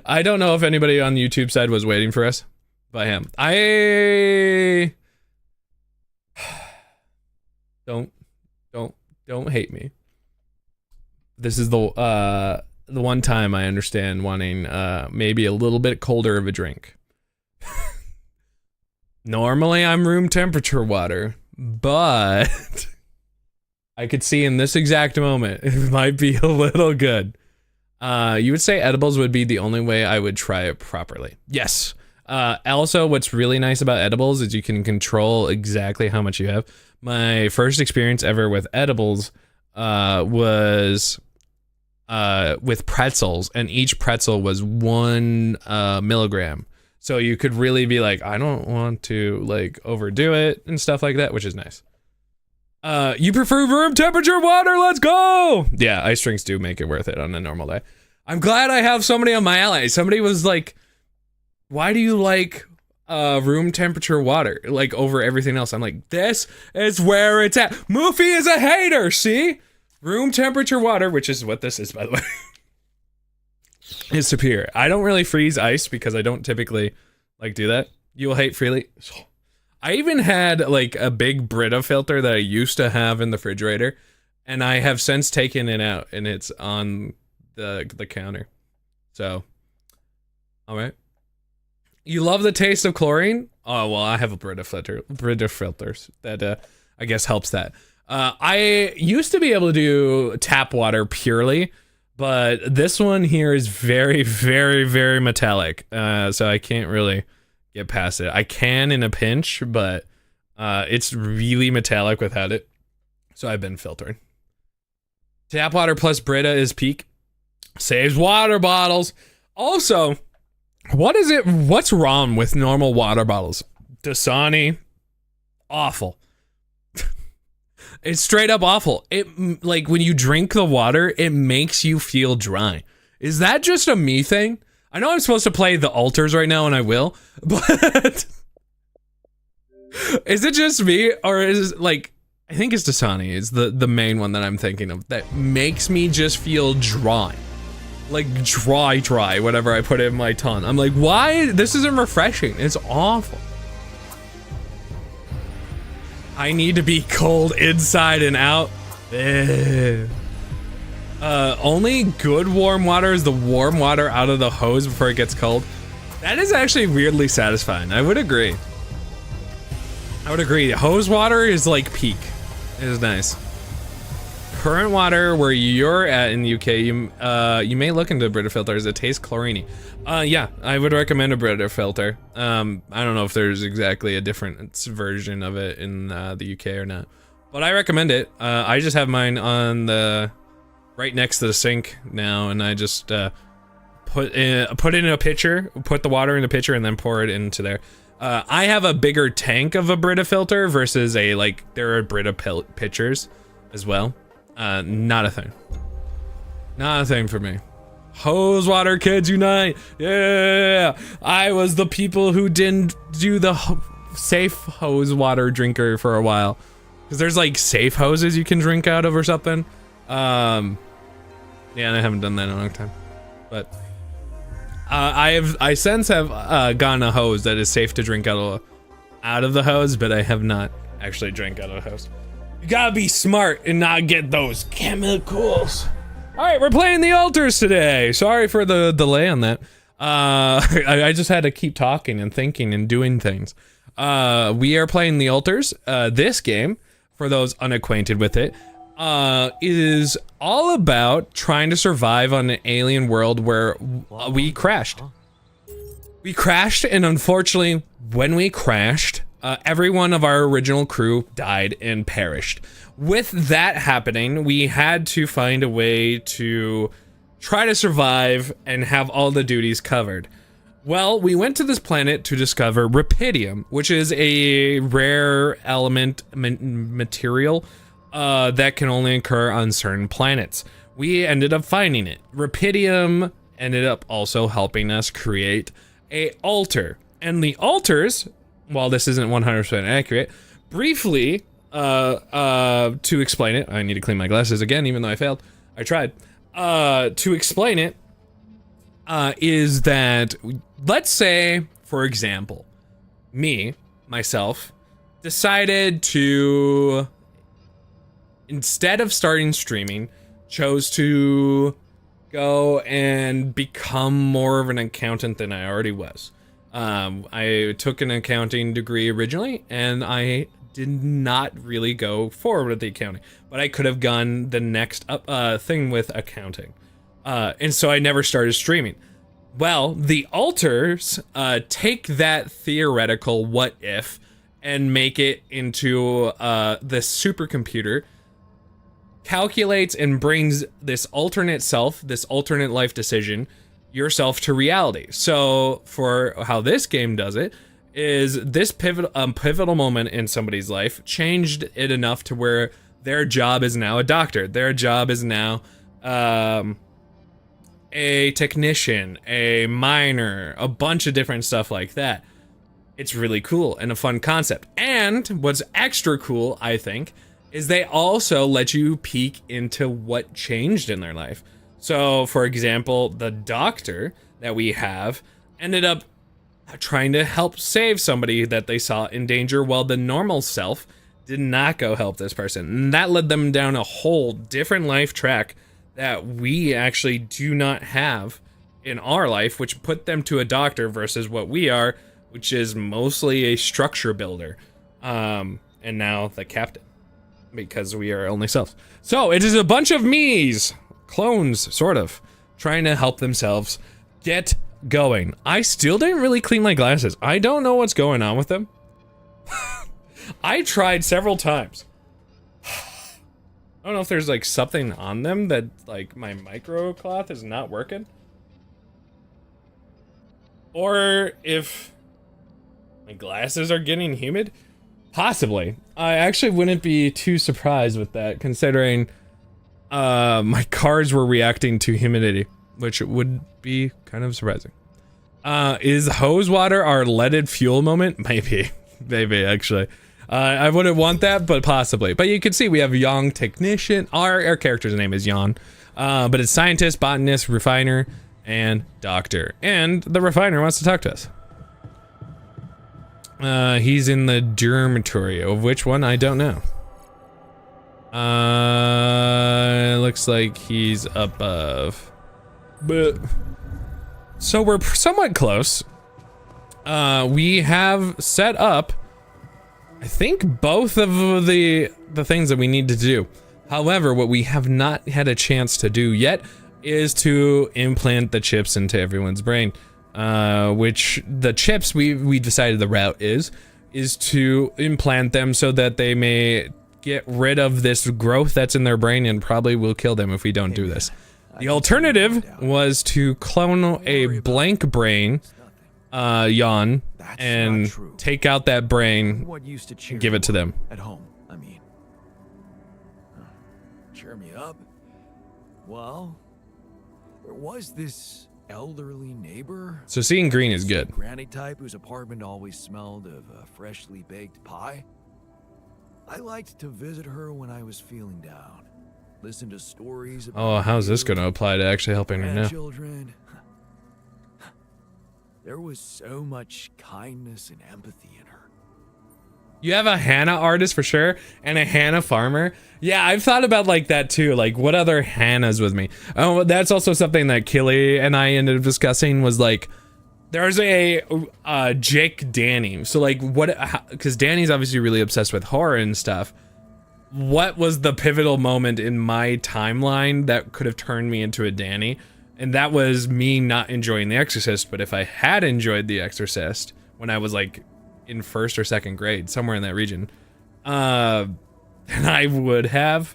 I don't know if anybody on the YouTube side was waiting for us, but I am. I don't hate me. This is the one time I understand wanting maybe a little bit colder of a drink. Normally I'm room temperature water, but I could see in this exact moment it might be a little good. You would say edibles would be the only way I would try it properly. Yes. Also, what's really nice about edibles is you can control exactly how much you have. My first experience ever with edibles was with pretzels, and each pretzel was 1 milligram. So you could really be like, I don't want to like overdo it and stuff like that, which is nice. You prefer room temperature water? Let's go! Yeah, ice drinks do make it worth it on a normal day. I'm glad I have somebody on my ally. Somebody was like, why do you like room temperature water like over everything else? I'm like, this is where it's at. Moofy is a hater, see? Room temperature water, which is what this is, by the way, is superior. I don't really freeze ice because I don't typically like do that. You will hate freely. I even had like a big Brita filter that I used to have in the refrigerator, and I have since taken it out, and it's on the counter. So, all right. You love the taste of chlorine? Oh well, I have a Brita filters that I guess helps that. I used to be able to do tap water purely, but this one here is very, very, very metallic. So I can't really get past it. I can in a pinch, but it's really metallic without it. So I've been filtering. Tap water plus Brita is peak. Saves water bottles. Also, what's wrong with normal water bottles? Dasani, awful. It's straight up awful. It, like, when you drink the water, it makes you feel dry. Is that just a me thing? I know I'm supposed to play the ALTERS right now, and I will, but is it just me, or is it, like, I think it's Dasani is the main one that I'm thinking of that makes me just feel dry. Like, dry, whatever I put in my tongue. I'm like, why? This isn't refreshing. It's awful. I need to be cold inside and out. Only good warm water is the warm water out of the hose before it gets cold. That is actually weirdly satisfying. I would agree. Hose water is like peak. It is nice. Current water where you're at in the UK, you may look into Brita filters. It tastes chlorine-y. Yeah, I would recommend a Brita filter. I don't know if there's exactly a different version of it in the UK or not, but I recommend it. I just have mine on the right next to the sink now, and I just put it in a pitcher, put the water in a pitcher, and then pour it into there. I have a bigger tank of a Brita filter versus there are Brita pitchers as well. Not a thing. Not a thing for me. Hose water kids unite. Yeah. I was the people who didn't do the safe hose water drinker for a while. Because there's like safe hoses you can drink out of or something. Yeah, and I haven't done that in a long time. But I since have gotten a hose that is safe to drink out of the hose, but I have not actually drank out of a hose. You gotta be smart and not get those chemicals. All right, we're playing the ALTERS today. Sorry for the delay on that. I just had to keep talking and thinking and doing things. We are playing the ALTERS. This game, for those unacquainted with it, is all about trying to survive on an alien world where we crashed. We crashed, and unfortunately, when we crashed, every one of our original crew died and perished. With that happening, we had to find a way to try to survive and have all the duties covered. Well, we went to this planet to discover rubidium, which is a rare element material that can only occur on certain planets. We ended up finding it. Rubidium ended up also helping us create a altar. And the altars, while this isn't 100% accurate, briefly, to explain it, I need to clean my glasses again, even though I failed. I tried. To explain it, is that, let's say, for example, myself, decided to, instead of starting streaming, chose to go and become more of an accountant than I already was. I took an accounting degree originally, and I did not really go forward with the accounting, but I could have gone the next thing with accounting. And so I never started streaming. Well, the alters take that theoretical what if and make it into this supercomputer, calculates and brings this alternate self, this alternate life decision, yourself to reality. So for how this game does it, is this pivotal moment in somebody's life changed it enough to where their job is now a doctor. Their job is now a technician, a miner, a bunch of different stuff like that. It's really cool and a fun concept. And what's extra cool, I think, is they also let you peek into what changed in their life. So, for example, the doctor that we have ended up trying to help save somebody that they saw in danger, while the normal self did not go help this person. And that led them down a whole different life track that we actually do not have in our life, which put them to a doctor versus what we are, which is mostly a structure builder. And now the captain, because we are only selves. So it is a bunch of me's, clones, sort of, trying to help themselves get going. I still didn't really clean my glasses. I don't know what's going on with them. I tried several times. I don't know if there's like something on them that like my micro cloth is not working. Or if my glasses are getting humid. Possibly. I actually wouldn't be too surprised with that, considering my cards were reacting to humidity, which would be kind of surprising. Is hose water our leaded fuel moment? Maybe. Maybe, actually. I wouldn't want that, but possibly. But you can see we have young technician. Our character's name is Jan. But it's scientist, botanist, refiner, and doctor. And the refiner wants to talk to us. He's in the dormitory. Of which one? I don't know. Looks like he's above. But so we're somewhat close. We have set up, I think, both of the things that we need to do. However, what we have not had a chance to do yet is to implant the chips into everyone's brain. Which the chips we decided the route is to implant them so that they may get rid of this growth that's in their brain and probably will kill them if we don't do this. The alternative was to clone a blank brain, Jan, and take out that brain and give it to them. At home, I mean. Cheer me up. Well, there was this elderly neighbor. So seeing green is good. Granny type whose apartment always smelled of freshly baked pie. I liked to visit her when I was feeling down. Listen to stories about Oh, how's this going to apply to actually helping her now? Children. There was so much kindness and empathy in her. You have a Hannah artist for sure, and a Hannah farmer. Yeah, I've thought about like that too. Like, what other Hannahs with me? Oh, that's also something that Killy and I ended up discussing. Was like, there's a Jake Danny. So like, what? Because Danny's obviously really obsessed with horror and stuff. What was the pivotal moment in my timeline that could have turned me into a Danny? And that was me not enjoying The Exorcist. But if I had enjoyed The Exorcist when I was like in first or second grade, somewhere in that region, then I would have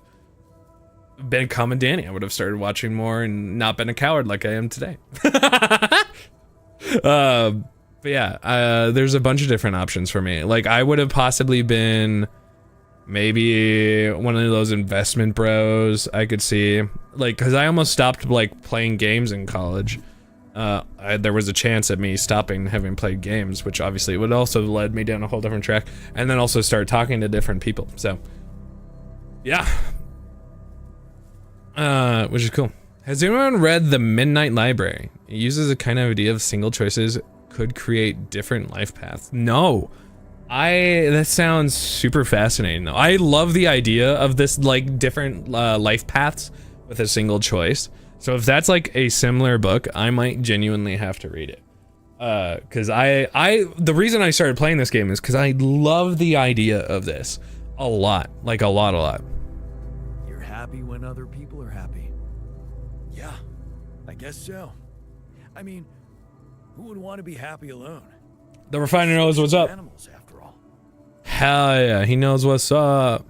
become a Danny. I would have started watching more and not been a coward like I am today. But yeah, there's a bunch of different options for me. Like, I would have possibly been maybe one of those investment bros. I could see, like, because I almost stopped like playing games in college. There was a chance at me stopping having played games, which obviously would also led me down a whole different track, and then also start talking to different people. So yeah, which is cool. Has anyone read The Midnight Library? It uses a kind of idea of single choices could create different life paths. No. That sounds super fascinating though. I love the idea of this like different life paths with a single choice. So if that's like a similar book, I might genuinely have to read it. Cause the reason I started playing this game is cause I love the idea of this a lot, like a lot. You're happy when other people are happy. Yeah, I guess so. I mean, who would want to be happy alone? The refiner knows what's up. Animals, after all. Hell yeah, he knows what's up.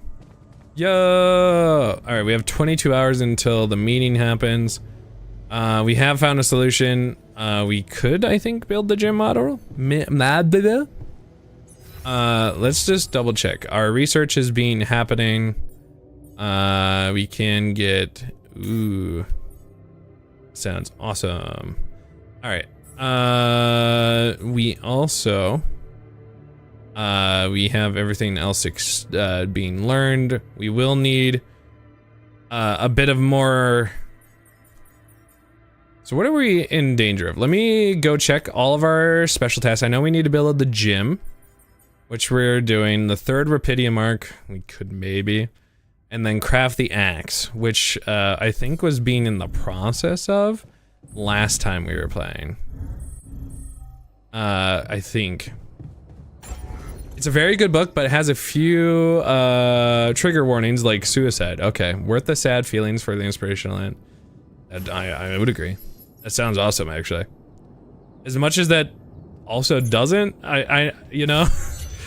Yo! Alright, we have 22 hours until the meeting happens. We have found a solution. We could, I think, build the gym model. Let's just double check. Our research is happening. We can get... Ooh. Sounds awesome. Alright. We also... we have everything else being learned. We will need a bit of more. So what are we in danger of? Let me go check all of our special tasks. I know we need to build the gym, which we're doing. The third Rapidium arc, we could maybe. And then craft the axe, which I think was being in the process of last time we were playing. I think. It's a very good book, but it has a few trigger warnings like suicide. Okay, worth the sad feelings for the inspirational end. I would agree. That sounds awesome, actually. As much as that also doesn't, you know,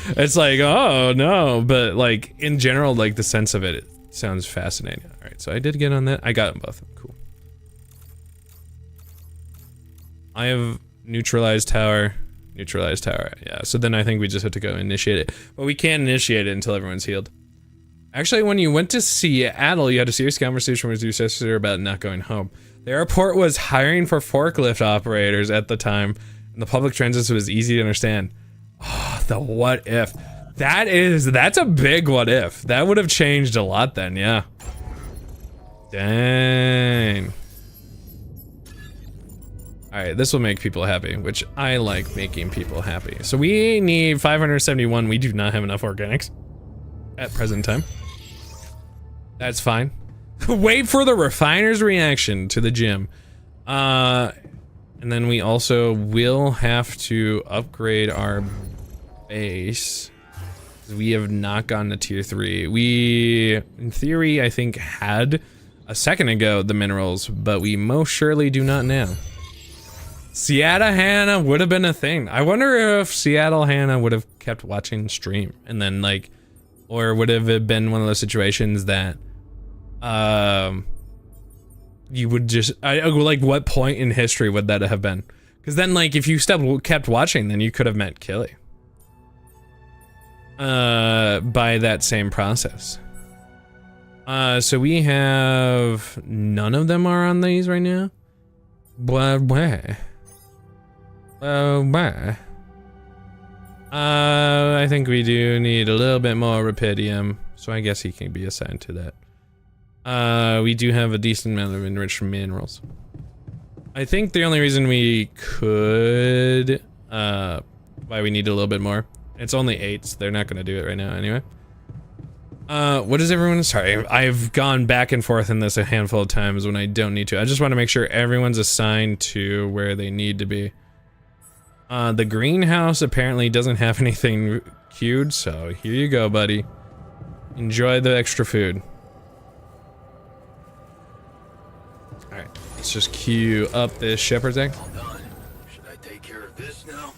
it's like, oh no, but like in general, like the sense of it sounds fascinating. All right, so I did get on that. I got them both. Cool. I have neutralized tower. Neutralized tower, yeah. So then I think we just have to go initiate it. But we can't initiate it until everyone's healed. Actually, when you went to Seattle, you had a serious conversation with your sister about not going home. The airport was hiring for forklift operators at the time, and the public transit was easy to understand. Oh, the what if. That's a big what if. That would have changed a lot then, yeah. Dang. Alright, this will make people happy, which I like making people happy. So we need 571. We do not have enough organics at present time. That's fine. Wait for the refiner's reaction to the gym. And then we also will have to upgrade our base. We have not gotten to tier 3. We, in theory, I think had a second ago the minerals, but we most surely do not now. Seattle Hannah would have been a thing. I wonder if Seattle Hannah would have kept watching stream and then like, or would have it been one of those situations that, you would just, like what point in history would that have been? Because then like if you kept watching, then you could have met Killy. By that same process. So we have, none of them are on these right now. Where? I think we do need a little bit more Rapidium, so I guess he can be assigned to that. We do have a decent amount of enriched minerals. I think the only reason we could, why we need a little bit more, it's only 8, so they're not gonna do it right now anyway. What is everyone, sorry, I've gone back and forth in this a handful of times when I don't need to. I just want to make sure everyone's assigned to where they need to be. The greenhouse apparently doesn't have anything queued, so here you go, buddy. Enjoy the extra food. Alright, let's just queue up this shepherd's egg. All done. Should I take care of this now?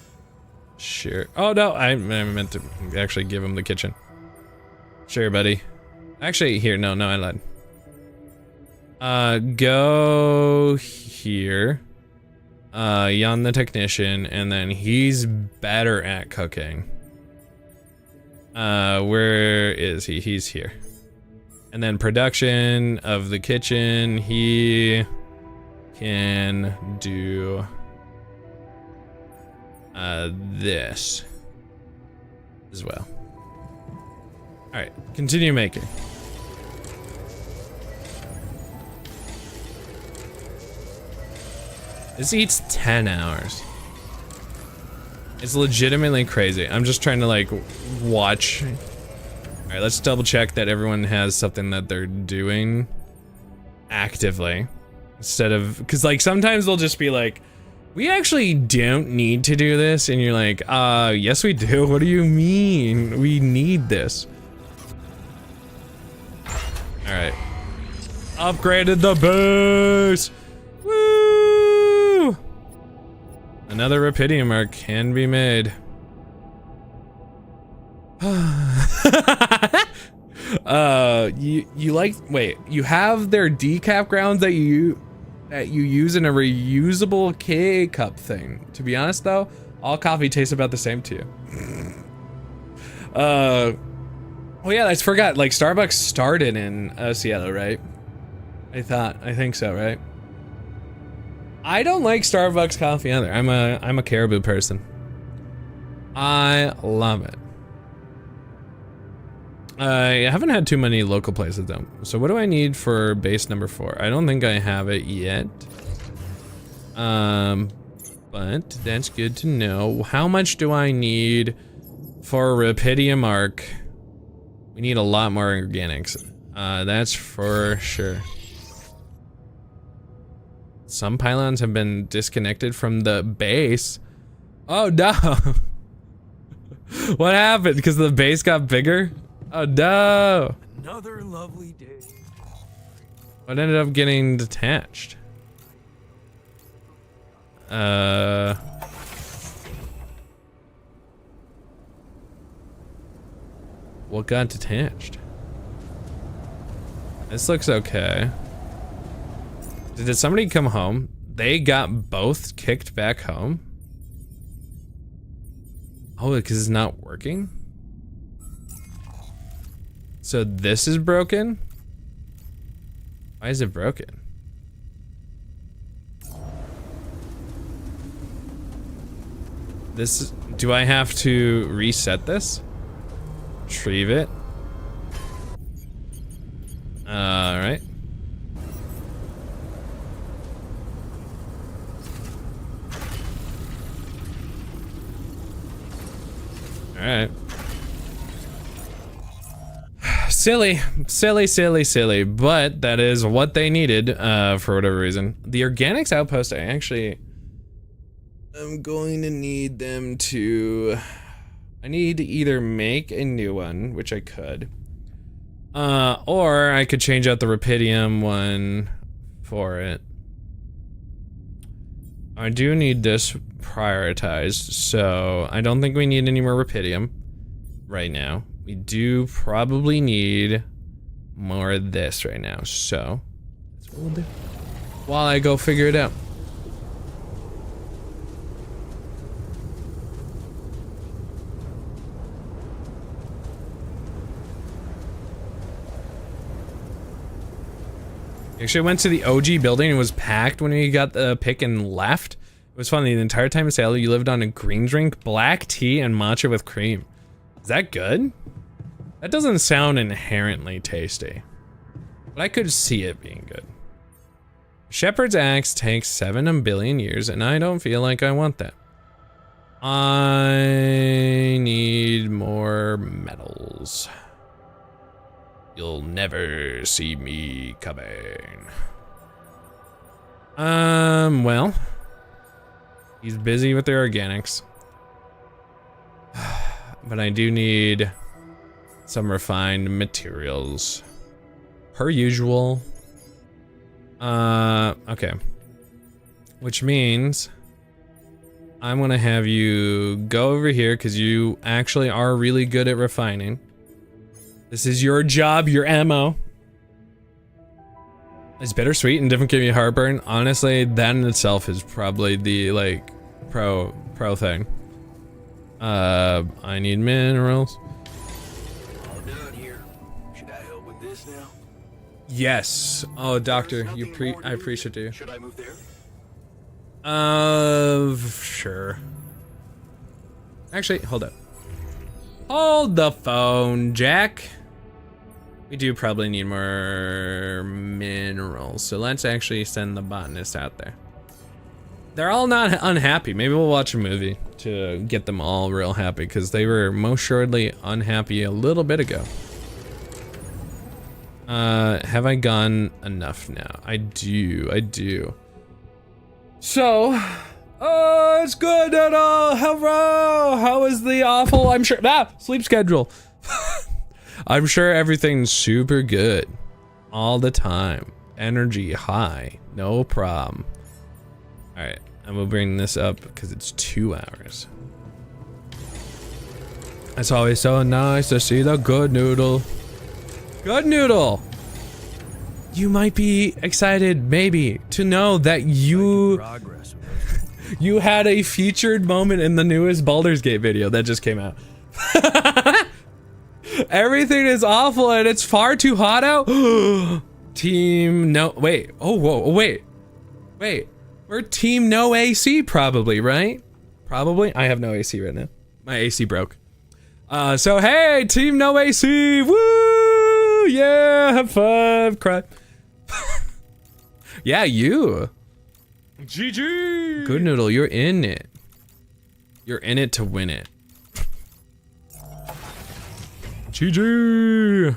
Sure. Oh no, I meant to actually give him the kitchen. Sure, buddy. Actually, here, no, I lied. Go here. Jan the technician, and then he's better at cooking. Where is he? He's here. And then production of the kitchen, he can do this as well. Alright, continue making. This eats 10 hours. It's legitimately crazy. I'm just trying to like watch. All right, let's double check that everyone has something that they're doing actively instead of, because like sometimes they'll just be like, we actually don't need to do this, and you're like, yes we do. What do you mean? We need this. All right, upgraded the base. Woo! Another Rapidium arc can be made. You like, wait, you have their decaf grounds that you use in a reusable K-cup thing. To be honest though, all coffee tastes about the same to you. Oh yeah, I forgot, like Starbucks started in Seattle, right? I think so, right? I don't like Starbucks coffee either. I'm a Caribou person. I love it. I haven't had too many local places though. So what do I need for base number 4? I don't think I have it yet. But that's good to know. How much do I need for Rapidium arc? We need a lot more organics. That's for sure. Some pylons have been disconnected from the base. Oh no. What happened? Because the base got bigger? Oh no. Another lovely day. What ended up getting detached? What got detached? This looks okay. Did somebody come home? They got both kicked back home? Oh, because it's not working? So this is broken? Why is it broken? This, do I have to reset this? Retrieve it. Alright. Alright. Silly, but that is what they needed, for whatever reason. The organics outpost, I'm going to need them to, I need to either make a new one, which I could, or I could change out the Rapidium one for it. I do need this prioritized, so I don't think we need any more Rapidium right now. We do probably need more of this right now, so that's what we'll do while I go figure it out. Actually, I went to the OG building and it was packed when we got the pick and left. It was funny, the entire time in Seattle, you lived on a green drink, black tea, and matcha with cream. Is that good? That doesn't sound inherently tasty, but I could see it being good. Shepherd's axe takes 7 billion years, and I don't feel like I want that. I need more metals. You'll never see me coming. Well, he's busy with the organics. But I do need some refined materials. Per usual. Okay. Which means I'm gonna have you go over here because you actually are really good at refining. This is your job, your ammo. It's bittersweet and doesn't give you heartburn. Honestly, that in itself is probably the like pro thing. I need minerals. All done here. Should I help with this now? Yes. Oh, doctor, I appreciate you. Should I move there? Sure. Actually, hold up. Hold the phone, Jack. We do probably need more minerals, so let's actually send the botanist out there. They're all not unhappy. Maybe we'll watch a movie to get them all real happy, because they were most assuredly unhappy a little bit ago. Have I gone enough now? I do. So, it's good at all. Hello. How is the awful? I'm sure. Sleep schedule. I'm sure everything's super good all the time. Energy high, no problem. All right, I'm gonna bring this up because it's 2 hours. It's always so nice to see the good noodle. Good noodle. You might be excited, maybe, to know that you had a featured moment in the newest Baldur's Gate video that just came out. Everything is awful and it's far too hot out. Team no, wait. Oh, whoa, wait. We're team no AC probably, right? Probably. I have no AC right now. My AC broke. So hey, team no AC. Woo! Yeah, have fun. Cry. Yeah, you. GG. Good noodle, you're in it. You're in it to win it. GG.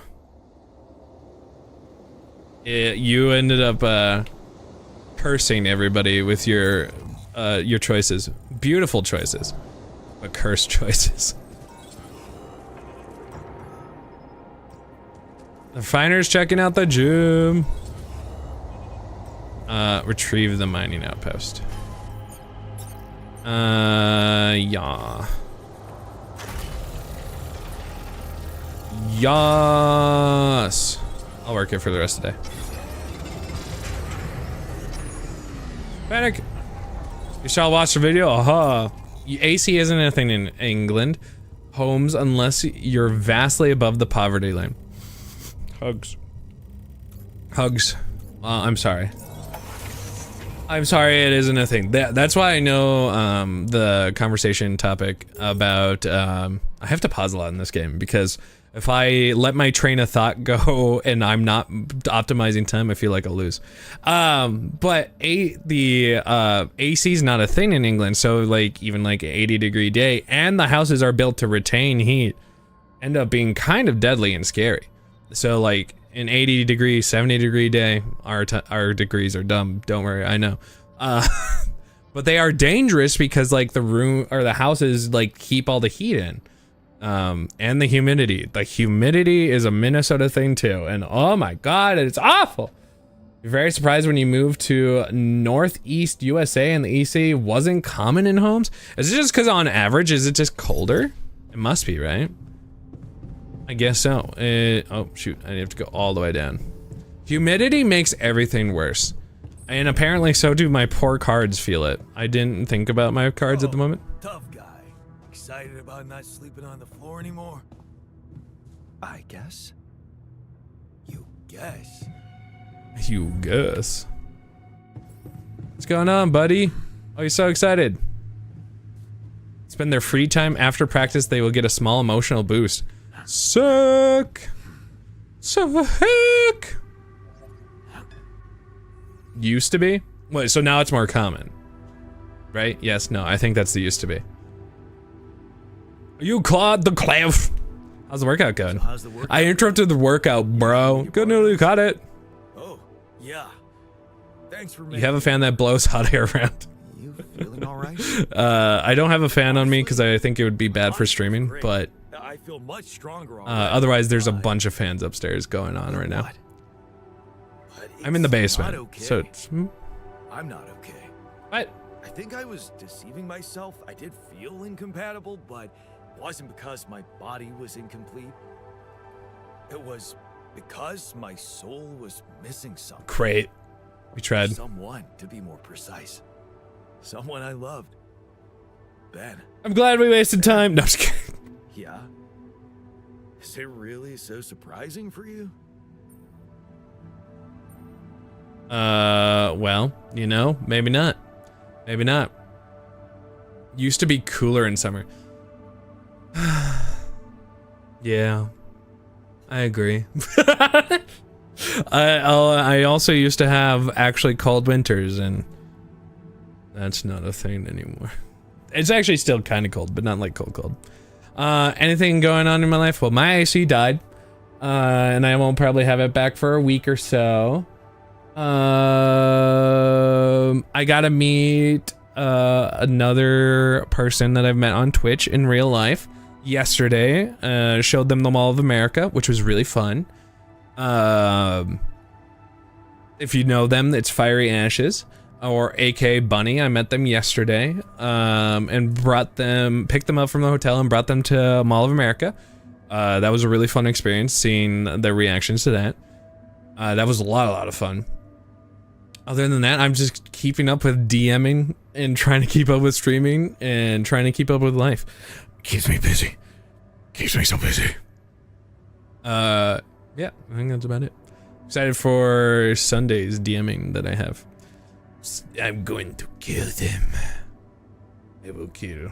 Yeah, you ended up cursing everybody with your choices. Beautiful choices, but cursed choices. The Finer's checking out the gym. Retrieve the mining outpost. Yeah. Yes. I'll work here for the rest of the day. Panic. You shall watch the video. Aha. AC isn't a thing in England. Homes, unless you're vastly above the poverty line. Hugs. Hugs. I'm sorry. I'm sorry, it isn't a thing. That's why I know the conversation topic about I have to pause a lot in this game, because if I let my train of thought go and I'm not optimizing time, I feel like I'll lose. But the AC is not a thing in England, so like even like an 80-degree day, and the houses are built to retain heat, end up being kind of deadly and scary. So like an 80-degree, 70-degree day, our degrees are dumb. Don't worry, I know. But they are dangerous because like the room or the houses like keep all the heat in. And the humidity. The humidity is a Minnesota thing too, and oh my god, it's awful. You're very surprised when you move to Northeast USA and the EC wasn't common in homes? Is it just because on average, is it just colder? It must be, right? I guess so. Oh shoot, I have to go all the way down. Humidity makes everything worse. And apparently so do my poor cards feel it. I didn't think about my cards at the moment. Tough guy. Excited about not sleeping on the floor anymore? I guess. You guess. You guess. What's going on, buddy? Oh, you're so excited. Spend their free time after practice, they will get a small emotional boost. Sick. Sick. Used to be? Wait, so now it's more common. Right? Yes, no, I think that's the used to be. You clawed the clamp. How's the workout going? I interrupted the workout, bro. Good news, you caught it. Oh, yeah. Thanks for You have a fan that blows hot air around. You feeling all right? I don't have a fan on me because I think it would be bad for streaming, but I feel much stronger. otherwise there's a bunch of fans upstairs going on right now. I'm in the basement, okay. so it's... I'm not okay. What? I think I was deceiving myself. I did feel incompatible, but it wasn't because my body was incomplete. It was because my soul was missing something. Great. We tried. Someone, to be more precise. Someone I loved. Ben. I'm glad we wasted time. No, I'm just kidding. Yeah? Is it really so surprising for you? Well, you know, maybe not. Maybe not. Used to be cooler in summer. Yeah, I agree. I also used to have actually cold winters, and That's not a thing anymore. It's actually still kind of cold, but not like cold. Anything going on in my life? Well, my AC died, and I won't probably have it back for a week or so. I gotta meet another person that I've met on Twitch in real life yesterday. Showed them the Mall of America, which was really fun. If you know them, it's Fiery Ashes, or AK Bunny. I met them yesterday, and picked them up from the hotel and brought them to Mall of America. That was a really fun experience, seeing their reactions to that. That was a lot of fun. Other than that, I'm just keeping up with DMing and trying to keep up with streaming and trying to keep up with life. Keeps me busy. Keeps me so busy. Yeah, I think that's about it. Excited for Sunday's DMing that I have. I'm going to kill them. I will kill.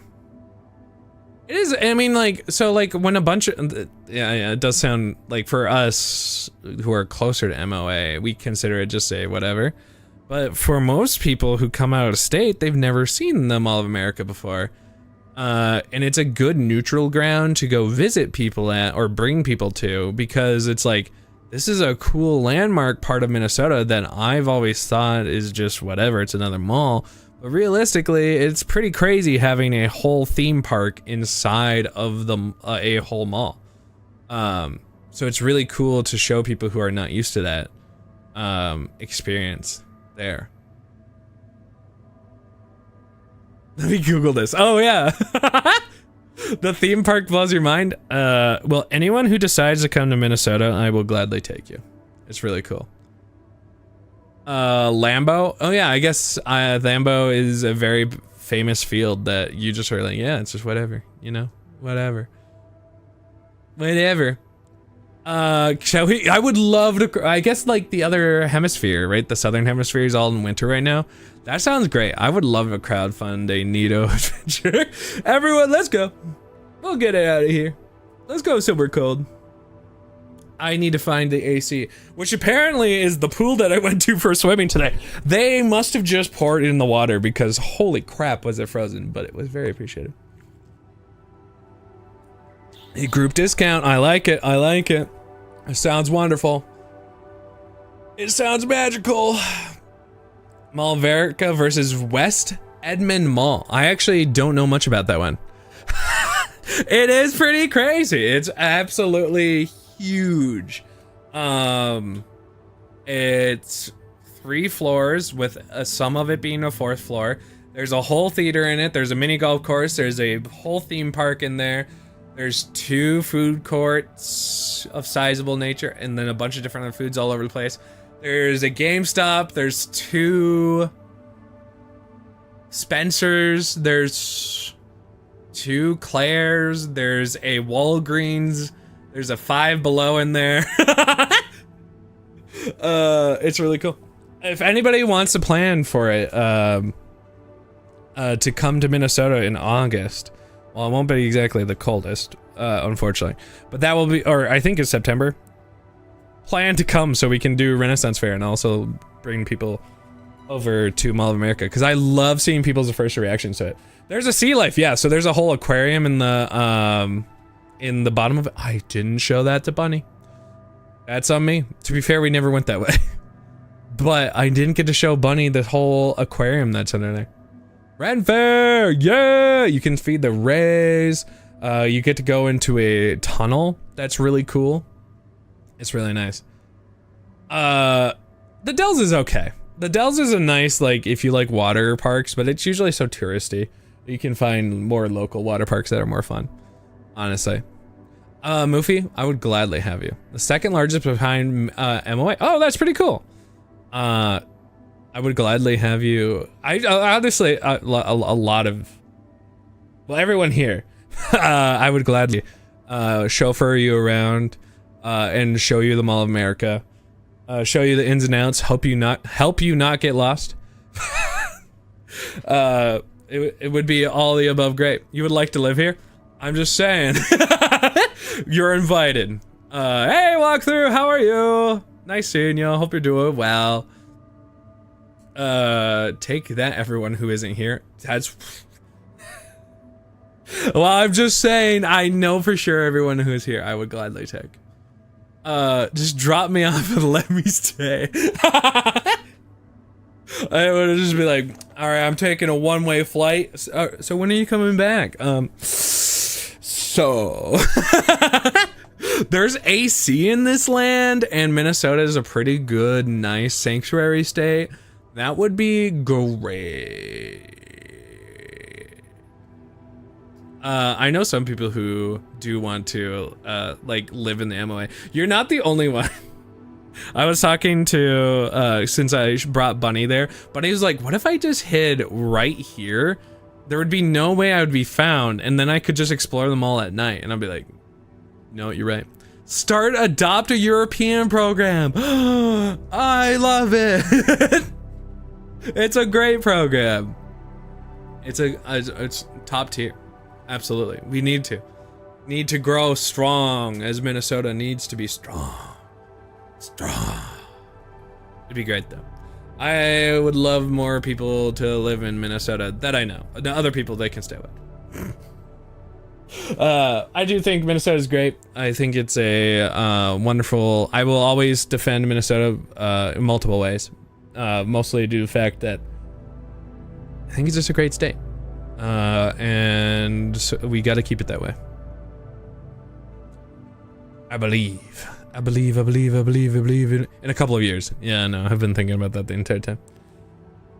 It is, I mean, like, so, like, when a bunch of, yeah, it does sound like, for us who are closer to MOA, we consider it just a whatever. But for most people who come out of state, they've never seen the Mall of America before. And it's a good neutral ground to go visit people at, or bring people to, because it's like, this is a cool landmark part of Minnesota that I've always thought is just whatever, it's another mall. But realistically, it's pretty crazy having a whole theme park inside of a whole mall. So it's really cool to show people who are not used to that experience there. Let me Google this. Oh yeah. The theme park blows your mind. Well, anyone who decides to come to Minnesota, I will gladly take you. It's really cool. Lambeau. Oh yeah, I guess Lambeau is a very famous field that you just are like, yeah, it's just whatever, you know, whatever. Shall we? I would love to. I guess like the other hemisphere, right? The southern hemisphere is all in winter right now. That sounds great. I would love to crowdfund a Nito adventure. Everyone, let's go. We'll get it out of here. Let's go somewhere cold. I need to find the AC, which apparently is the pool that I went to for swimming today. They must have just poured it in the water because holy crap was it frozen, but it was very appreciated. A group discount. I like it. I like it. It sounds wonderful. It sounds magical. Mall of America versus West Edmond Mall. I actually don't know much about that one. It is pretty crazy. It's absolutely huge. It's 3 floors with some of it being a 4th floor. There's a whole theater in it. There's a mini golf course. There's a whole theme park in there. There's 2 food courts of sizable nature, and then a bunch of different other foods all over the place. There's a GameStop. There's 2 Spencer's. There's 2 Claire's. There's a Walgreens. There's a Five Below in there. It's really cool. If anybody wants to plan for it, to come to Minnesota in August, well, it won't be exactly the coldest, unfortunately, but that will be, or I think it's September. Plan to come so we can do Renaissance Fair and also bring people over to Mall of America, because I love seeing people's first reactions to it. There's a sea life, yeah, so there's a whole aquarium in the bottom of it. I didn't show that to Bunny. That's on me. To be fair, we never went that way. But I didn't get to show Bunny the whole aquarium that's under there. Ren Fair, yeah! You can feed the rays. You get to go into a tunnel. That's really cool. It's really nice. The Dells is okay. The Dells is a nice, like, if you like water parks, but it's usually so touristy. You can find more local water parks that are more fun, honestly. Moofy, I would gladly have you. The second largest behind MOA. Oh, that's pretty cool. I would gladly have you. I honestly, a lot of, well, everyone here, I would gladly chauffeur you around and show you the Mall of America, show you the ins and outs, help you not get lost. It would be all the above great. You would like to live here? I'm just saying. You're invited. Hey, walkthrough, how are you? Nice seeing you. Hope you're doing well. Take that, everyone who isn't here. That's... Well, I'm just saying, I know for sure everyone who's here I would gladly take. Just drop me off and let me stay. I would just be like, all right, I'm taking a one-way flight. So when are you coming back? So there's AC in this land, and Minnesota is a pretty good, nice sanctuary state. That would be great. I know some people who do want to like live in the MOA. You're not the only one. I was talking to, since I brought Bunny there, Bunny was like, what if I just hid right here? There would be no way I would be found, and then I could just explore them all at night. And I'll be like, no, you're right. Adopt a European program. I love it. It's a great program. It's top tier. Absolutely. We need to grow strong, as Minnesota needs to be strong. It'd be great though. I would love more people to live in Minnesota that I know. The other people, they can stay away. I do think Minnesota is great. I think it's a wonderful. I will always defend Minnesota in multiple ways. Mostly due to the fact that I think it's just a great state. And so we got to keep it that way. I believe in a couple of years. Yeah, no, I've been thinking about that the entire time.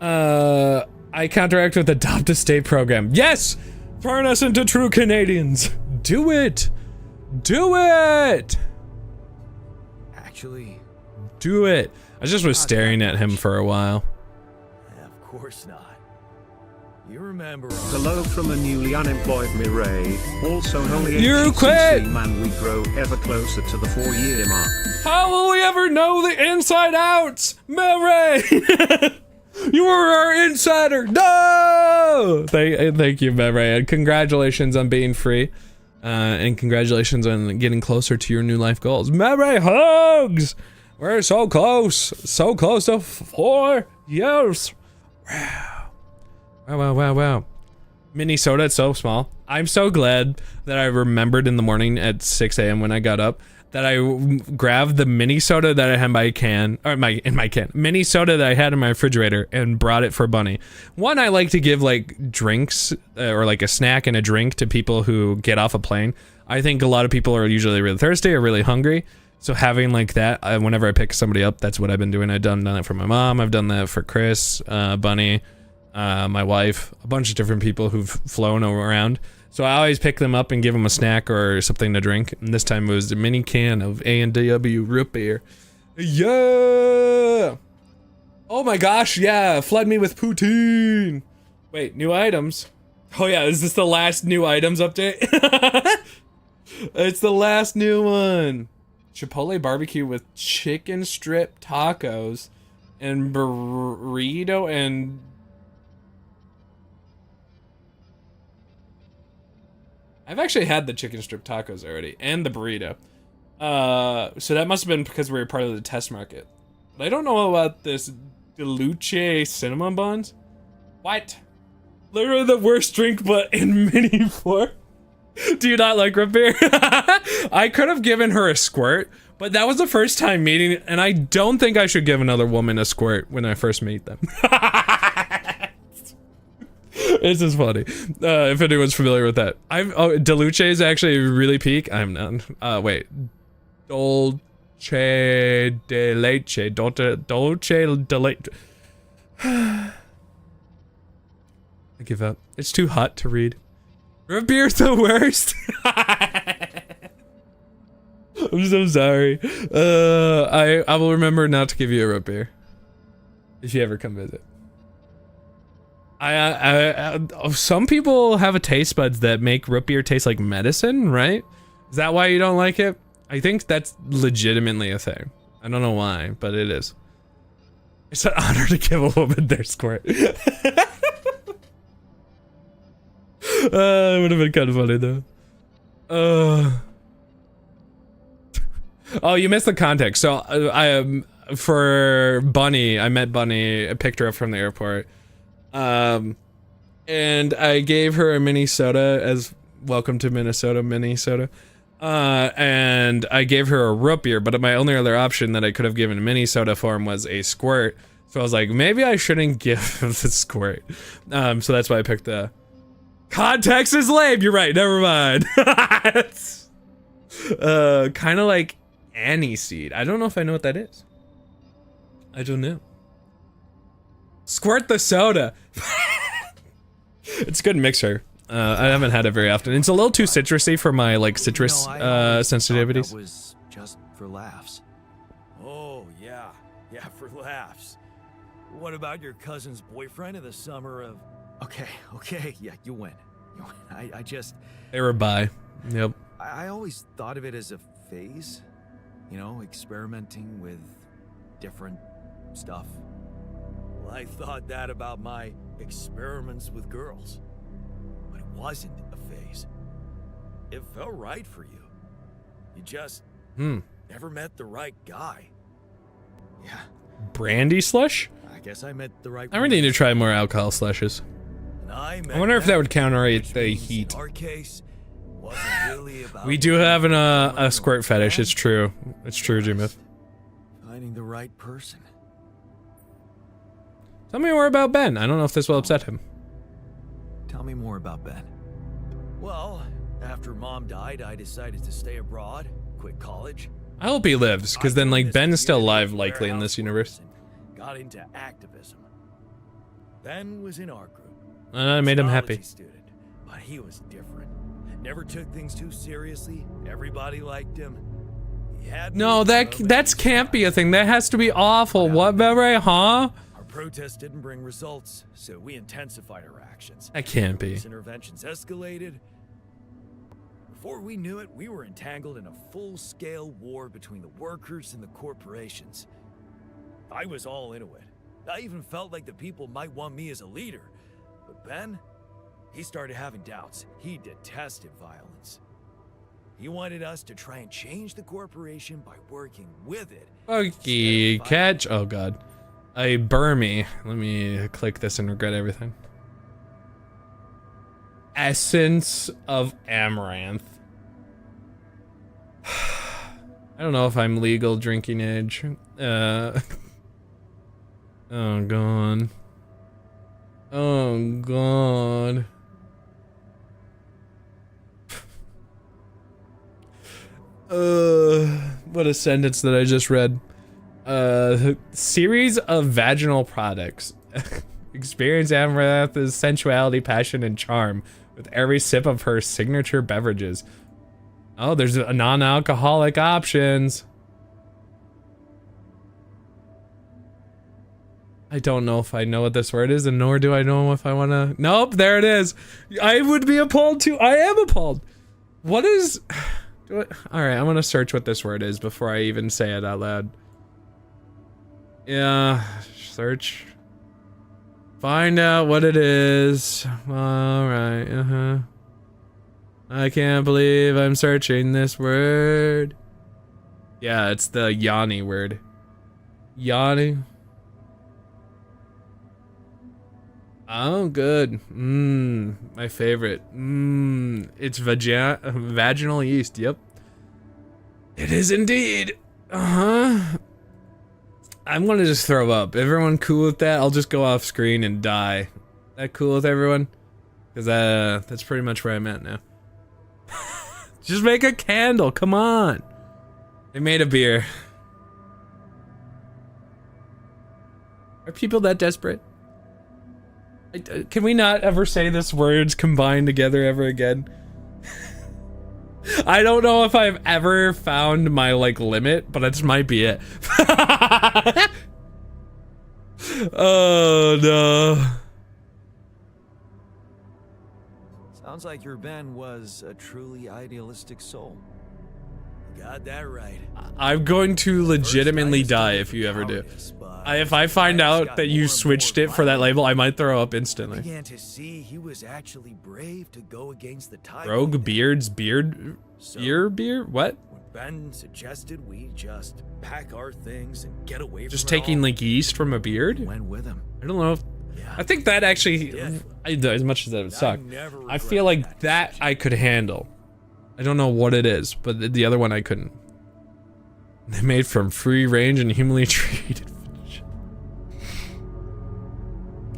I counteract with adopt a state program. Yes! Turn us into true Canadians. Do it. Actually, do it. I just was staring at him for a while. Of course not. You remember. Hello from a newly unemployed Mireille. Also only you quit! Man, we grow ever closer to the 4-year mark. How will we ever know the inside outs? Mireille! You were our insider! No! Thank you, Mireille, and congratulations on being free. And congratulations on getting closer to your new life goals. Mireille, hugs! We're so close to 4 years. Wow. Minnesota, it's so small. I'm so glad that I remembered in the morning at 6 a.m. when I got up that I grabbed the mini soda that I had in my can, mini soda that I had in my refrigerator and brought it for Bunny. One, I like to give like drinks or like a snack and a drink to people who get off a plane. I think a lot of people are usually really thirsty or really hungry. So having like that, whenever I pick somebody up, that's what I've been doing. I've done that for my mom. I've done that for Chris, Bunny, my wife, a bunch of different people who've flown around. So I always pick them up and give them a snack or something to drink. And this time it was a mini can of A&W root beer. Yeah! Oh my gosh, yeah, flood me with poutine. Wait, new items. Oh yeah, is this the last new items update? It's the last new one. Chipotle barbecue with chicken strip tacos and burrito and... I've actually had the chicken strip tacos already, and the burrito. So that must have been because we were part of the test market. But I don't know about this Deluce cinnamon buns. What? Literally the worst drink, but in mini form. Do you not like root beer? I could have given her a squirt, but that was the first time meeting, and I don't think I should give another woman a squirt when I first meet them. This is funny. If anyone's familiar with that. Deluce is actually really peak. I'm not. Wait. Dolce de leche. Dolce de leche. I give up. It's too hot to read. Root beer's the worst. I'm so sorry. I will remember not to give you a root beer if you ever come visit. Some people have a taste buds that make root beer taste like medicine, right? Is that why you don't like it? I think that's legitimately a thing. I don't know why, but it is. It's an honor to give a woman their squirt. It would have been kind of funny though. Oh, you missed the context. So for Bunny. I met Bunny. I picked her up from the airport. And I gave her a mini soda as welcome to Minnesota mini soda. And I gave her a root beer, but my only other option that I could have given mini soda form was a squirt. So I was like, maybe I shouldn't give the squirt. So that's why I picked the context is lame. You're right. Never mind. It's, kind of like aniseed. I don't know if I know what that is. I don't know. Squirt the soda. It's a good mixer. I haven't had it very often. It's a little too citrusy for my like citrus sensitivities. That was just for laughs. Oh yeah, for laughs. What about your cousin's boyfriend in the summer of? Okay, yeah, you win. I just. They were bi. Yep. I always thought of it as a phase, you know, experimenting with different stuff. Well, I thought that about my experiments with girls. But it wasn't a phase. It felt right for you. You just never met the right guy. Yeah. Brandy slush? I guess I met the right I really need to try more alcohol slushes. I wonder if that would counteract the heat. In our case, wasn't really about We do have a squirt fetish. It's true. It's true, Jimith. finding the right person. Tell me more about Ben. I don't know if this will upset him. Tell me more about Ben. Well, after Mom died, I decided to stay abroad, quit college. I hope he lives, because then like Ben is still alive likely in this universe. Got into activism. Ben was in our group. And I made him happy. Student, but he was different. Never took things too seriously. Everybody liked him. He had No, that's can't be a thing. That has to be awful. What, Bebre, huh? Our protest didn't bring results, so we intensified our actions. That can't be. These interventions escalated. Before we knew it, we were entangled in a full-scale war between the workers and the corporations. I was all into it. I even felt like the people might want me as a leader. But Ben, he started having doubts. He detested violence. He wanted us to try and change the corporation by working with it. Okay, catch. Oh god. A Burmy. Let me click this and regret everything. Essence of Amaranth. I don't know if I'm legal drinking age. Oh god. Oh god. What a sentence that I just read. Series of vaginal products. Experience Amaranth's sensuality, passion, and charm with every sip of her signature beverages. Oh, there's a non-alcoholic options. I don't know if I know what this word is, and nor do I know if I want to. Nope, there it is. I would be appalled too. I am appalled. What is? All right, I'm gonna search what this word is before I even say it out loud. Yeah, search. Find out what it is. All right. I can't believe I'm searching this word. Yeah, it's the Yanni word. Yanni. Oh, good. My favorite. It's vaginal yeast. Yep. It is indeed. I'm gonna just throw up. Everyone cool with that? I'll just go off screen and die. That cool with everyone? Because that's pretty much where I'm at now. Just make a candle. Come on. They made a beer. Are people that desperate? Can we not ever say this words combined together ever again? I don't know if I've ever found my like limit, but this might be it. Oh no. Sounds like your Ben was a truly idealistic soul. got that right. I'm going to legitimately die if you ever do. If I find out that you switched it for that label, I might throw up I instantly. began to see he was actually brave to go against the tide. Rogue Beard's beard? Beer? What? When Ben suggested we just pack our things and get away Just from it taking all, like yeast from a beard? went with him. I don't know if... Yeah. I think that actually, as much as that would suck, I feel like that I could handle. I don't know what it is, but the other one I couldn't. They made from free range and humanly treated fish.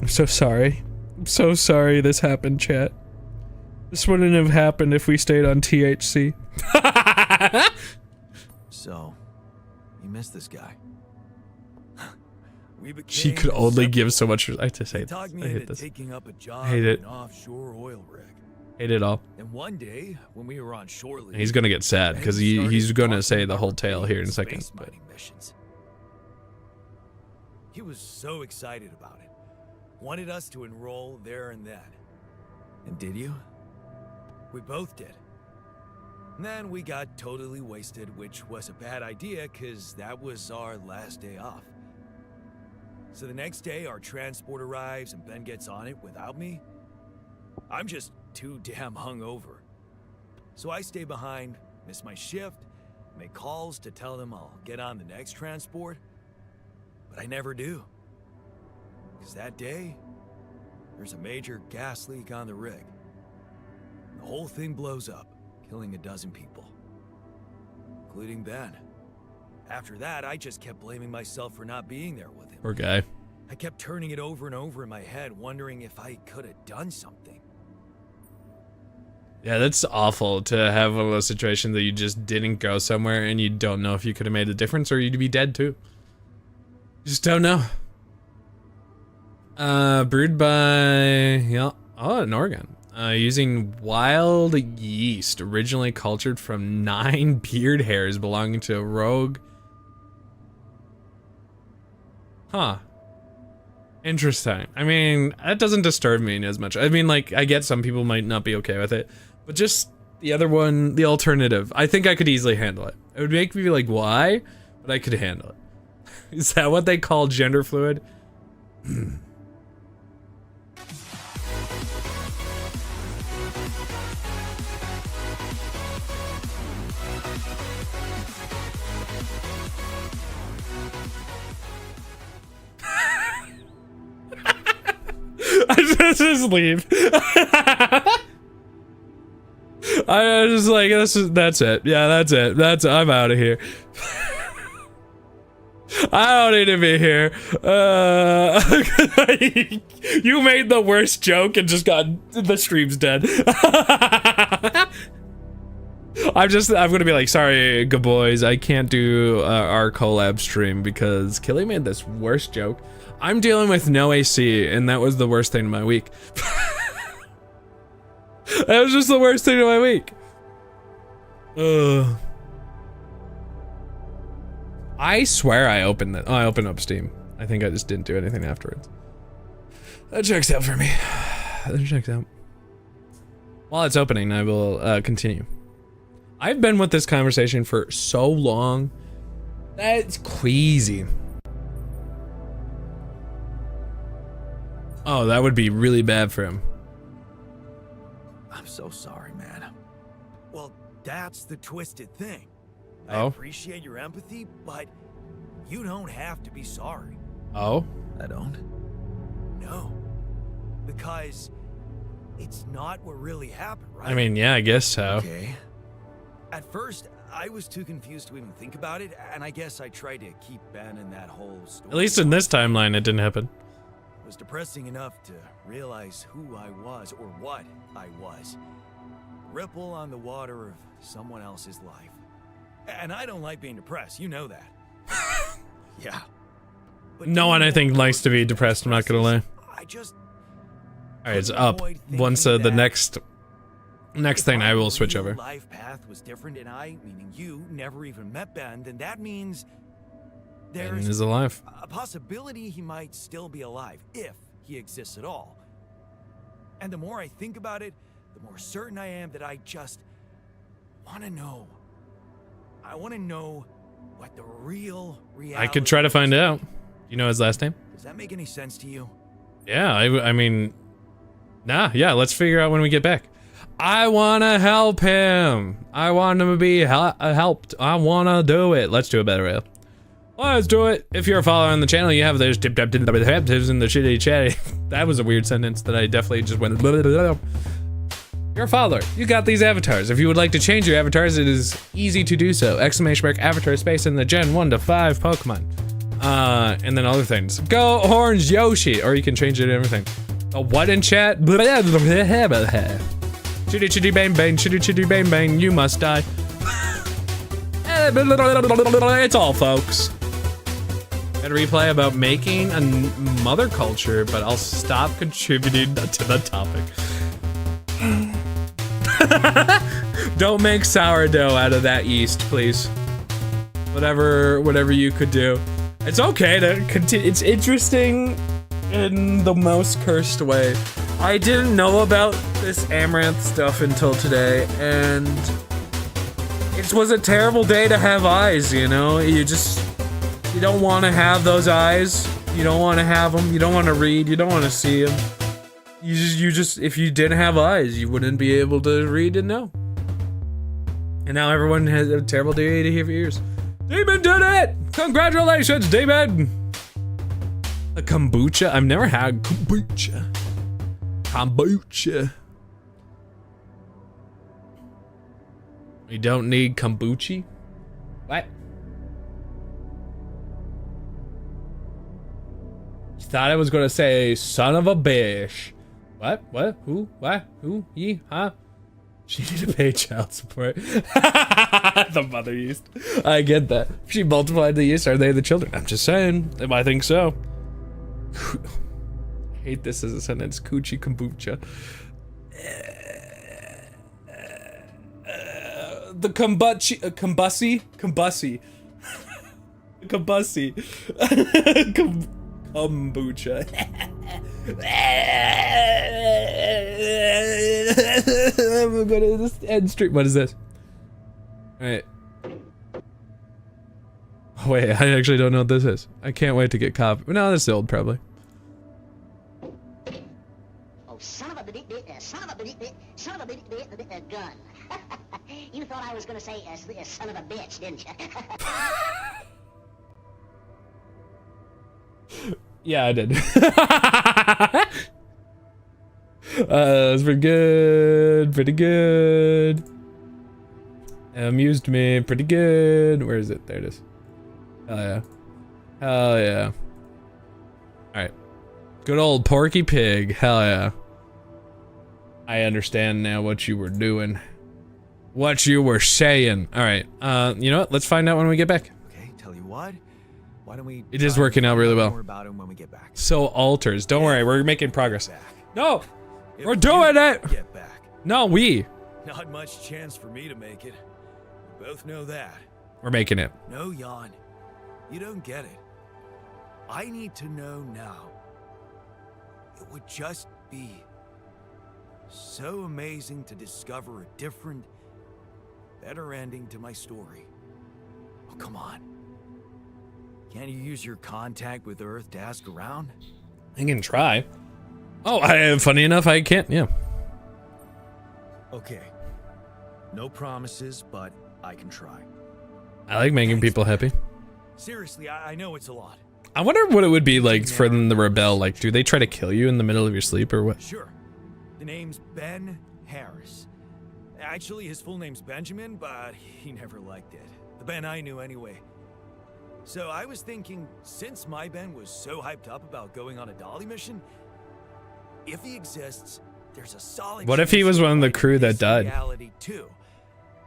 I'm so sorry. I'm so sorry this happened, chat. This wouldn't have happened if we stayed on THC. So, you missed this guy. She could only give so much. I just hate Talked this. me I hate into this. taking up a job I hate it. in an offshore oil rig. Hate it all. And one day, when we were on shore leave, And he's gonna get sad because he's gonna say the whole tale here in a second. space mining missions. He was so excited about it. Wanted us to enroll there and then. And did you? We both did. And then we got totally wasted, which was a bad idea because that was our last day off. So the next day, our transport arrives and Ben gets on it without me. I'm just too damn hungover. So I stay behind, miss my shift, make calls to tell them I'll get on the next transport. But I never do. Because that day, there's a major gas leak on the rig. The whole thing blows up, killing a dozen people, including Ben. After that, I just kept blaming myself for not being there with him. Poor guy. I kept turning it over and over in my head, wondering if I could have done something. Yeah, that's awful to have one of those situations that you just didn't go somewhere and you don't know if you could have made a difference or you'd be dead too. You just don't know. Brewed by, yeah, oh, in Oregon. Using wild yeast, originally cultured from 9 beard hairs belonging to a rogue. Huh. Interesting. I mean, that doesn't disturb me as much. I mean, like, I get some people might not be okay with it, but just the other one, the alternative, I think I could easily handle it. It would make me be like, why? But I could handle it. Is that what they call gender fluid? I just leave. I was just like, that's it. Yeah, that's it. I'm out of here. I don't need to be here. You made the worst joke and just got the stream's dead. I'm gonna be like, sorry, good boys, I can't do our collab stream because Killy made this worst joke. I'm dealing with no AC, and that was the worst thing of my week. That was just the worst thing of my week. I swear I opened it. Oh, I opened up Steam. I think I just didn't do anything afterwards. That checks out for me. That checks out. While it's opening, I will continue. I've been with this conversation for so long. That's crazy. Oh, that would be really bad for him. I'm so sorry, man. Well, that's the twisted thing. I Oh? appreciate your empathy, but you don't have to be sorry. Oh? I don't? No. Because it's not what really happened, right? I mean, yeah, I guess so. Okay. At first, I was too confused to even think about it, and I guess I tried to keep Ben in that whole story. At least in this timeline, it didn't happen. It was depressing enough to realize who I was, or what I was. Ripple on the water of someone else's life. And I don't like being depressed, you know that. Yeah. But No one, I think, likes to be depressed, I'm not gonna lie. I just... Alright, it's up. Once the next thing, I will switch over. Life path was different, and I, meaning you, never even met Ben, then that means Ben there's is alive. a possibility he might still be alive, if he exists at all. And the more I think about it, the more certain I am that I just want to know. I want to know what the real reality. I could try to find out. You know his last name? Does that make any sense to you? Yeah, I mean, nah, yeah, let's figure out when we get back. I wanna help him. I want him to be helped. I wanna do it. Let's do a better way. Let's do it. If you're a follower on the channel, you have those tips in the shitty chatty. That was a weird sentence that I definitely just went. You're a follower. You got these avatars. If you would like to change your avatars, it is easy to do so. ! Avatar space in the Gen 1 to 5 Pokemon. And then other things. Go Orange Yoshi, or you can change it to everything. A what in chat? Chitty chitty bang bang, chitty chitty bang bang, you must die. It's all, folks. Got a replay about making a mother culture, but I'll stop contributing to the topic. Don't make sourdough out of that yeast, please. Whatever you could do. It's okay to continue. It's interesting in the most cursed way. I didn't know about this amaranth stuff until today, and it was a terrible day to have eyes, you know? You don't want to have those eyes. You don't want to have them. You don't want to read. You don't want to see them. You just, if you didn't have eyes, you wouldn't be able to read and know. And now everyone has a terrible day to hear ears. Demon did it! Congratulations, Demon! A kombucha? I've never had kombucha. Kombucha. You don't need kombucha? What? You thought I was gonna say son of a bitch. What? What? Who? What? Who? Ye? Huh? She need to pay child support. The mother yeast. I get that. If she multiplied the yeast, are they the children? I'm just saying. I think so. I hate this as a sentence. Coochie kombucha. The kombucha. Kombussy? Kombussy. Kombussy. Kombucha. I'm gonna go to this end street. What is this? Alright. Oh, wait, I actually don't know what this is. I can't wait to get copy. No, this is old, probably. Oh, son of a gun. You thought I was gonna say son of a bitch, didn't you? Yeah, I did. That's pretty good. Pretty good. Amused me. Pretty good. Where is it? There it is. Hell yeah. Hell yeah. Alright. Good old Porky Pig. Hell yeah. I understand now what you were doing. What you were saying. Alright. You know what? Let's find out when we get back. Okay, tell you what. Why don't we? It is working out really well. More about him when we get back. So alters. Don't worry, we're making progress. Back. No! If We're doing you it! Get back. No, we. Not much chance for me to make it. We both know that. We're making it. No, Jan. You don't get it. I need to know now. It would just be so amazing to discover a different, better ending to my story. Oh, come on. Can't you use your contact with Earth to ask around? I can try. Oh, funny enough, I can't, yeah. Okay. No promises, but I can try. I like making people happy. Seriously, I know it's a lot. I wonder what it would be like for them to rebel. Like, do they try to kill you in the middle of your sleep or what? Sure. The name's Ben Harris. Actually, his full name's Benjamin, but he never liked it. The Ben I knew anyway. So I was thinking, since my Ben was so hyped up about going on a Dolly mission, if he exists, there's a solid. What if he was one of the crew that died? Reality too,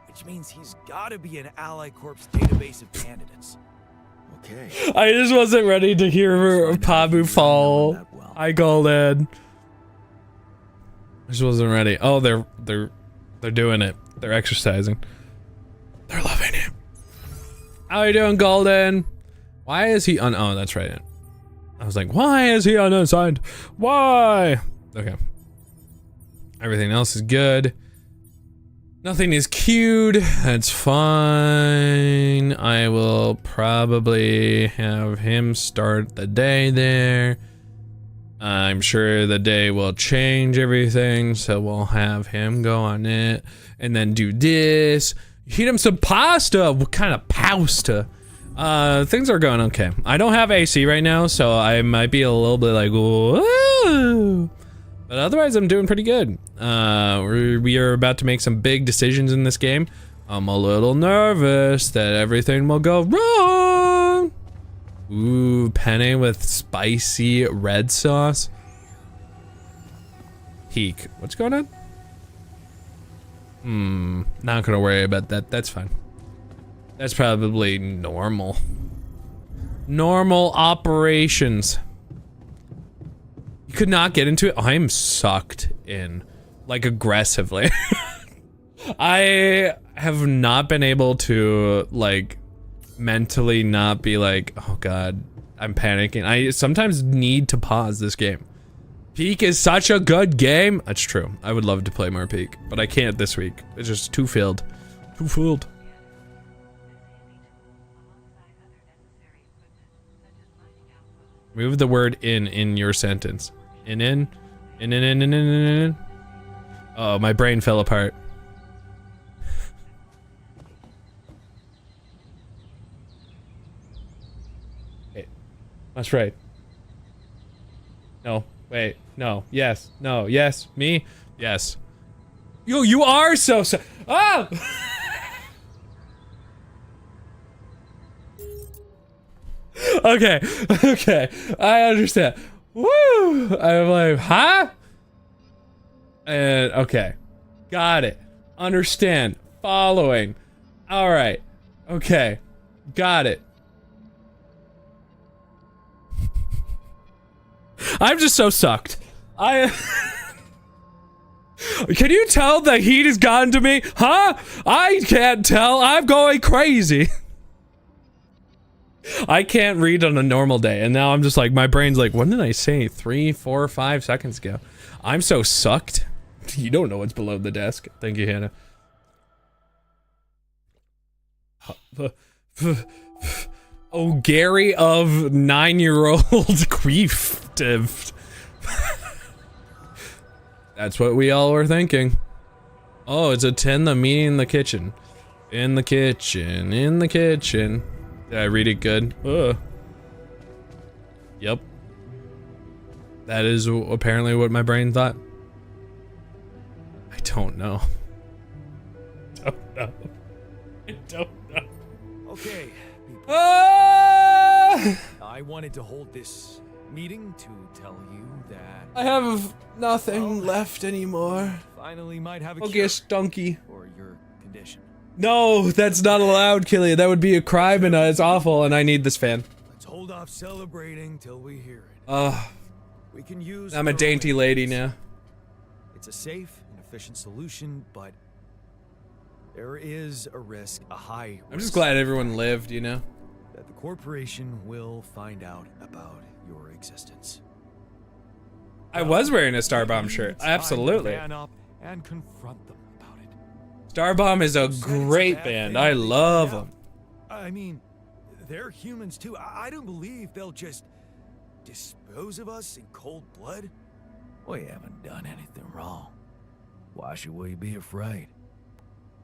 which means he's gotta be an Ally Corps database of candidates. Okay. I just wasn't ready to hear Pabu fall. I Golden. I just wasn't ready. Oh, they're doing it. They're exercising. They're loving it. How you doing, Golden? Why is he oh, that's right. I was like, why is he unassigned? Why? Okay. Everything else is good. Nothing is queued. That's fine. I will probably have him start the day there. I'm sure the day will change everything, so we'll have him go on it and then do this. Heat him some pasta. What kind of pasta? Things are going okay. I don't have AC right now, so I might be a little bit like, whoa. But otherwise, I'm doing pretty good. We are about to make some big decisions in this game. I'm a little nervous that everything will go wrong. Ooh, penne with spicy red sauce. Peak. What's going on? Not gonna worry about that. That's fine. That's probably normal. Normal operations. You could not get into it. I'm sucked in, like, aggressively. I have not been able to, like, mentally not be like, oh god, I'm panicking. I sometimes need to pause this game. Peak is such a good game. That's true. I would love to play more Peak, but I can't this week. It's just too filled. Too filled. Move the word in your sentence. In. Oh, my brain fell apart. Wait. That's right. No. Wait. No. Yes. No. Yes. Me. Yes. You are so. Oh! Okay, okay, I understand. Woo! I'm like, huh? And okay, got it. Understand. Following. All right. Okay, got it. I'm just so sucked. Can you tell the heat has gotten to me? Huh? I can't tell. I'm going crazy. I can't read on a normal day, and now I'm just like, my brain's like, what did I say 3, 4, 5 seconds ago? I'm so sucked. You don't know what's below the desk. Thank you, Hannah. Oh, Gary of 9-year-old grief. That's what we all were thinking. Oh, it's a 10, the meeting in the kitchen. In the kitchen, in the kitchen. Did I read it good? Yep. That is apparently what my brain thought. I don't know. I don't know. Okay, people. I wanted to hold this meeting to tell you that I have nothing left anymore. Finally might have a Okay, cure donkey. for your condition. No, that's not allowed, Killian. That would be a crime, and it's awful, and I need this fan. Let's hold off celebrating till we hear it. We can use I'm a dainty lady now. It's a safe and efficient solution, but there is a risk, a high risk. I'm just glad everyone lived, you know? That the corporation will find out about your existence. I was wearing a Starbomb shirt. It's time to Absolutely. man up and confront them about it. Starbomb is a You said it's great bad band. thing I they love found them. out. I mean, they're humans too. I don't believe they'll just dispose of us in cold blood. We haven't done anything wrong. Why should we be afraid?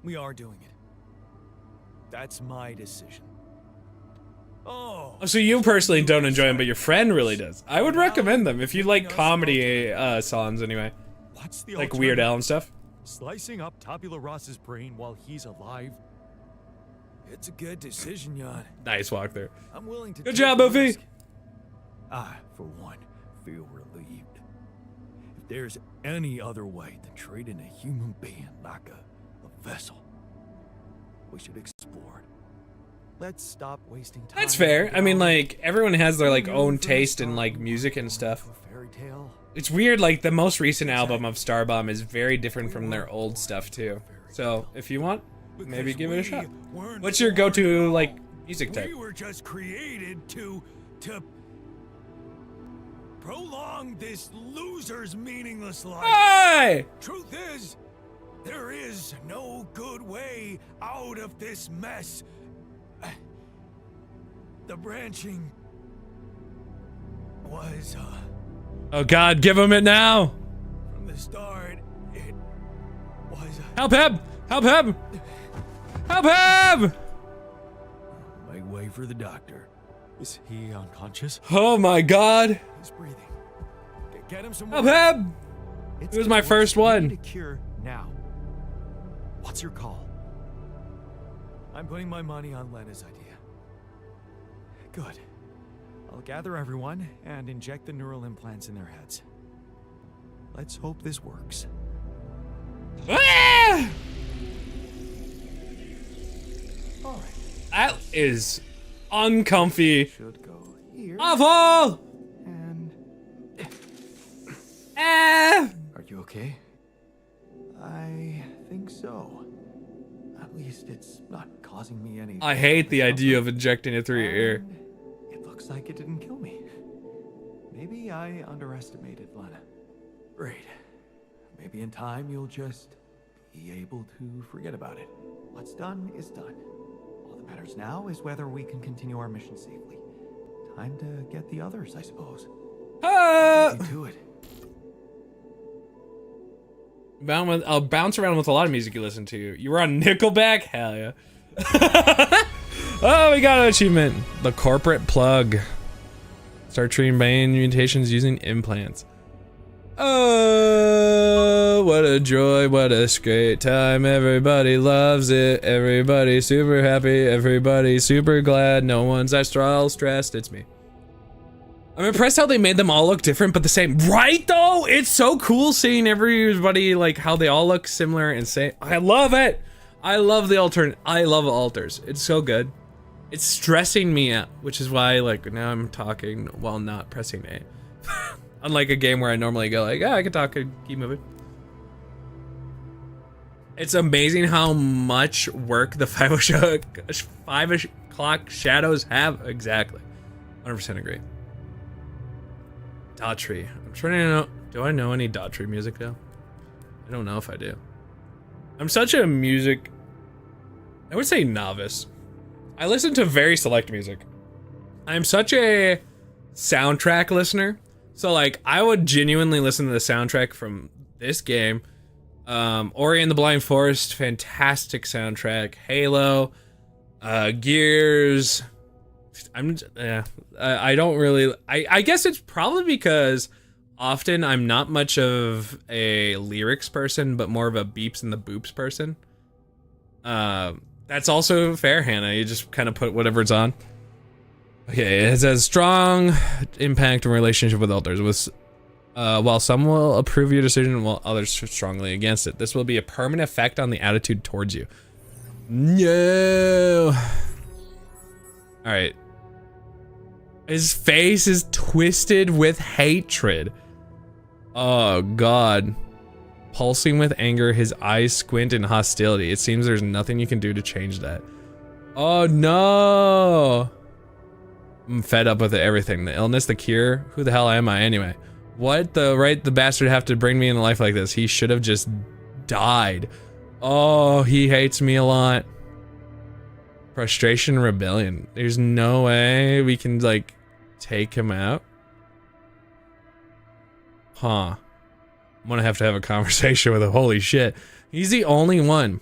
We are doing it. That's my decision. Oh. So you personally don't enjoy them, but your friend really does. I would recommend them if you like comedy songs anyway. What's the Like Weird Al and stuff. Slicing up Tabula Rasa's brain while he's alive? It's a good decision, Jan. Nice walkthrough. I'm willing to Good take job, the Buffy. risk. I, for one, feel relieved. If there's any other way than treating a human being like a vessel, we should explore it. Let's stop wasting time. That's fair. I mean, like, everyone has their, like, own taste in, like, music and stuff. Fairy tale. It's weird, like, the most recent album of Starbomb is very different from their old stuff, too. So, if you want, maybe give it a shot. What's your go-to, like, music type? We were just created to prolong this loser's meaningless life. Hey! Truth is, There is no good way out of this mess. The branching was, Oh God, give him it now! from the start, it was... Help him! Help him! Help him! Might wait for the doctor. Is he unconscious? Oh my God! He's breathing. Get him some Help water. him! It was my first We one. need a cure now. What's your call? I'm putting my money on Lena's idea. Good. I'll gather everyone and inject the neural implants in their heads. Let's hope this works. Ah! All right. That is uncomfy. Should go here. Awful! And Ah! are you okay? I think so. At least it's not causing me any. I hate the idea of injecting it through your ear. And it looks like it didn't kill me. Maybe I underestimated Lena. Great. Maybe in time you'll just be able to forget about it. What's done is done. All that matters now is whether we can continue our mission safely. Time to get the others, I suppose. Ah! Easy to it. I'll bounce around with a lot of music you listen to. You were on Nickelback? Hell yeah. Oh, we got an achievement. The corporate plug. Start treating brain mutations using implants. Oh, what a joy, what a great time. Everybody loves it. Everybody's super happy. Everybody's super glad. No one's all stressed. It's me. I'm impressed how they made them all look different but the same. Right though? It's so cool seeing everybody, like, how they all look similar and same. I love it. I love the I love alters. It's so good. It's stressing me out, which is why, like, now I'm talking while not pressing A. Unlike a game where I normally go like, yeah, I can talk and keep moving. It's amazing how much work the 5 o'clock shadows have. Exactly. 100% agree. Daughtry. I'm trying to know. Do I know any Daughtry music though? I don't know if I do. I'm such a music, I would say novice. I listen to very select music. I'm such a soundtrack listener. So like I would genuinely listen to the soundtrack from this game. Ori and the Blind Forest, fantastic soundtrack. Halo, Gears. I don't really, I guess it's probably because often I'm not much of a lyrics person, but more of a beeps and the boops person. That's also fair, Hannah. You just kind of put whatever's on. Okay, it has a strong impact and relationship with alters. While some will approve your decision, while others are strongly against it. This will be a permanent effect on the attitude towards you. No. All right. His face is twisted with hatred. Oh God. Pulsing with anger, his eyes squint in hostility. It seems there's nothing you can do to change that. Oh no. I'm fed up with everything. The illness, the cure. Who the hell am I anyway? What the bastard have to bring me into life like this? He should have just died. Oh, he hates me a lot. Frustration, rebellion. There's no way we can like take him out. Huh. I'm gonna have to have a conversation with him. Holy shit. He's the only one.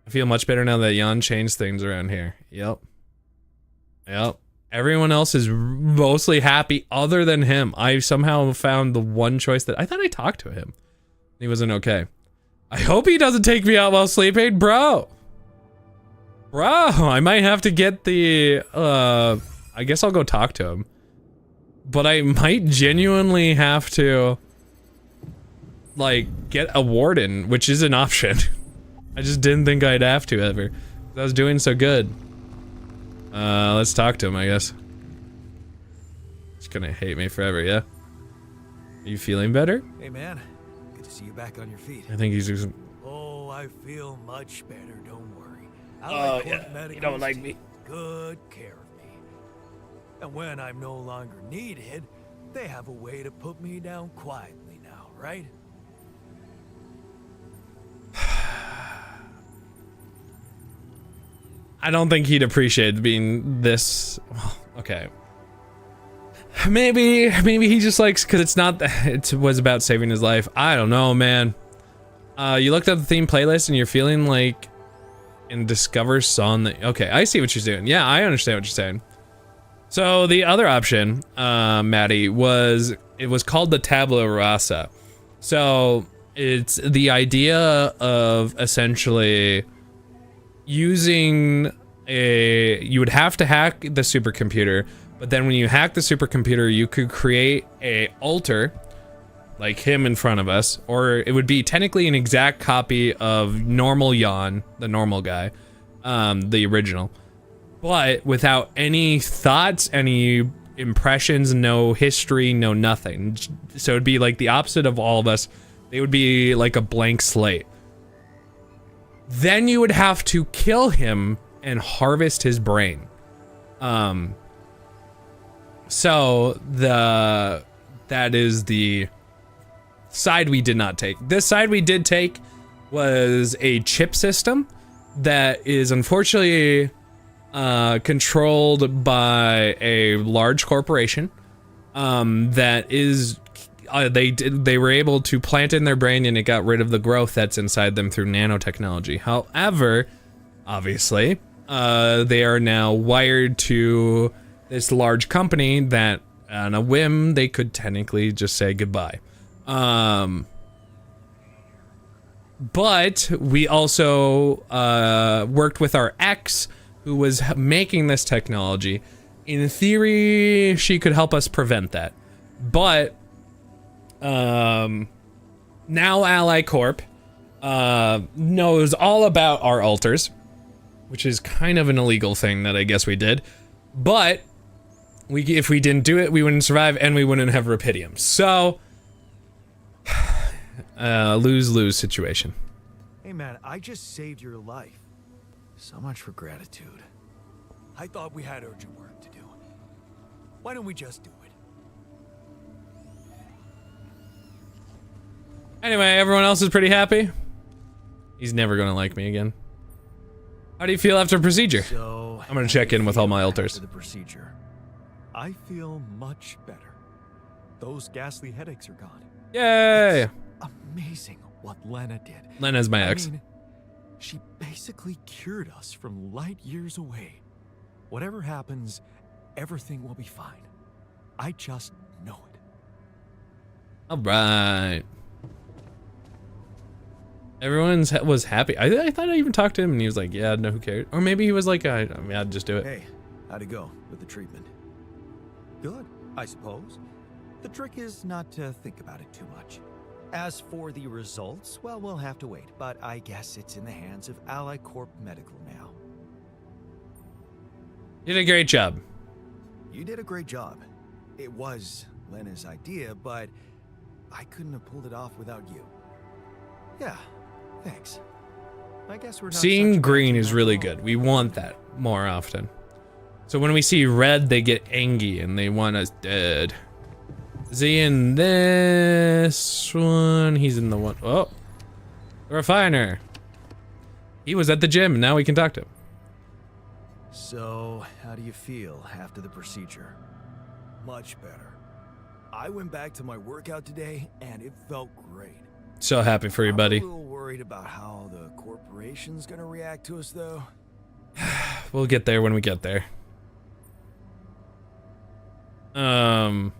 I feel much better now that Jan changed things around here. Yep. Yep. Everyone else is mostly happy other than him. I somehow found the one choice that I thought I talked to him. He wasn't okay. I hope he doesn't take me out while sleeping, bro. Bro, I might have to get the, I guess I'll go talk to him. But I might genuinely have to, like, get a warden, which is an option. I just didn't think I'd have to ever. I was doing so good. Let's talk to him, I guess. He's gonna hate me forever, yeah? Are you feeling better? Hey man, good to see you back on your feet. I think he's just... Oh, I feel much better, don't worry. Oh yeah, you don't like me. Good care of me. And when I'm no longer needed, they have a way to put me down quietly now, right? I don't think he'd appreciate being this. Okay. Maybe he just likes, because it's not that it was about saving his life. I don't know, man. You looked at the theme playlist and you're feeling like in Discover song that, okay, I see what you're doing. Yeah, I understand what you're saying. So the other option, Maddie, was, it was called the tabula rasa. So it's the idea of essentially using you would have to hack the supercomputer, but then when you hack the supercomputer, you could create a alter, like him in front of us, or it would be technically an exact copy of normal Jan, the normal guy, the original, but without any thoughts, any impressions, no history, no nothing. So it'd be like the opposite of all of us. They would be like a blank slate. Then you would have to kill him and harvest his brain. So that is the side we did not take. This side we did take was a chip system that is unfortunately controlled by a large corporation that is they were able to plant in their brain, and it got rid of the growth that's inside them through nanotechnology. However, obviously, they are now wired to this large company that on a whim they could technically just say goodbye. But we also worked with our ex, who was making this technology. In theory, she could help us prevent that. But now Ally Corp knows all about our alters, which is kind of an illegal thing that I guess we did. But if we didn't do it, we wouldn't survive, and we wouldn't have Rapidium. So lose-lose situation. Hey man, I just saved your life. So much for gratitude. I thought we had urgent work to do. Why don't we just do it? Anyway, everyone else is pretty happy. He's never gonna like me again. How do you feel after procedure? So, I'm gonna check in with all my alters. The procedure. I feel much better. Those ghastly headaches are gone. Yay! It's amazing what Lena did. Lena's my ex. I mean, she basically cured us from light years away. Whatever happens, everything will be fine. I just know it. All right. Everyone was happy. I thought I even talked to him and he was like, yeah, no, who cares? Or maybe he was like, I mean, I'd just do it. Hey, how'd it go with the treatment? Good, I suppose. The trick is not to think about it too much. As for the results, well, we'll have to wait, but I guess it's in the hands of Ally Corp Medical now. You did a great job. You did a great job. It was Lena's idea, but I couldn't have pulled it off without you. Yeah, thanks. I guess we're not Seeing such green bad is really people. good. We want that more often. So when we see red, they get angry and they want us dead. Is he in this one? He's in the one. Oh, the refiner. He was at the gym. Now we can talk to him. So, how do you feel after the procedure? Much better. I went back to my workout today, and it felt great. So happy for you, buddy. I'm a little worried about how the corporation's gonna react to us, though. We'll get there when we get there. I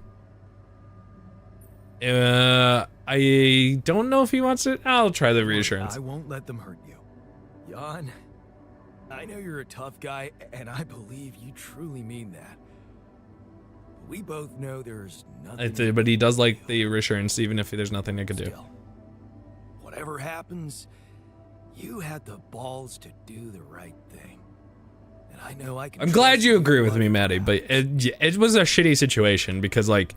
don't know if he wants it. I'll try the reassurance. I won't let them hurt you. Jan, I know you're a tough guy, and I believe you truly mean that. We both know there's nothing. But he does like the reassurance, even if there's nothing I could do. Still, whatever happens, you had the balls to do the right thing. And I know I can. I'm glad trust you agree with me, but- Maddie, but it was a shitty situation because, like,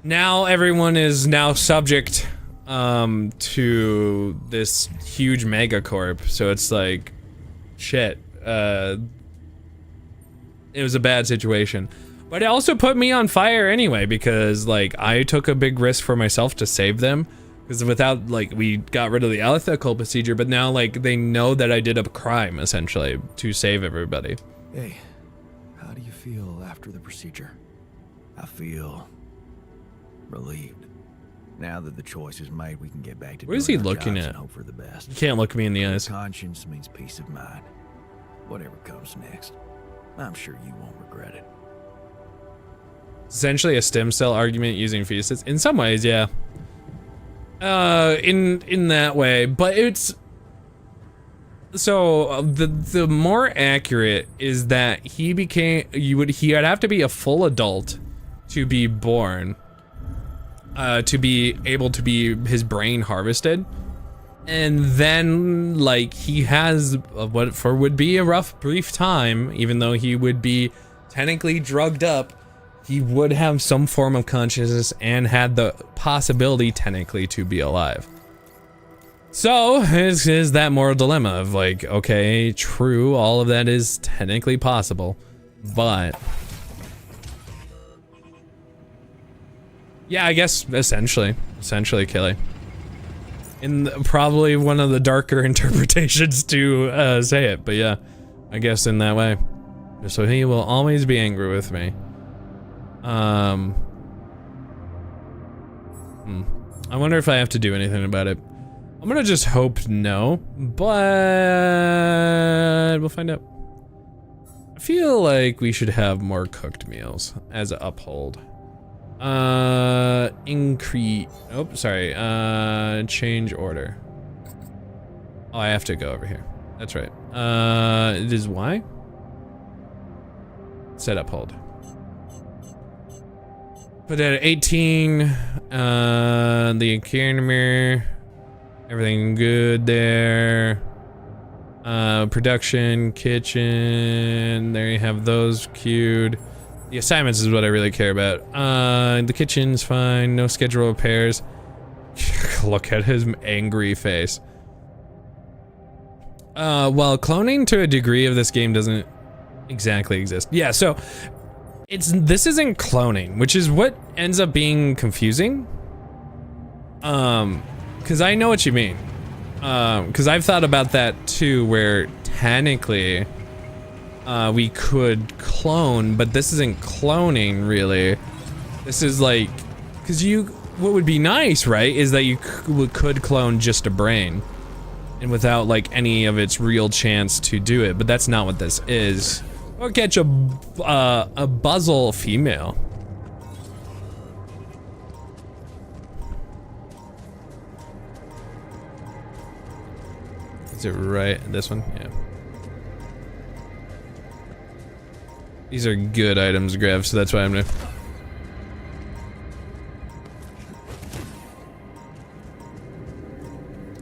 now everyone is now subject to this huge megacorp, so it's like, shit. It was a bad situation. But it also put me on fire anyway, because, like, I took a big risk for myself to save them, Because without, like, we got rid of the ethical procedure, but now, like, they know that I did a crime, essentially, to save everybody. Hey, how do you feel after the procedure? I feel relieved. Now that the choice is made, we can get back to What is he doing our looking jobs at? and hope for the best. You can't look me in the eyes. Conscience means peace of mind. Whatever comes next, I'm sure you won't regret it. Essentially a stem cell argument using fetuses. In some ways, yeah. In that way, but it's so the more accurate is that he would have to be a full adult to be born, to be able to be his brain harvested, and then like he has what would be a rough brief time, even though he would be technically drugged up. He would have some form of consciousness and had the possibility technically to be alive. So is that moral dilemma of like, okay, true, all of that is technically possible, but yeah, I guess essentially Kelly. In probably one of the darker interpretations to say it, but yeah, I guess in that way. So he will always be angry with me. I wonder if I have to do anything about it. I'm gonna just hope no, but we'll find out. I feel like we should have more cooked meals as an uphold. Increase. Oh, sorry. Change order. Oh, I have to go over here. That's right. It is Y. Set uphold. Put that at 18. The economy. Everything good there. Production, kitchen. There you have those queued. The assignments is what I really care about. The kitchen's fine. No schedule repairs. Look at his angry face. Well, cloning to a degree of this game doesn't exactly exist. Yeah, so this isn't cloning, which is what ends up being confusing. Because I know what you mean. Because I've thought about that too, where technically we could clone, but this isn't cloning really. This is like, because what would be nice, right, is that you could clone just a brain and without like any of its real chance to do it, but that's not what this is. Or catch a buzzle female. Is it right? This one? Yeah. These are good items to grab, so that's why I'm gonna.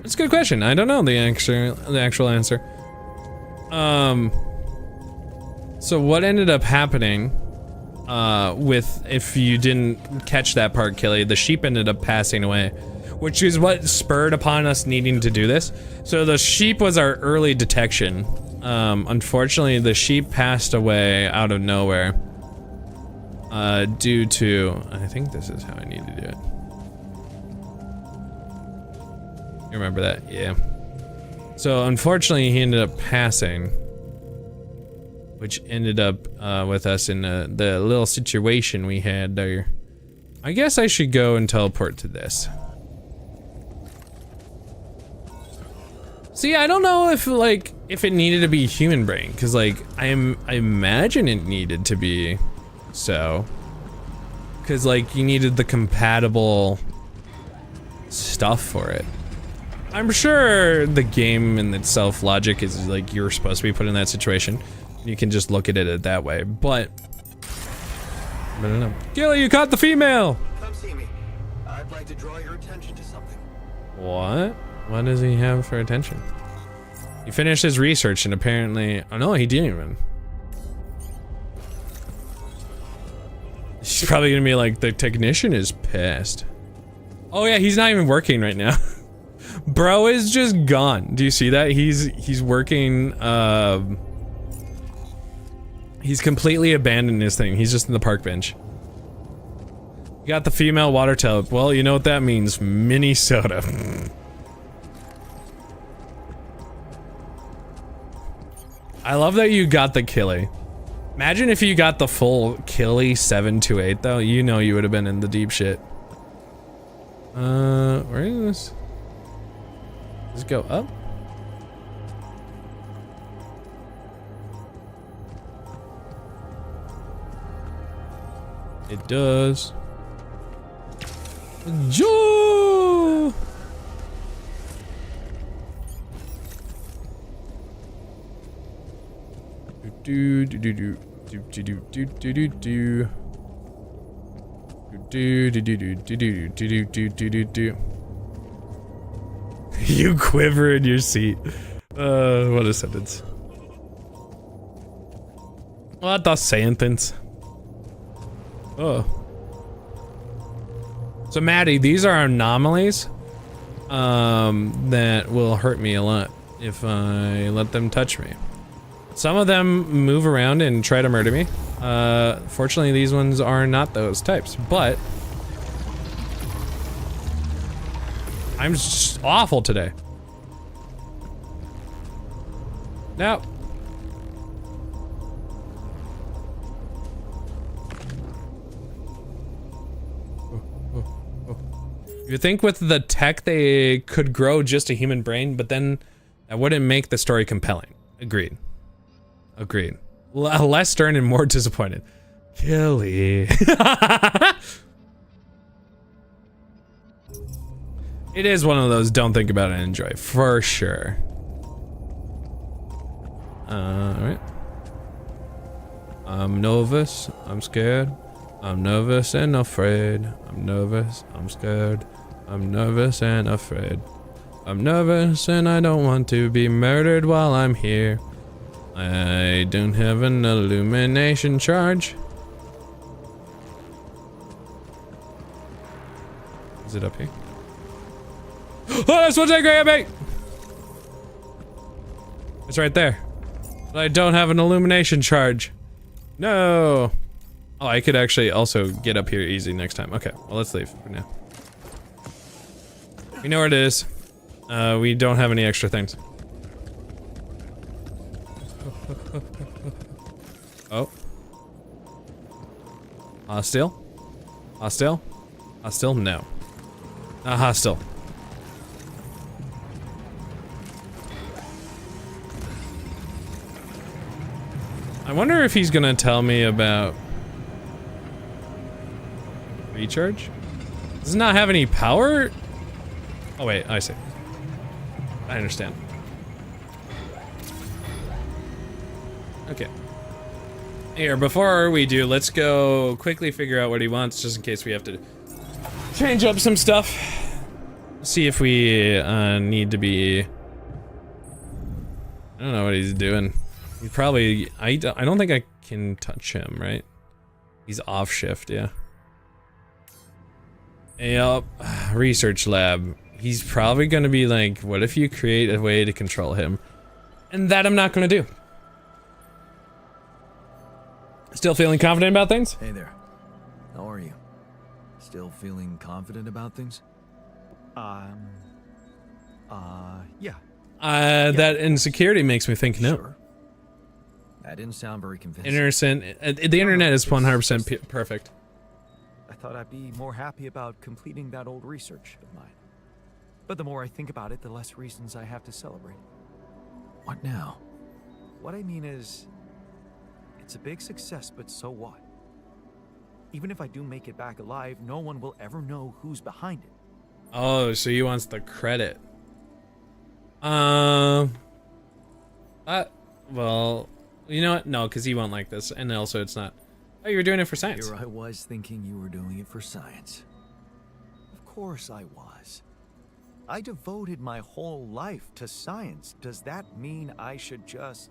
That's a good question. I don't know the actual answer. So what ended up happening with, if you didn't catch that part, Kelly, the sheep ended up passing away, which is what spurred upon us needing to do this. So the sheep was our early detection. Unfortunately, the sheep passed away out of nowhere due to, I think this is how I need to do it. You remember that? Yeah. So unfortunately, he ended up passing, which ended up with us in the little situation we had there. I guess I should go and teleport to this. See, I don't know if it needed to be human brain, because like I imagine it needed to be so, because like you needed the compatible stuff for it. I'm sure the game in itself logic is like you're supposed to be put in that situation. You can just look at it that way, but I don't know. Gilly, you caught the female! Come see me. I'd like to draw your attention to something. What? What does he have for attention? He finished his research and apparently... Oh no, he didn't even. He's probably gonna be like, the technician is pissed. Oh yeah, he's not even working right now. Bro is just gone. Do you see that? He's working, he's completely abandoned his thing. He's just in the park bench. You got the female water type. Well, you know what that means. Minnesota. I love that you got the Killy. Imagine if you got the full Killy 728 though. You know you would have been in the deep shit. Where is this? Let's go up. It does. Joe! Do do do do do do do do do do do do do do do do do do do do. You quiver in your seat. What a sentence. What a sentence. Oh. So Maddie, these are anomalies that will hurt me a lot if I let them touch me. Some of them move around and try to murder me. Fortunately, these ones are not those types, but I'm just awful today. Now, you think with the tech they could grow just a human brain, but then that wouldn't make the story compelling. Agreed. Agreed. Less stern and more disappointed. Killy. It is one of those don't think about it and enjoy, for sure. Alright. I'm nervous, I'm scared. I'm nervous and afraid. I'm nervous, I'm scared. I'm nervous and afraid. I'm nervous and I don't want to be murdered while I'm here. I don't have an illumination charge. Is it up here? Oh, that's what's angry at me! It's right there. But I don't have an illumination charge. No! Oh, I could actually also get up here easy next time. Okay, well let's leave for now. We know where it is. We don't have any extra things. Oh. Hostile? Hostile? Hostile? No. Not hostile. I wonder if he's gonna tell me about recharge? Does it not have any power? Oh wait, I see. I understand. Okay. Here, before we do, let's go quickly figure out what he wants, just in case we have to change up some stuff. See if we need to be... I don't know what he's doing. He probably... I don't think I can touch him, right? He's off shift, yeah. Yep. Research lab. He's probably gonna be like, what if you create a way to control him? And that I'm not gonna do. Still feeling confident about things? Hey there. How are you? Still feeling confident about things? Yeah. That insecurity makes me think no. Sure. That didn't sound very convincing. The internet is 100% perfect. I thought I'd be more happy about completing that old research of mine. But the more I think about it, the less reasons I have to celebrate. What now? What I mean is, it's a big success, but so what? Even if I do make it back alive, no one will ever know who's behind it. Oh, so he wants the credit. Well, you know what? No, because he won't like this, and also it's not. Oh, you were doing it for science. Here I was thinking you were doing it for science. Of course I was. I devoted my whole life to science. Does that mean I should just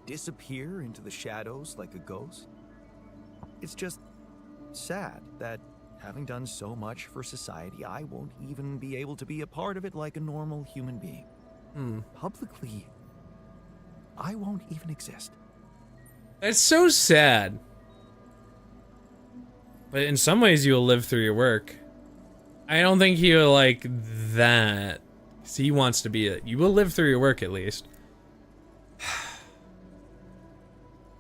disappear into the shadows like a ghost? It's just sad that having done so much for society, I won't even be able to be a part of it like a normal human being. Publicly, I won't even exist. That's so sad. But in some ways, you'll live through your work. I don't think he'll like that. 'Cause he wants to be it. You will live through your work at least.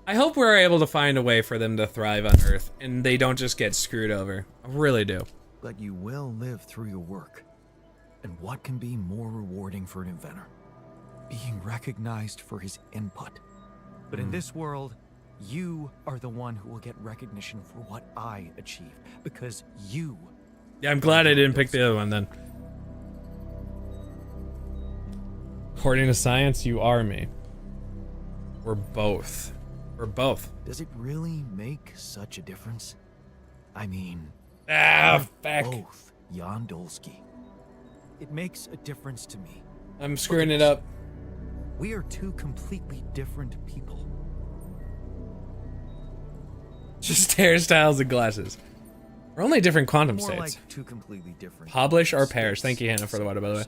I hope we're able to find a way for them to thrive on Earth and they don't just get screwed over. I really do. But you will live through your work. And what can be more rewarding for an inventor? Being recognized for his input. But in this world, you are the one who will get recognition for what I achieve. Because you... Yeah, I'm glad I didn't pick the other one then. According to science, you are me. We're both. We're both. Does it really make such a difference? I mean... Ah, fuck. Both Jan Dolsky. It makes a difference to me. I'm screwing it up. We are two completely different people. Just hairstyles and glasses. We're only different quantum More states. like two completely different... Publish or states. perish. Thank you, Hannah, for the water, by the way.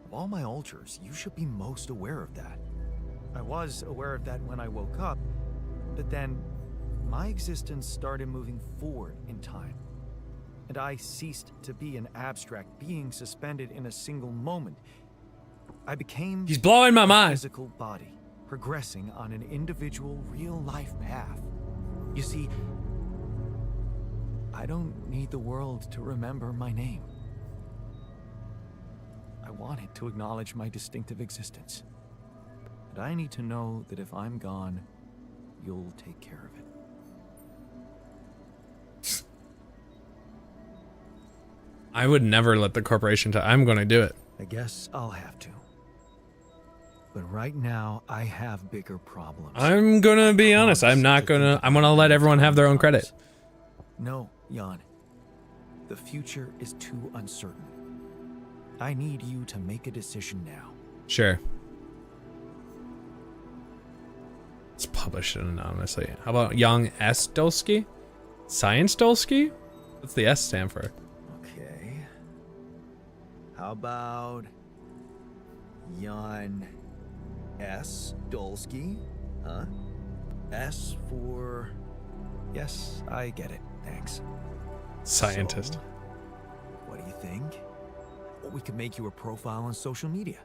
Of all my alters, you should be most aware of that. I was aware of that when I woke up, but then my existence started moving forward in time. And I ceased to be an abstract being suspended in a single moment. I became... He's blowing my a mind. physical body, progressing on an individual real-life path. You see, I don't need the world to remember my name. I want it to acknowledge my distinctive existence. But I need to know that if I'm gone, you'll take care of it. I would never let the corporation I'm gonna do it. I guess I'll have to. But right now, I have bigger problems. I'm gonna be honest. I'm gonna let everyone have their own credit. No, Jan. The future is too uncertain. I need you to make a decision now. Sure. Let's publish it anonymously. How about Young S. Dolsky? Science Dolsky? What's the S stand for? Okay. How about Jan S. Dolsky? Huh? S for... Yes, I get it. Thanks. Scientist. So, what do you think? Well, we could make you a profile on social media.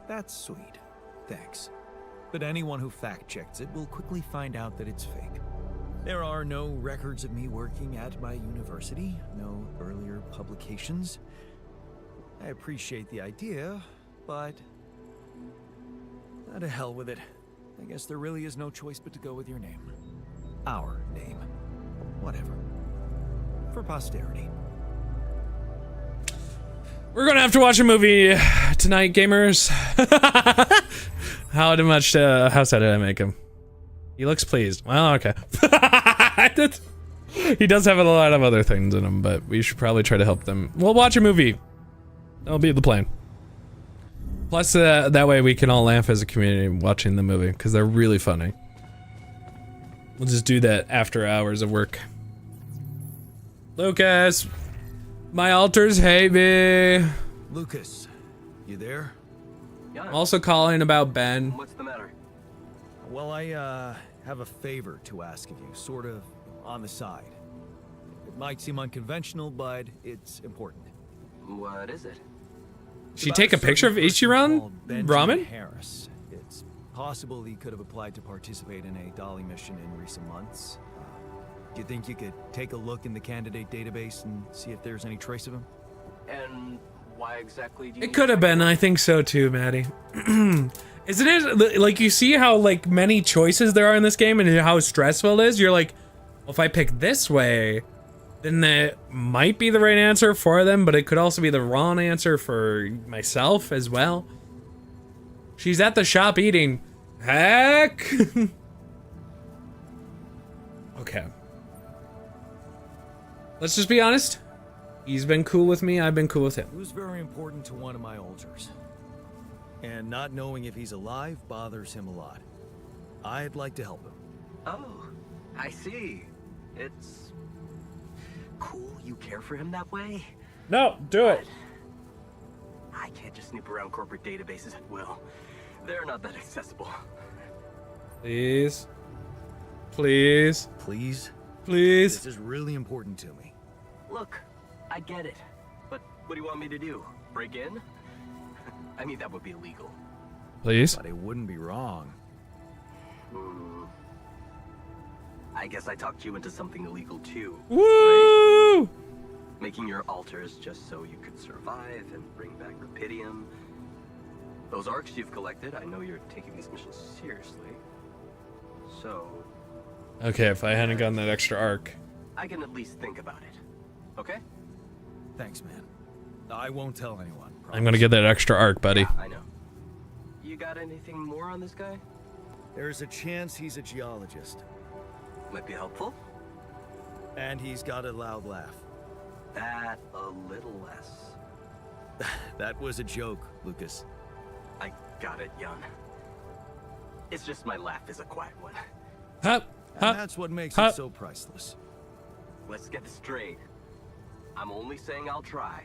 That's sweet. Thanks. But anyone who fact-checks it will quickly find out that it's fake. There are no records of me working at my university, no earlier publications. I appreciate the idea, but... to hell with it. I guess there really is no choice but to go with your name. Our name. Whatever. For posterity. We're gonna have to watch a movie tonight, gamers. How sad did I make him? He looks pleased. Well, okay. He does have a lot of other things in him, but we should probably try to help them. We'll watch a movie. That'll be the plan. Plus, that way we can all laugh as a community watching the movie, because they're really funny. We'll just do that after hours of work. Lucas! My alters hate me! Lucas, you there? I'm also calling about Ben. What's the matter? Well, I have a favor to ask of you, sort of on the side. It might seem unconventional, but it's important. What is it? Should you take a picture of Ichiran Ramen? Harris. It's possible he could have applied to participate in a Dolly mission in recent months. Do you think you could take a look in the candidate database and see if there's any trace of him? And why exactly do you... It could have been. I think so too, Maddie. Isn't it like you see how like many choices there are in this game and how stressful it is? You're like, well, if I pick this way, then that might be the right answer for them, but it could also be the wrong answer for myself as well. She's at the shop eating. Heck. Okay. Let's just be honest. He's been cool with me. I've been cool with him. He was very important to one of my alters. And not knowing if he's alive bothers him a lot. I'd like to help him. Oh, I see. It's... cool you care for him that way? No, do it. I can't just snoop around corporate databases at will. They're not that accessible. Please. Please. Please? Please. This is really important to me. Look, I get it. But what do you want me to do? Break in? I mean, that would be illegal. Please. But it wouldn't be wrong. I guess I talked you into something illegal too. Woo! Right? Making your alters just so you could survive and bring back Rupidium. Those arcs you've collected, I know you're taking these missions seriously. So... Okay, if I hadn't gotten that extra arc. I can at least think about it. Okay? Thanks, man. I won't tell anyone. I'm gonna get that extra arc, buddy. Yeah, I know. You got anything more on this guy? There's a chance he's a geologist. Might be helpful. And he's got a loud laugh. That a little less. That was a joke, Lucas. I got it, Jan. It's just my laugh is a quiet one. Hop, And hop. that's what makes Huh. it so priceless. Let's get this straight. I'm only saying I'll try.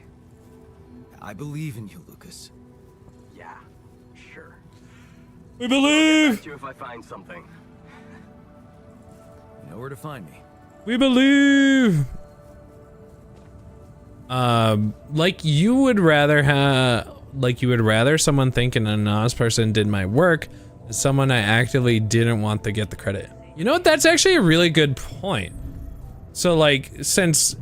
I believe in you, Lucas. Yeah, sure. We believe. Back to you if I find something. You know where to find me. We believe. Like you would rather someone think an anonymous person did my work than someone I actively didn't want to get the credit. You know what? That's actually a really good point. So like, since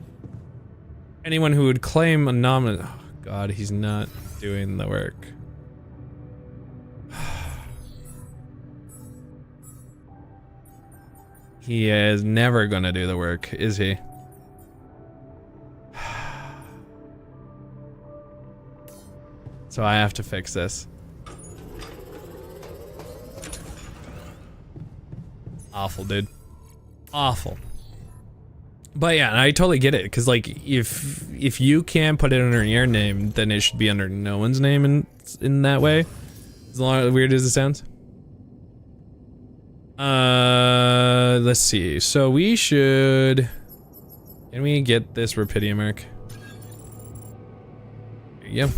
anyone who would claim anonymous, oh God, he's not doing the work. He is never gonna do the work, is he? So I have to fix this. Awful, dude. Awful. But yeah, I totally get it, because like if you can put it under your name, then it should be under no one's name in that way. As weird as it sounds. Let's see. So we should. Can we get this Rupidium arc? There you go.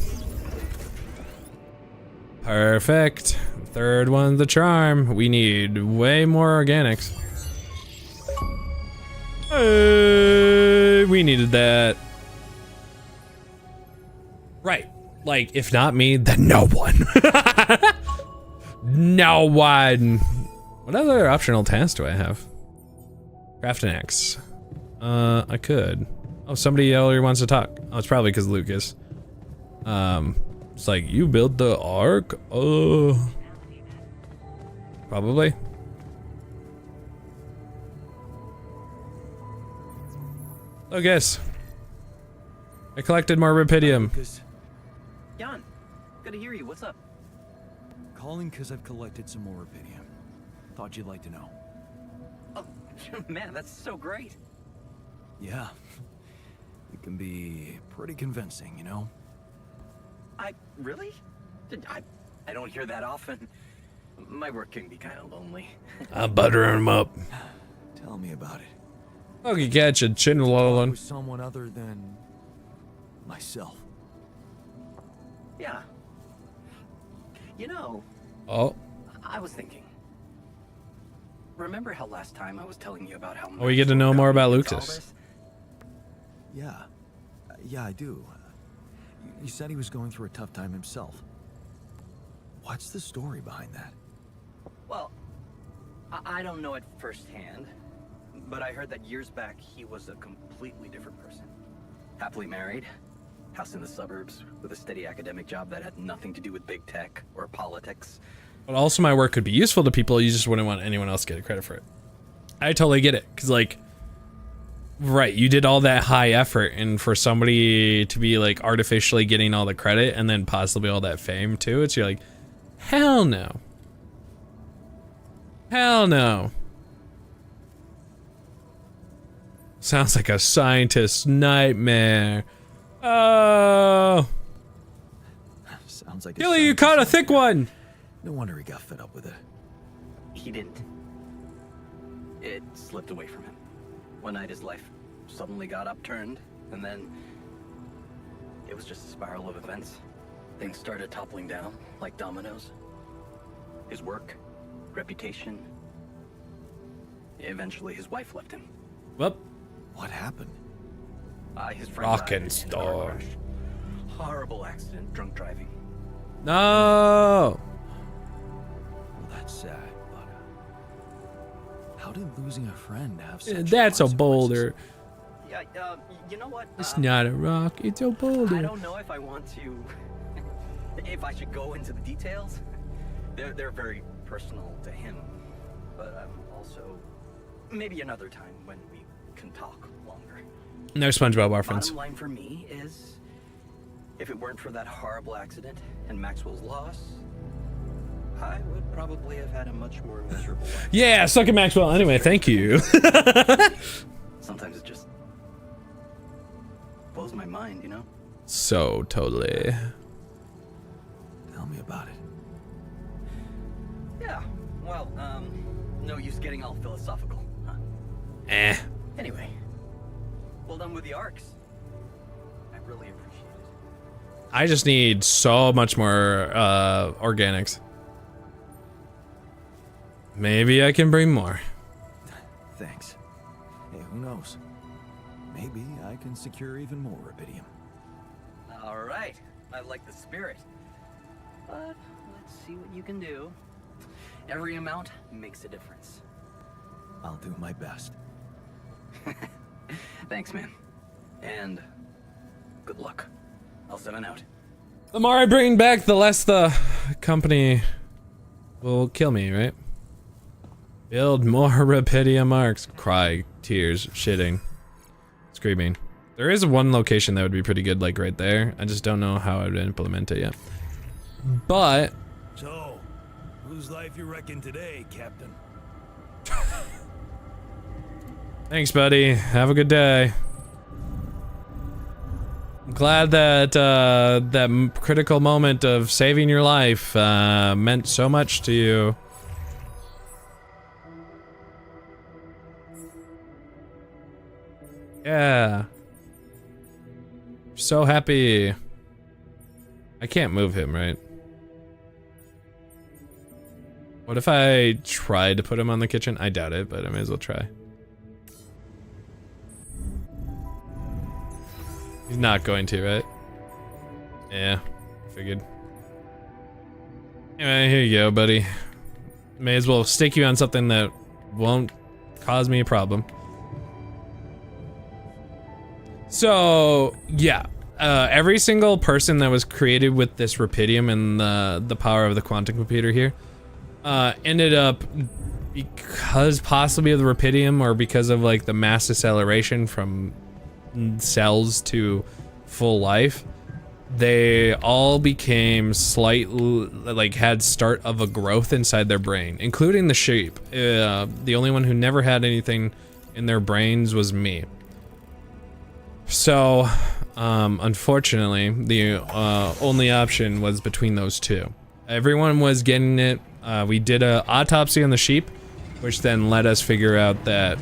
Perfect. Third one's the charm. We need way more organics. Hey, we needed that. Right. Like, if not me, then no one. No one. What other optional tasks do I have? Craft an axe. I could. Oh, somebody earlier wants to talk. Oh, it's probably because Lucas. It's like, you built the ark? Oh. Probably. Oh, guess. I collected more Rupidium. Lucas, Jan, good to hear you. What's up? calling because I've collected some more Rupidium. Thought you'd like to know. Oh, man, that's so great. Yeah. It can be pretty convincing, you know? Really? I don't hear that often. My work can be kind of lonely. I'll butter him up. Tell me about it. Okay, catch a chin Talk lolling. with someone other than myself. Yeah. You know, Oh, I was thinking. Remember how last time I was telling you about how we get to know more about Lucas. Yeah. Yeah, I do. You said he was going through a tough time himself. What's the story behind that? Well, I don't know it firsthand, but I heard that years back he was a completely different person. Happily married, house in the suburbs, with a steady academic job that had nothing to do with big tech or politics. But also my work could be useful to people, you just wouldn't want anyone else to get credit for it. I totally get it, because like, right, you did all that high effort, and for somebody to be like artificially getting all the credit and then possibly all that fame too, it's you're like, hell no. Hell no. Sounds like a scientist's nightmare. Oh. Sounds like Gilly, you caught a thick one. No wonder he got fed up with it. He didn't. It slipped away from him. One night his life suddenly got upturned, and then it was just a spiral of events. Things started toppling down like dominoes. His work, reputation. Eventually his wife left him. Whoop. What happened? His friend died in a car Rockenstone. crash. Horrible accident, drunk driving. No. Well, that's sad, but how did losing a friend have such That's a consequences? boulder. Yeah, you know what? It's not a rock. It's a I boulder. don't know if I want to, if I should go into the details. They're very personal to him, but also maybe another time when we can talk longer. No SpongeBob reference. Bottom line for me is, if it weren't for that horrible accident and Maxwell's loss, I would probably have had a much more miserable life. Yeah, suck it, Maxwell. Anyway, thank you. Sometimes it just blows my mind, you know? So totally. Tell me about it. Yeah, well, no use getting all philosophical, huh? Eh. Anyway, well done with the arcs. I really appreciate it. I just need so much more organics. Maybe I can bring more. Thanks. Hey, who knows? Maybe I can secure even more rubidium. All right, I like the spirit. But let's see what you can do. Every amount makes a difference. I'll do my best. Thanks, man. And good luck. I'll send it out. The more I bring back, the less the company will kill me, right? Build more rubidium arcs. Cry, tears, shitting, screaming. There is one location that would be pretty good, like right there. I just don't know how I would implement it yet. But So, whose life you reckon today, Captain? thanks, buddy. Have a good day. I'm glad that that critical moment of saving your life meant so much to you. Yeah. So happy. I can't move him, right? What if I tried to put him on the kitchen? I doubt it, but I may as well try. He's not going to, right? Yeah, figured. Anyway, here you go, buddy. May as well stick you on something that won't cause me a problem. So, yeah. Every single person that was created with this rubidium and the power of the quantum computer here ended up, because possibly of the rubidium or because of like the mass acceleration from cells to full life, they all became like had start of a growth inside their brain, including the sheep. The only one who never had anything in their brains was me. So, unfortunately, the only option was between those two. Everyone was getting it. We did an autopsy on the sheep, which then let us figure out that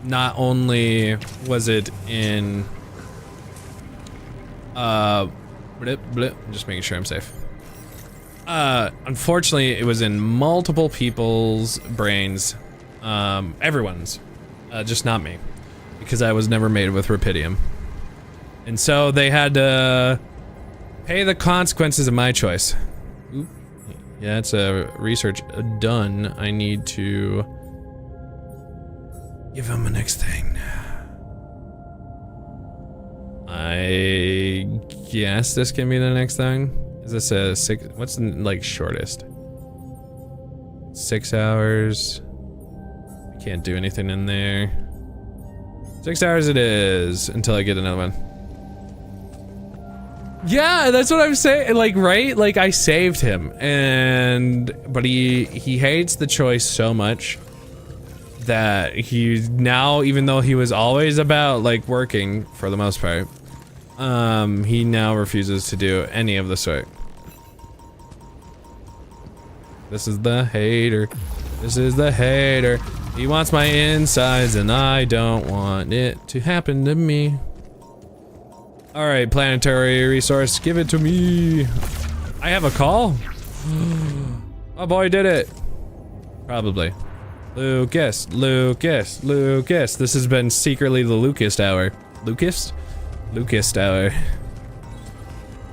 not only was it in just making sure I'm safe. Unfortunately, it was in multiple people's brains, everyone's, just not me, because I was never made with rubidium. And so they had to pay the consequences of my choice. Oop. Yeah, it's a research done. I need to give him the next thing. I guess this can be the next thing. Is this a 6? What's like shortest? 6 hours. I can't do anything in there. 6 hours it is until I get another one. Yeah, that's what I'm saying. Like, right? Like, I saved him, but he hates the choice so much that he now, even though he was always about like working for the most part, he now refuses to do any of the sort. This is the hater. This is the hater. He wants my insides and I don't want it to happen to me. Alright, planetary resource, give it to me. I have a call? Oh boy, did it. Probably. Lucas, Lucas, Lucas. This has been secretly the Lucas hour. Lucas? Lucas hour.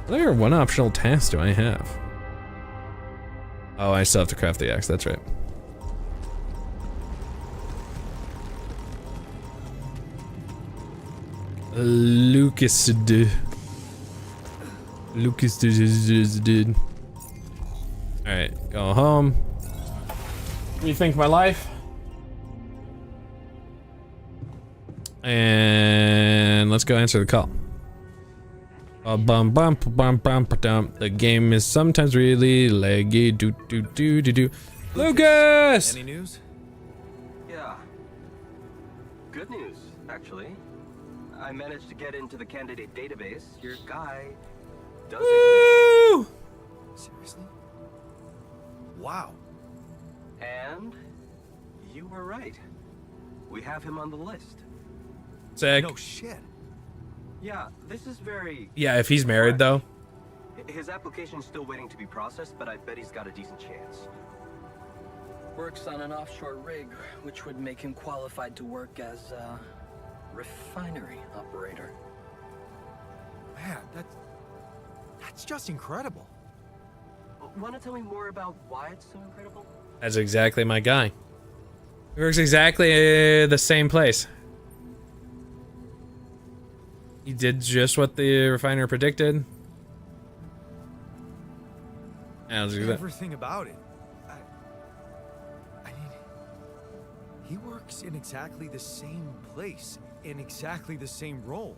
What optional task do I have? Oh, I still have to craft the axe, that's right. Lucas dude. Lucas dude. Alright, go home. Rethink my life. And let's go answer the call. The game is sometimes really laggy. Lucas! Any news? Yeah. Good news, actually. I managed to get into the candidate database. Your guy does Woo! Seriously? Wow. And you were right. We have him on the list. Sick. No shit. Yeah, this is very... Yeah, if he's married though. His application's still waiting to be processed, but I bet he's got a decent chance. Works on an offshore rig, which would make him qualified to work as a refinery operator. Man, that's just incredible. Want to tell me more about why it's so incredible? That's exactly my guy. He works exactly the same place. He did just what the refiner predicted. Yeah, let's do that. Everything about it. I mean, he works in exactly the same place, in exactly the same role.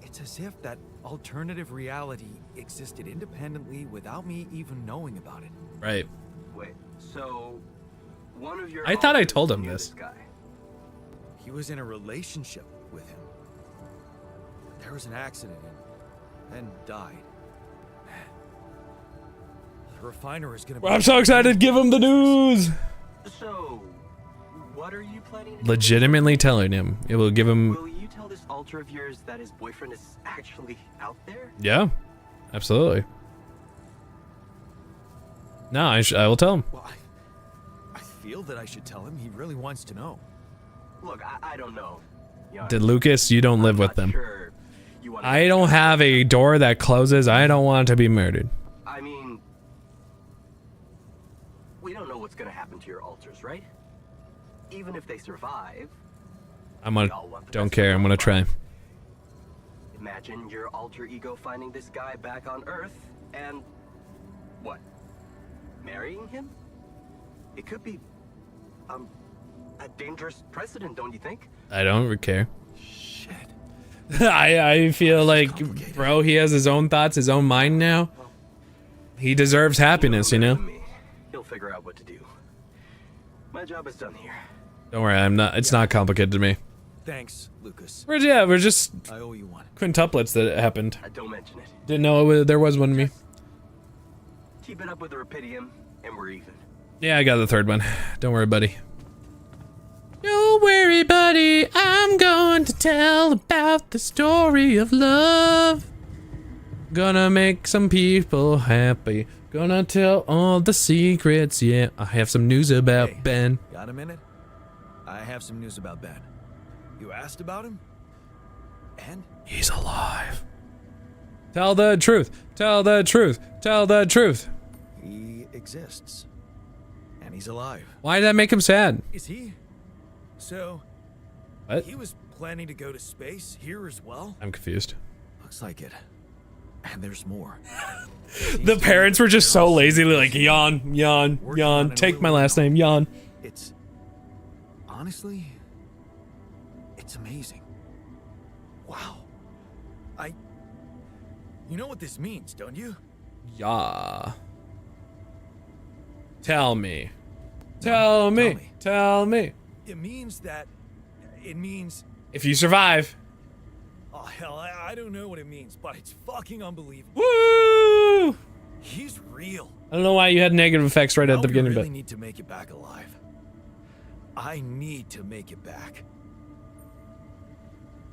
It's as if that alternative reality existed independently without me even knowing about it. Right. Wait, so one of your... I thought I alters told him knew this. guy. He was in a relationship with him. There was an accident and died. The refiner is gonna be... I'm so excited, give him the news! So, what are you planning to Legitimately telling him. It will give him... Will you tell this alter of yours that his boyfriend is actually out there? Yeah, absolutely. No, I will tell him. Well, I feel that I should tell him. He really wants to know. Look, I don't know. You know, Did Lucas, you don't live I'm with not them. sure you wanna I don't have a door that closes. I don't want to be murdered. I mean, we don't know what's gonna happen to your alters, right? Even if they survive, I'm we gonna, all want the don't best care, for I'm gonna both of try. us. Imagine your alter ego finding this guy back on Earth and what? Marrying him? It could be a dangerous precedent, don't you think? I don't care. Shit. I feel like, bro, he has his own thoughts, his own mind now. He deserves happiness, you know? Me. He'll figure out what to do. My job is done here. Don't worry, I'm not, it's not complicated to me. Thanks, Lucas. We're just I owe you one. quintuplets that happened. Don't mention it. Didn't know there was one to me. Keep it up with the Rapidium, and we're even. Yeah, I got the third one. Don't worry, buddy. Don't worry, buddy. I'm going to tell about the story of love. Gonna make some people happy. Gonna tell all the secrets. Yeah, I have some news about Hey, Ben. Got a minute? I have some news about Ben. You asked about him? And? He's alive. Tell the truth. Tell the truth. Tell the truth. He exists. And he's alive. Why did that make him sad? Is he? So, What? he was planning to go to space here as well? I'm confused. Looks like it. And there's more. The parents were just so lazy, like, yawn, yawn, yawn. Take my last name, yawn. It's... honestly... it's amazing. Wow. You know what this means, don't you? Yeah. Tell me. Tell me. Tell me. It means that... it means... If you survive. oh hell, I don't know what it means, but it's fucking unbelievable. Woo! He's real. I don't know why you had negative effects right Now at the we beginning, really but need to make it back alive. I need to make it back.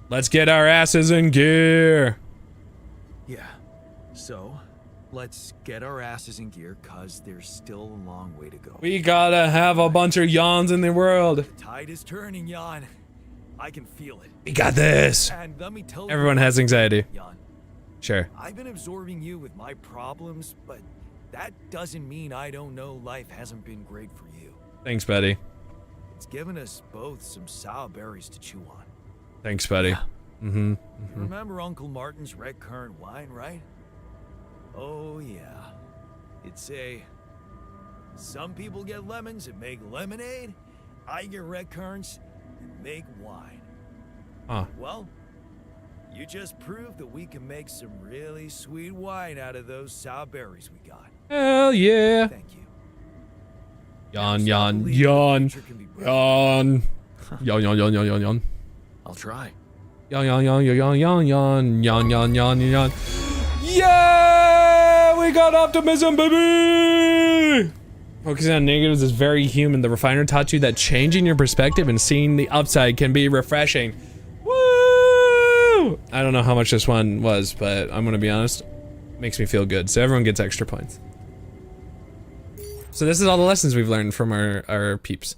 let's get our asses in gear. Yeah. So, let's get our asses in gear, cause there's still a long way to go. We gotta have a bunch of yawns in the world. The tide is turning, Jan. I can feel it. We got this. And let me tell Everyone you, has anxiety. Jan, Sure. I've been absorbing you with my problems, but that doesn't mean I don't know life hasn't been great for you. Thanks, buddy. It's given us both some sour berries to chew on. Thanks, buddy. Mm-hmm. You remember Uncle Martin's red currant wine, right? Oh, yeah. It'd say, some people get lemons and make lemonade. I get red currants and make wine. Huh. Well, you just proved that we can make some really sweet wine out of those sour berries we got. Hell yeah. Thank you. Yawn, yawn, yawn. Yawn. Yawn, yawn, yawn, yawn, yawn, yawn. I'll try. Yawn, yawn, yawn, yawn, yawn, yawn, yawn, yawn, yawn, yawn. Yeah! We got optimism, baby! Focusing on negatives is very human. The refiner taught you that changing your perspective and seeing the upside can be refreshing. Woo! I don't know how much this one was, but I'm gonna be honest. It makes me feel good. So everyone gets extra points. So this is all the lessons we've learned from our peeps.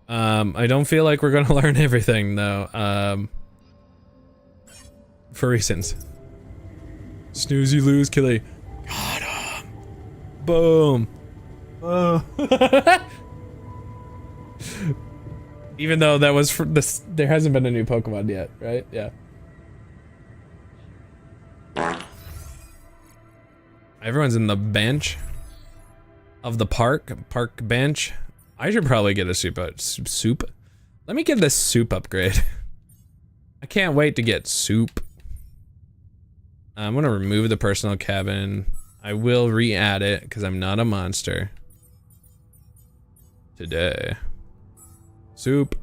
I don't feel like we're gonna learn everything though. For reasons. Snooze, you lose, Killy. Got him. Boom. Even though that was for this, there hasn't been a new Pokemon yet, right? Yeah. Everyone's in the bench of the park bench. I should probably get a soup. Let me get this soup upgrade. I can't wait to get soup. I'm gonna remove the personal cabin. I will re-add it because I'm not a monster. Today. Soup.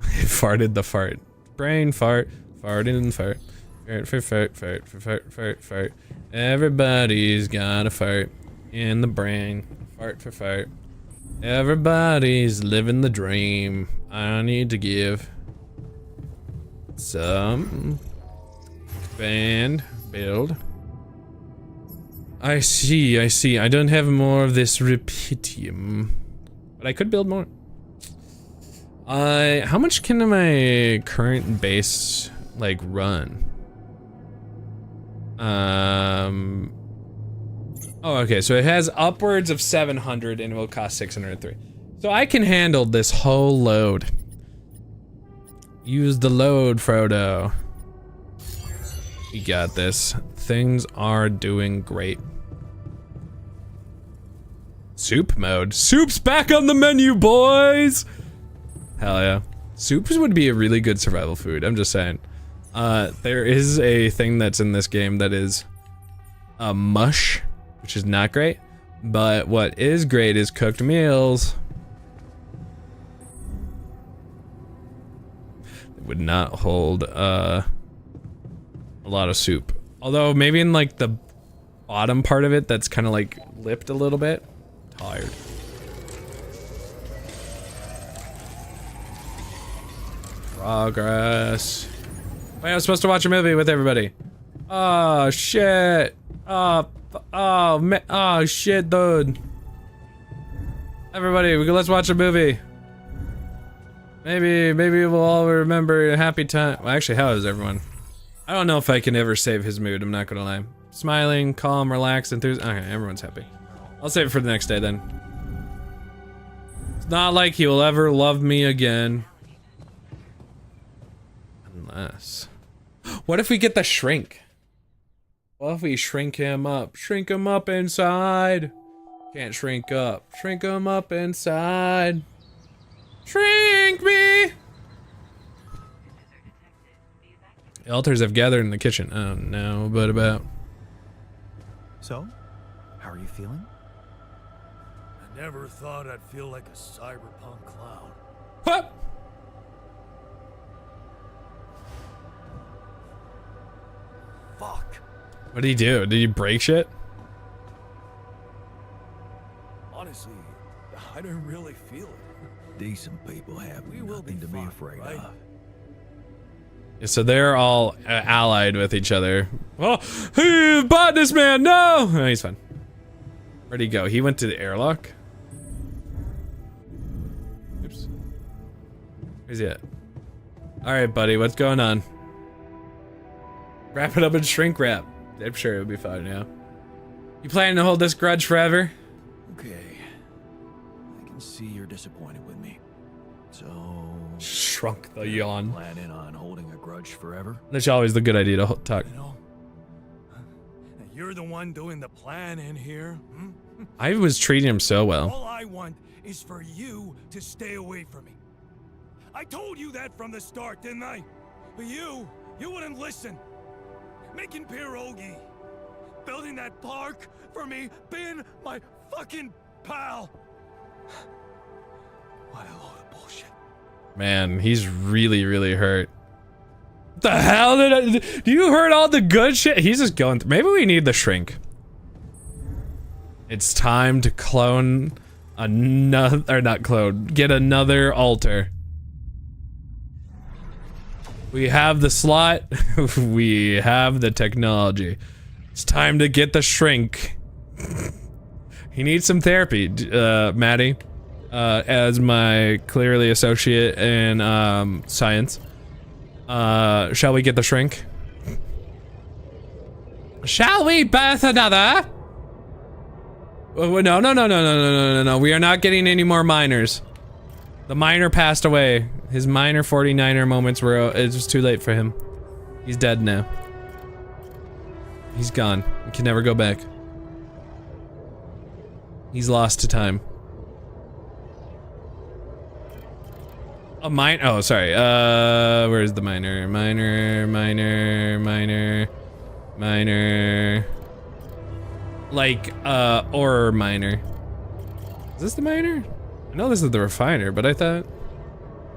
Farted the fart. Brain fart. Farted and fart. Fart. Everybody's got a fart in the brain. Fart for fart. Everybody's living the dream. I need to give some expand, build. I see. I don't have more of this repitium, but I could build more. How much can my current base like run? Oh, okay, so it has upwards of 700 and it will cost 603. So I can handle this whole load. Use the load, Frodo. We got this. Things are doing great. Soup mode. Soup's back on the menu, boys! Hell yeah. Soups would be a really good survival food, I'm just saying. There is a thing that's in this game that is a mush, which is not great. But what is great is cooked meals. It would not hold a lot of soup. Although maybe in like the bottom part of it that's kind of like lipped a little bit. Tired. Progress. Wait, I was supposed to watch a movie with everybody. Oh shit. Oh shit, dude. Everybody, let's watch a movie. Maybe we'll all remember a happy time. Well, actually, how is everyone? I don't know if I can ever save his mood, I'm not gonna lie. Smiling, calm, relaxed, enthusiastic. Okay, everyone's happy. I'll save it for the next day then. It's not like he will ever love me again. Unless... What if we get the shrink? What if we shrink him up? Shrink him up inside. Can't shrink up. Shrink him up inside. Shrink me! The alters have gathered in the kitchen. Oh no, but about... So, how are you feeling? I never thought I'd feel like a cyberpunk clown. Huh? Fuck. What did he do? Did he break shit? Honestly, I don't really feel it. Decent people have We will nothing be to be fine, afraid right? of. So they're all allied with each other. Oh, hey, botanist man, no! Oh, he's fine. Where'd he go? He went to the airlock? Oops. Where's he at? Alright, buddy, what's going on? Wrap it up in shrink wrap. I'm sure it'll be fine now. You planning to hold this grudge forever? Okay. I can see you're disappointed with me. So... Shrunk the yawn. Planning on holding a grudge forever? That's always the good idea to talk. You know, you're the one doing the planning here. Hmm? I was treating him so well. All I want is for you to stay away from me. I told you that from the start, didn't I? But you wouldn't listen. Making pierogi, building that park for me, being my fucking pal. What a load of bullshit. Man, he's really, really hurt. What the hell did I... Do you heard all the good shit? He's just going through... Maybe we need the shrink. It's time to clone another... Or not clone. Get another altar. We have the slot. We have the technology. It's time to get the shrink. He needs some therapy, Maddie. As my clearly associate in science. Shall we get the shrink? Shall we birth another? Oh, no. We are not getting any more minors. The miner passed away. His miner 49er moments were, it was too late for him. He's dead now. He's gone. He can never go back. He's lost to time. A mine, oh, sorry, where's the miner? Miner. Like, ore miner. Is this the miner? I know this is the refiner, but I thought...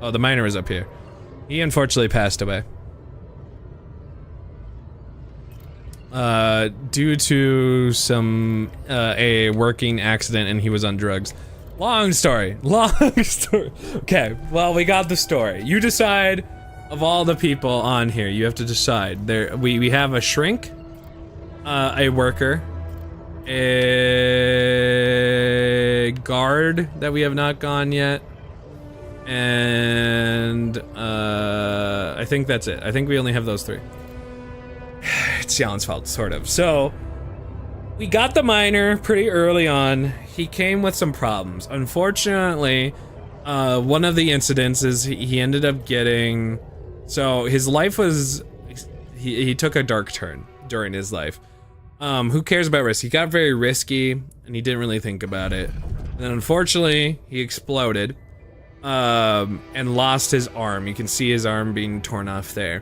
Oh, the miner was up here. He unfortunately passed away. Due to some, a working accident and he was on drugs. Long story. Okay, well, we got the story. You decide of all the people on here, you have to decide. We have a shrink, a worker, a guard that we have not gone yet, and I think that's it. I think we only have those three. It's Jan's fault, sort of. So, we got the miner pretty early on. He came with some problems. Unfortunately, one of the incidents is he ended up getting... So, his life was... He took a dark turn during his life. Who cares about risk? He got very risky, and he didn't really think about it. And then unfortunately, he exploded, and lost his arm. You can see his arm being torn off there.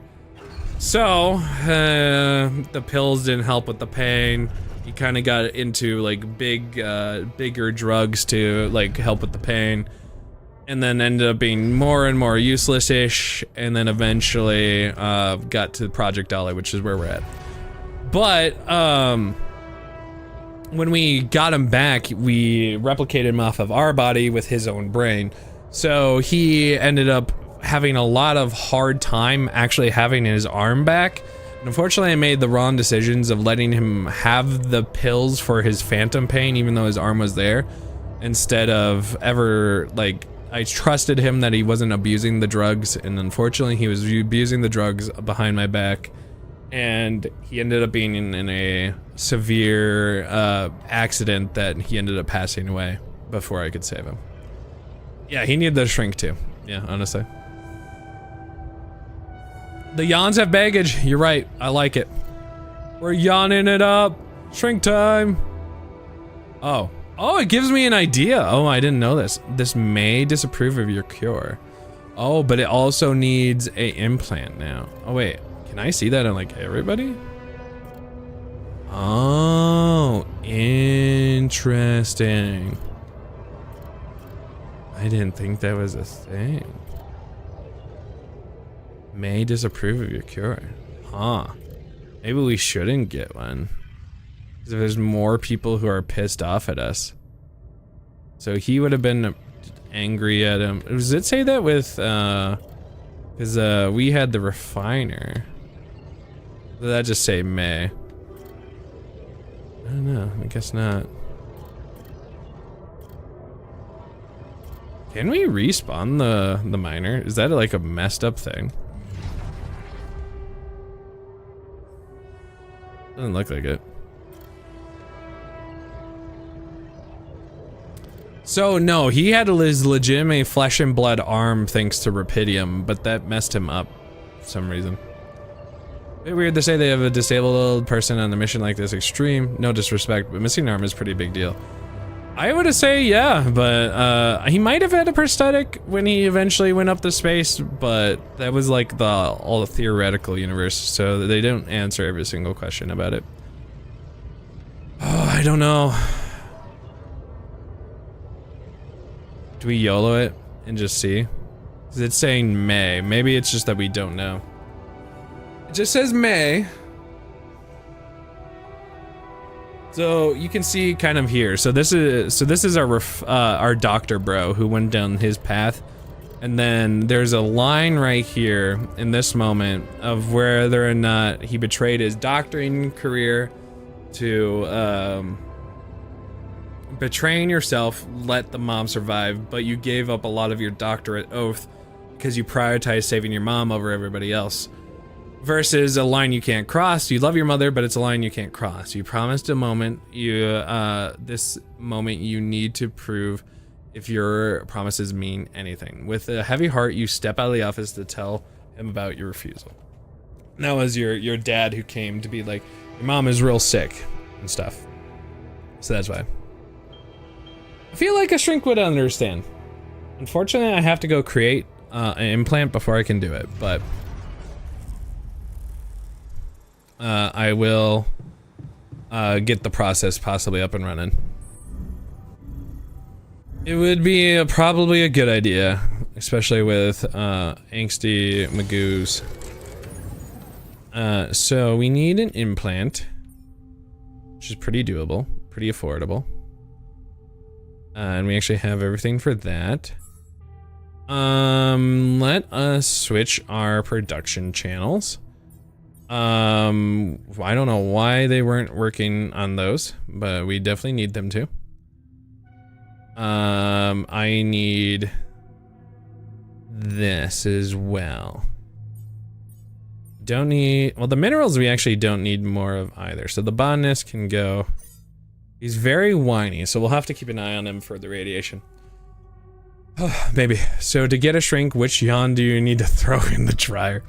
So, the pills didn't help with the pain. He kind of got into like bigger drugs to like help with the pain, and then ended up being more and more useless-ish, and then eventually got to Project Dolly, which is where we're at. But when we got him back, we replicated him off of our body with his own brain. So he ended up having a lot of hard time actually having his arm back. And unfortunately, I made the wrong decisions of letting him have the pills for his phantom pain, even though his arm was there, instead of ever, like, I trusted him that he wasn't abusing the drugs, and unfortunately, he was abusing the drugs behind my back, and he ended up being in a severe accident that he ended up passing away before I could save him. Yeah, he needed the shrink too. Yeah, honestly. The yawns have baggage. You're right. I like it. We're yawning it up. Shrink time. Oh. Oh, it gives me an idea. Oh, I didn't know this. This may disapprove of your cure. Oh, but it also needs a implant now. Oh, wait. Can I see that on, like, everybody? Oh, interesting. I didn't think that was a thing. May disapprove of your cure. Huh. Maybe we shouldn't get one. Because if there's more people who are pissed off at us. So he would have been angry at him. Does it say that with Because we had the refiner. Did that just say May? I don't know. I guess not. Can we respawn the miner? Is that like a messed up thing? Doesn't look like it. So no, he had his legitimate flesh and blood arm thanks to Rapidium, but that messed him up for some reason. Bit weird to say they have a disabled person on a mission like this extreme. No disrespect, but missing an arm is a pretty big deal. I would say yeah, but he might have had a prosthetic when he eventually went up to space, but that was like all the theoretical universe, so they don't answer every single question about it. Oh, I don't know. Do we YOLO it and just see? 'Cause it's saying May. Maybe it's just that we don't know. It just says May. So you can see kind of here. So this is our doctor bro who went down his path, and then there's a line right here in this moment of whether or not he betrayed his doctoring career to betraying yourself, let the mom survive, but you gave up a lot of your doctorate oath because you prioritized saving your mom over everybody else. Versus a line you can't cross. You love your mother, but it's a line you can't cross. You promised a moment. This moment you need to prove if your promises mean anything. With a heavy heart, you step out of the office to tell him about your refusal. And that was your dad who came to be like, your mom is real sick and stuff. So that's why. I feel like a shrink would understand. Unfortunately, I have to go create an implant before I can do it, but I will get the process possibly up and running. It would be probably a good idea, especially with angsty Magoos. So we need an implant, which is pretty doable, pretty affordable. And we actually have everything for that. Let us switch our production channels. I don't know why they weren't working on those, but we definitely need them to. I need this as well. Don't need, well, the minerals we actually don't need more of either. So the botanist can go. He's very whiny, so we'll have to keep an eye on him for the radiation. Maybe. So to get a shrink, which yawn do you need to throw in the dryer?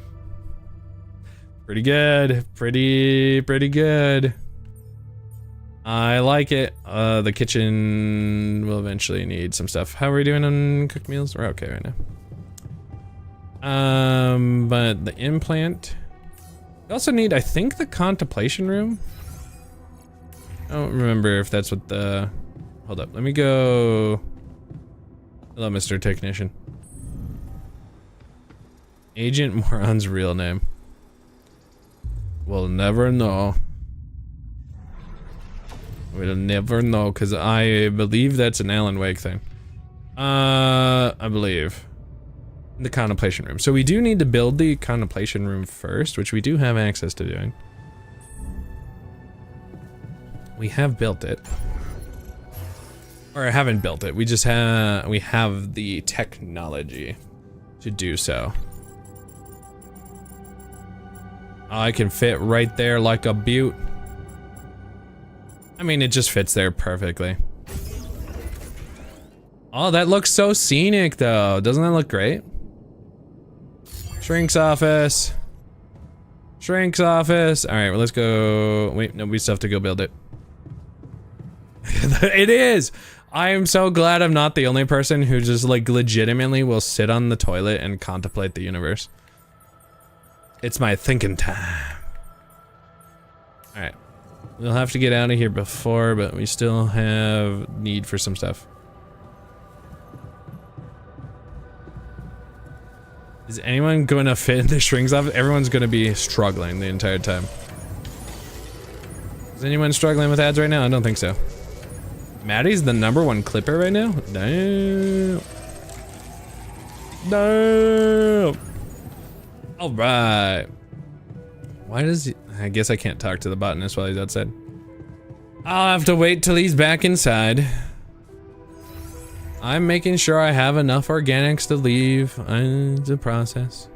Pretty good. Pretty good. I like it. The kitchen will eventually need some stuff. How are we doing on cooked meals? We're okay right now. But the implant. We also need, I think, the contemplation room. I don't remember if that's what the... Hold up, let me go... Hello, Mr. Technician. Agent Moron's real name. We'll never know. We'll never know, because I believe that's an Alan Wake thing. I believe. The contemplation room. So we do need to build the contemplation room first, which we do have access to doing. We have built it. Or I haven't built it. We just have, we have the technology to do so. I can fit right there like a butte. I mean, it just fits there perfectly. Oh, that looks so scenic though. Doesn't that look great? Shrink's office. Shrink's office. All right, well, let's go. Wait, no, we still have to go build it. It is. I am so glad I'm not the only person who just like legitimately will sit on the toilet and contemplate the universe. It's my thinking time. All right, we'll have to get out of here before, but we still have need for some stuff. Is anyone going to fit in the strings off? Everyone's going to be struggling the entire time. Is anyone struggling with ads right now? I don't think so. Maddie's the #1 clipper right now? Damn. No. All right. Why does he? I guess I can't talk to the botanist while he's outside. I'll have to wait till he's back inside. I'm making sure I have enough organics to leave. It's a process.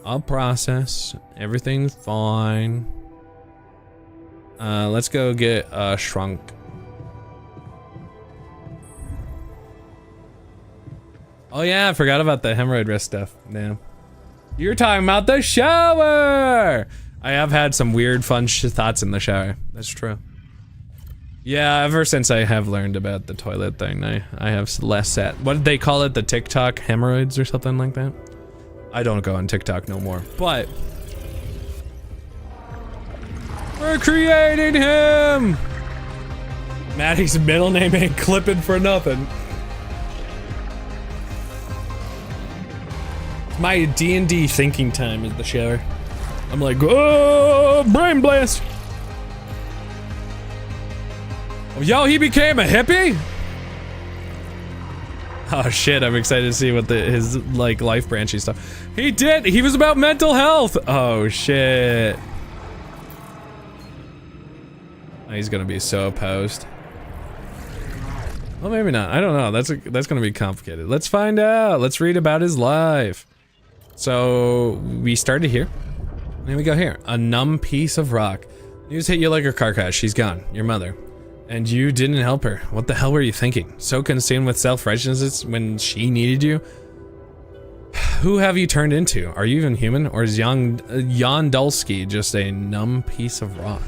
I'll process. Everything's fine. Let's go get shrunk. Oh yeah, I forgot about the hemorrhoid risk stuff. Damn. You're talking about the shower! I have had some weird fun thoughts in the shower. That's true. Yeah, ever since I have learned about the toilet thing, I have less set. What did they call it? The TikTok hemorrhoids or something like that? I don't go on TikTok no more, but we're creating him! Maddie's middle name ain't clipping for nothing. My D&D thinking time is the shower. I'm like, oh, brain blast! Oh, yo, he became a hippie? Oh shit, I'm excited to see what his like life branchy stuff. He did, he was about mental health! Oh shit. Oh, he's gonna be so opposed. Well, maybe not, I don't know, that's gonna be complicated. Let's find out, let's read about his life. So, we started here, and then we go here. A numb piece of rock. News hit you like a car crash, she's gone, your mother. And you didn't help her. What the hell were you thinking? So consumed with self-righteousness when she needed you? Who have you turned into? Are you even human? Or is Jan Dulski just a numb piece of rock?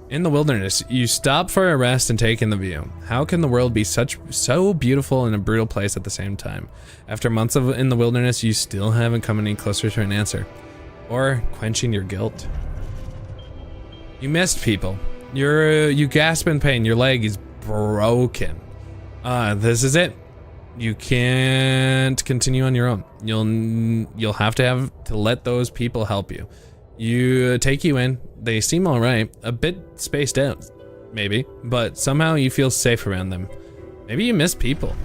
In the wilderness, you stop for a rest and take in the view. How can the world be so beautiful and a brutal place at the same time? After months in the wilderness, you still haven't come any closer to an answer. Or quenching your guilt. You missed people. You gasp in pain, your leg is broken. This is it. You can't continue on your own. You'll have to let those people help you. You take you in, they seem alright, a bit spaced out, maybe, but somehow you feel safe around them. Maybe you miss people.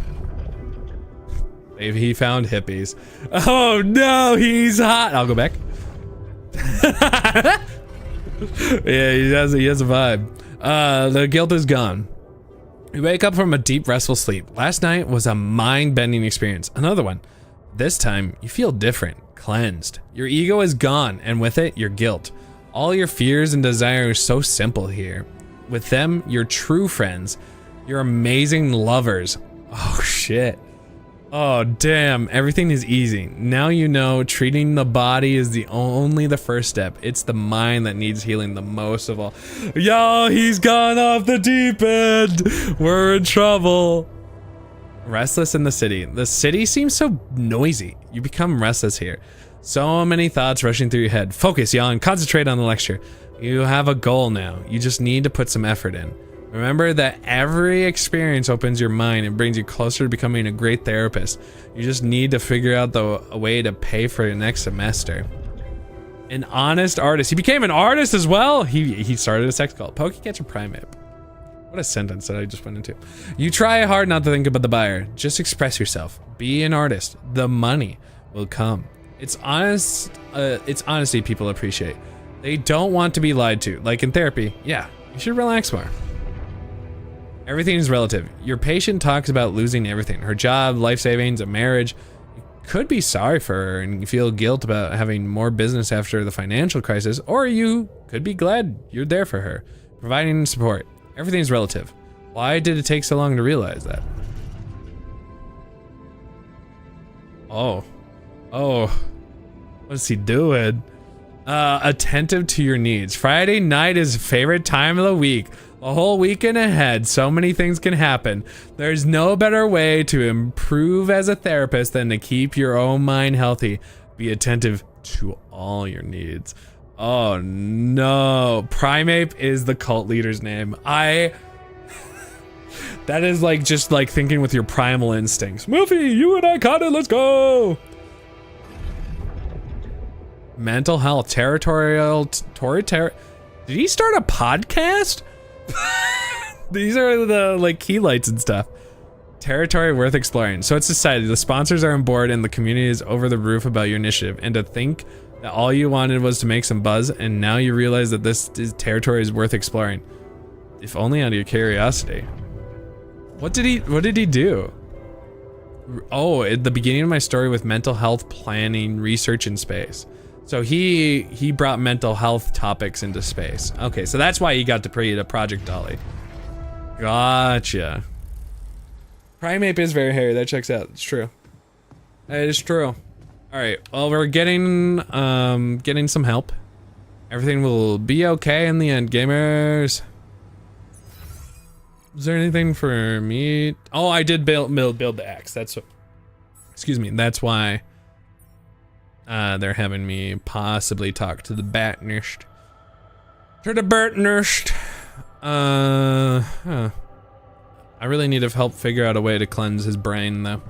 Maybe he found hippies. Oh no, he's hot! I'll go back. Yeah, he has a vibe. The guilt is gone. You wake up from a deep, restful sleep. Last night was a mind-bending experience. Another one. This time, you feel different, cleansed. Your ego is gone, and with it, your guilt. All your fears and desires are so simple here. With them, you're true friends. You're amazing lovers. Oh shit. Oh damn, everything is easy. Now you know treating the body is only the first step. It's the mind that needs healing the most of all. Yo, he's gone off the deep end. We're in trouble. Restless in the city. The city seems so noisy. You become restless here. So many thoughts rushing through your head. Focus, Jan. Concentrate on the lecture. You have a goal now. You just need to put some effort in. Remember that every experience opens your mind and brings you closer to becoming a great therapist. You just need to figure out a way to pay for your next semester. An honest artist. He became an artist as well? He started a sex cult. Pokecatcher Primate. What a sentence that I just went into. You try hard not to think about the buyer. Just express yourself. Be an artist. The money will come. It's honesty people appreciate. They don't want to be lied to. Like in therapy, yeah, you should relax more. Everything is relative. Your patient talks about losing everything. Her job, life savings, a marriage. You could be sorry for her and feel guilt about having more business after the financial crisis, or you could be glad you're there for her, providing support. Everything's relative. Why did it take so long to realize that? Oh. What's he doing? Attentive to your needs. Friday night is favorite time of the week. A whole weekend ahead, so many things can happen. There's no better way to improve as a therapist than to keep your own mind healthy. Be attentive to all your needs. Oh no. Primate is the cult leader's name. That is like just like thinking with your primal instincts. Muffy, you and I caught it, let's go! Mental health, territorial, did he start a podcast? These are the like key lights and stuff. Territory worth exploring. So it's decided. The sponsors are on board and the community is over the roof about your initiative. And to think that all you wanted was to make some buzz, and now you realize that territory is worth exploring. If only out of your curiosity. What did he do? Oh, at the beginning of my story with mental health planning research in space. So he brought mental health topics into space. Okay, so that's why he got to create a Project Dolly. Gotcha. Primate is very hairy. That checks out. It's true. It is true. All right. Well, we're getting some help. Everything will be okay in the end, gamers. Is there anything for me? Oh, I did build the axe. That's what. Excuse me. That's why. They're having me possibly talk to the Batnist. To the Batnist. I really need help figure out a way to cleanse his brain, though.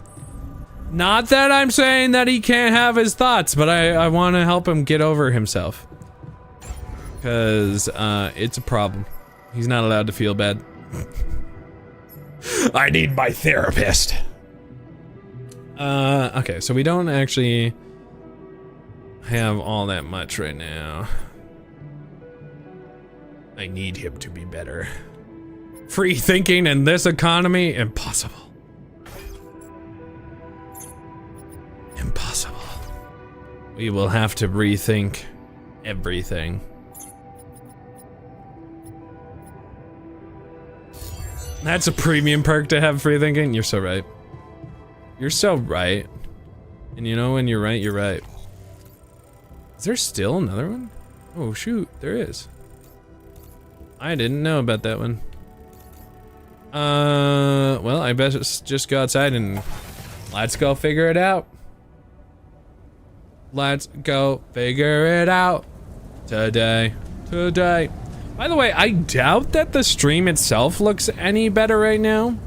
Not that I'm saying that he can't have his thoughts, but I want to help him get over himself. Because, it's a problem. He's not allowed to feel bad. I need my therapist. Okay, so we don't actually have all that much right now. I need him to be better. Free thinking in this economy? Impossible. Impossible. We will have to rethink everything. That's a premium perk to have free thinking. You're so right. You're so right. And you know when you're right, you're right. Is there still another one? Oh shoot, there is. I didn't know about that one. Well, I best just go outside and let's go figure it out. Let's go figure it out today. By the way, I doubt that the stream itself looks any better right now,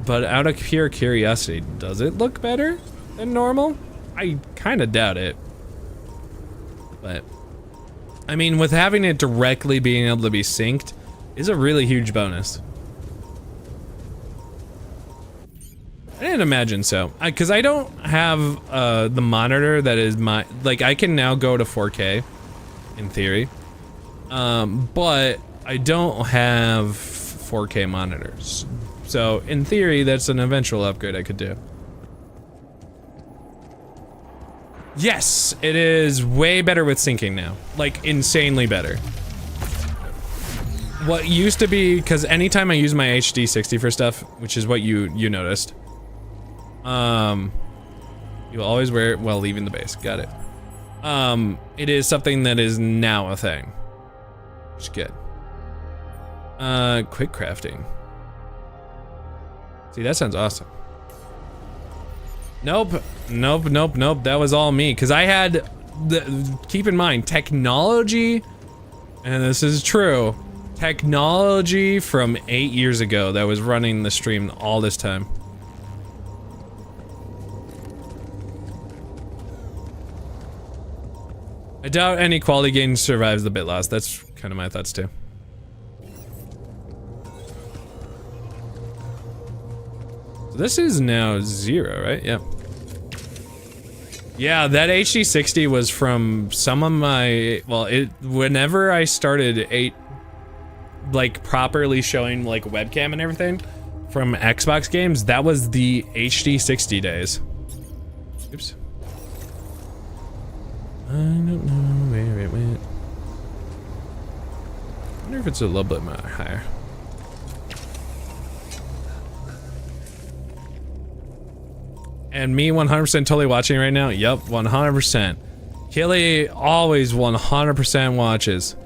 but out of pure curiosity, does it look better than normal? I kind of doubt it. But, I mean, with having it directly being able to be synced is a really huge bonus. I didn't imagine so. Because I don't have the monitor that is my... Like, I can now go to 4K, in theory. But I don't have 4K monitors. So, in theory, that's an eventual upgrade I could do. Yes, it is way better with syncing now. Like, insanely better. What used to be, because anytime I use my HD 60 for stuff, which is what you noticed, you'll always wear it while leaving the base. Got it. It is something that is now a thing. Which is good. Quick crafting. See, that sounds awesome. Nope. That was all me. Because I had, keep in mind, technology, and this is true, technology from 8 years ago that was running the stream all this time. I doubt any quality gain survives the bit loss. That's kind of my thoughts too. So this is now 0, right? Yep. Yeah, that HD 60 was from some of my, well, whenever I started like properly showing like webcam and everything from Xbox games, that was the HD 60 days. Oops. I don't know where it went. I wonder if it's a little bit more higher. And me 100% totally watching right now? Yep, 100%. Killy always 100% watches.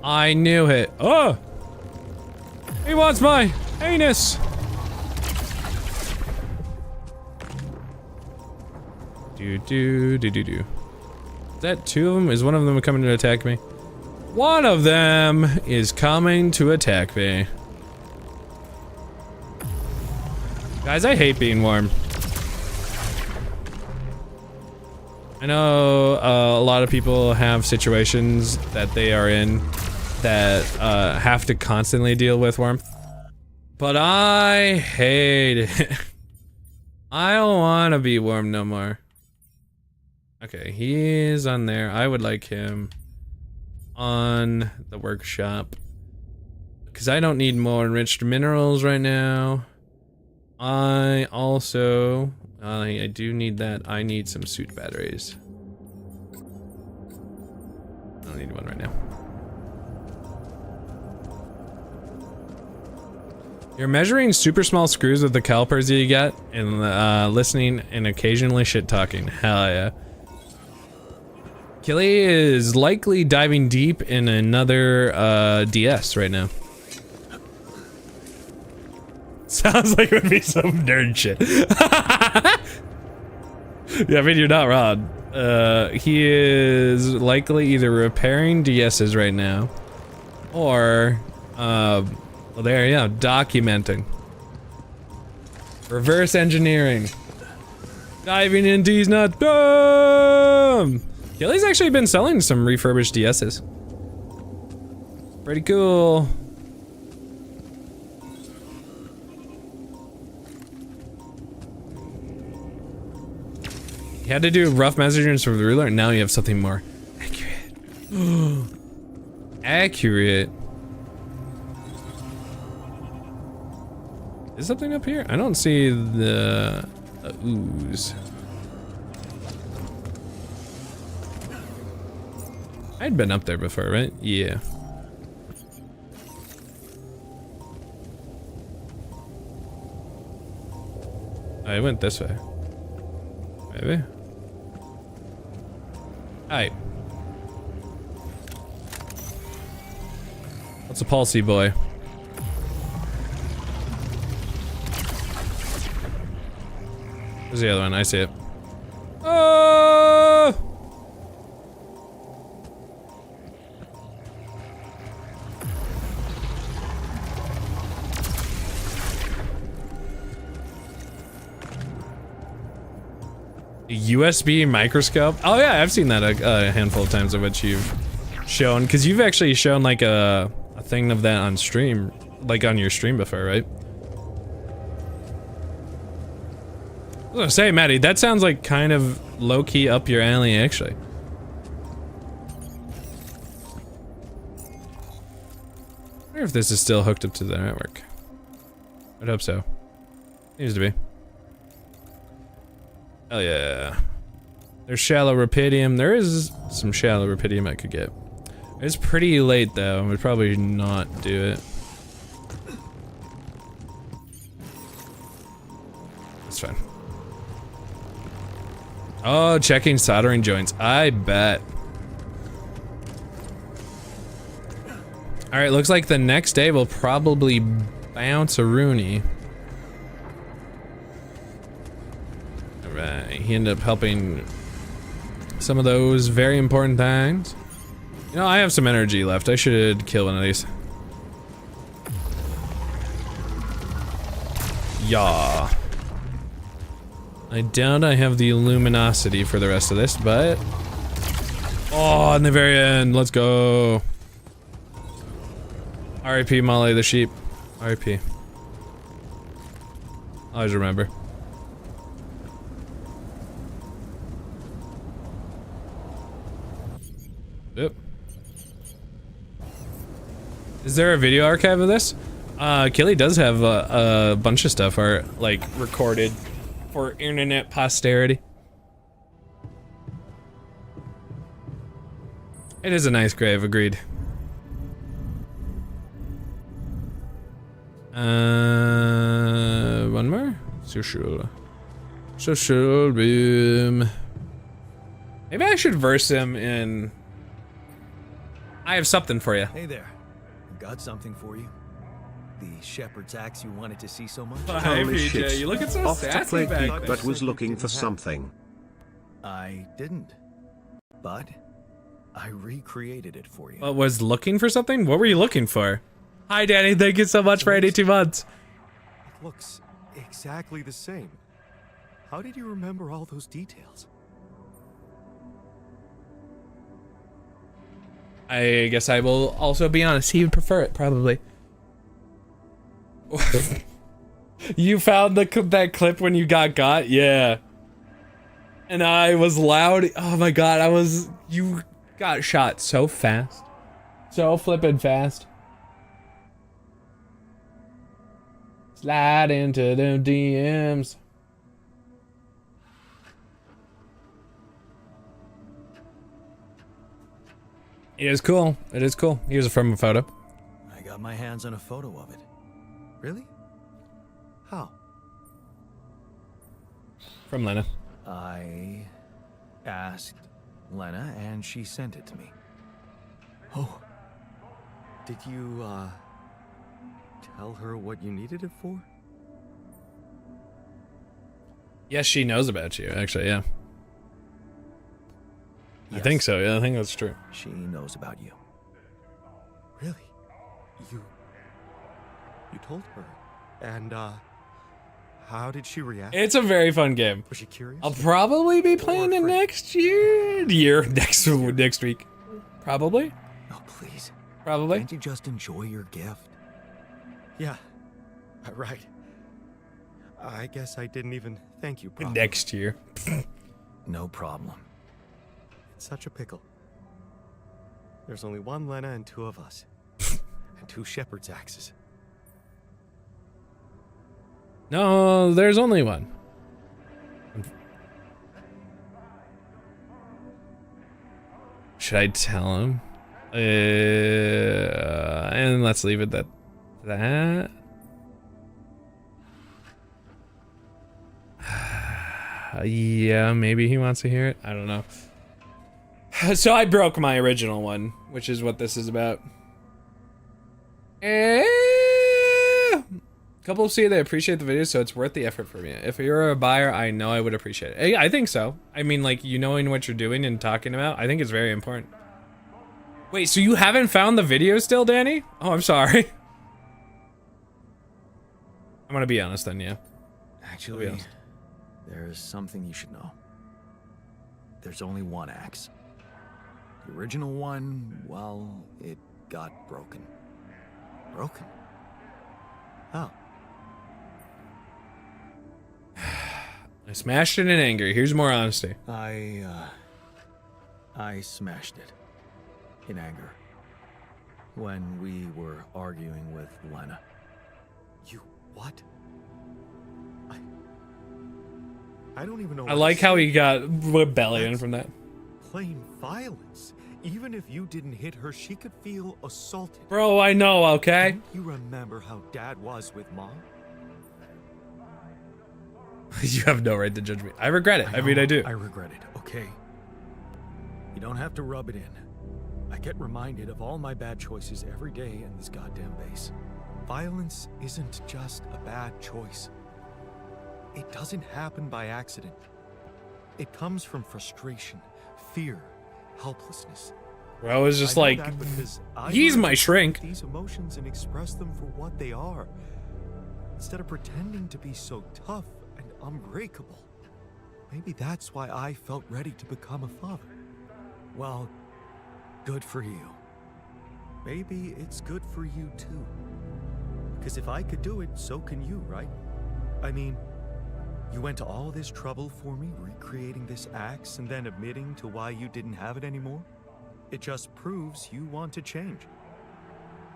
I knew it. Oh! He wants my anus! Do. Is that 2 of them? Is one of them coming to attack me? One of them is coming to attack me. Guys, I hate being warm. I know a lot of people have situations that they are in that have to constantly deal with warmth. But I hate it. I don't want to be warm no more. Okay, he's on there. I would like him on the workshop. Because I don't need more enriched minerals right now. I also... I do need that. I need some suit batteries. I don't need one right now. You're measuring super small screws with the calipers that you get, and listening and occasionally shit talking. Hell yeah. Killy is likely diving deep in another DS right now. Sounds like it would be some nerd shit. Yeah, I mean, you're not wrong. He is likely either repairing DSs right now, or, well, there, yeah, documenting. Reverse engineering. Diving in D's not dumb! Kelly's actually been selling some refurbished DSs. Pretty cool. You had to do rough measurements with the ruler, and now you have something more accurate. Accurate. Is something up here? I don't see the ooze. I'd been up there before, right? Yeah. I went this way. Maybe. Alright. What's a palsy boy? Where's the other one? I see it. Oh! USB microscope? Oh yeah, I've seen that a handful of times of what you've shown, because you've actually shown like a thing of that on stream, like on your stream before, right? I was gonna say, Maddie, that sounds like kind of low-key up your alley, actually. I wonder if this is still hooked up to the network. I'd hope so. Seems to be. Hell yeah. There's shallow rupidium. There is some shallow rupidium I could get. It's pretty late though. I would probably not do it. That's fine. Oh, checking soldering joints. I bet. Alright, looks like the next day we'll probably bounce a Rooney. Alright, he ended up helping some of those very important things. You know, I have some energy left. I should kill one of these. Yeah. I doubt I have the luminosity for the rest of this, but... Oh, in the very end, let's go. R.I.P. Molly the sheep. R.I.P. Always remember. Yep. Is there a video archive of this? Killy does have a bunch of stuff like recorded for internet posterity. It is a nice grave, agreed. One more? Social room. Maybe I should verse him in... I have something for you. Hey there. Got something for you. The shepherd's axe you wanted to see so much? Hi, Holy PJ. shit. You looking so Off to sassy play back geek, there. but was looking for something. I didn't. But I recreated it for you. What, was looking for something? What were you looking for? Hi, Danny. Thank you so much for 82 months. It looks exactly the same. How did you remember all those details? I guess I will also be honest. He would prefer it, probably. You found that clip when you got? Yeah. And I was loud. Oh my god, you got shot so fast. So flippin' fast. Slide into them DMs. It is cool. It is cool. Here's from a photo. I got my hands on a photo of it. Really? How? From Lena. I asked Lena and she sent it to me. Oh. Did you, tell her what you needed it for? Yes, she knows about you, actually, yeah. I Yes. think so, yeah, I think that's true. She knows about you. Really? You told her? And, how did she react? It's a very fun game. Was she curious? I'll probably be playing it afraid? next next week. Probably. Oh, please. Probably. Can't you just enjoy your gift? Yeah, right. I guess I didn't even thank you properly. Next year. No problem. It's such a pickle. There's only one Lena and two of us. And two shepherd's axes. No, there's only one. Should I tell him? And let's leave it at that. Yeah, maybe he wants to hear it. I don't know. So I broke my original one, which is what this is about. Couple see they appreciate the video, so it's worth the effort for me. If you're a buyer, I know I would appreciate it. I think so. I mean, like, you knowing what you're doing and talking about, I think it's very important. Wait, so you haven't found the video still, Danny? Oh, I'm sorry. I'm gonna be honest then, yeah. Actually, there's something you should know. There's only one axe. The original one, well, it got broken. Broken? How? I smashed it in anger. Here's more honesty. I smashed it. In anger. When we were arguing with Lena. You what? I don't even know. I like how he got rebellion from that. Plain violence. Even if you didn't hit her, she could feel assaulted. Bro, I know, okay? Don't you remember how Dad was with Mom? You have no right to judge me. I regret it. I mean, I do. I regret it, okay? You don't have to rub it in. I get reminded of all my bad choices every day in this goddamn base. Violence isn't just a bad choice. It doesn't happen by accident. It comes from frustration, fear, helplessness. Bro is just I know like, that because I he's learned my to shrink. take these emotions and express them for what they are, instead of pretending to be so tough and unbreakable. Maybe that's why I felt ready to become a father. Well, good for you. Maybe it's good for you too. Because if I could do it, so can you, right? I mean, you went to all this trouble for me, recreating this axe and then admitting to why you didn't have it anymore? It just proves you want to change.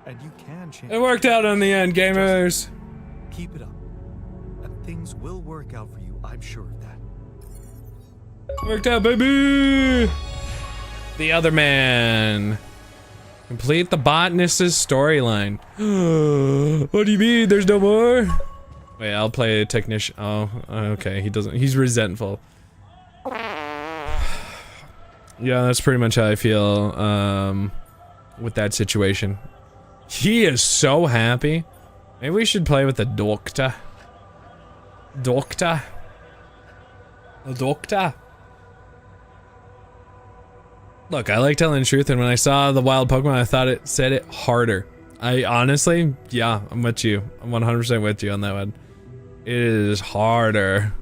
And you can change. It worked out in the end, gamers. Keep it up. And things will work out for you, I'm sure of that. Worked out, baby. The other man. Complete the botanist's storyline. What do you mean? There's no more? Wait, I'll play a technician. Oh, okay. He doesn't. He's resentful. Yeah, that's pretty much how I feel with that situation. He is so happy. Maybe we should play with the doctor. Doctor. The doctor. Look, I like telling the truth, and when I saw the wild Pokemon, I thought it said it harder. I honestly, yeah, I'm with you. I'm 100% with you on that one. It is harder.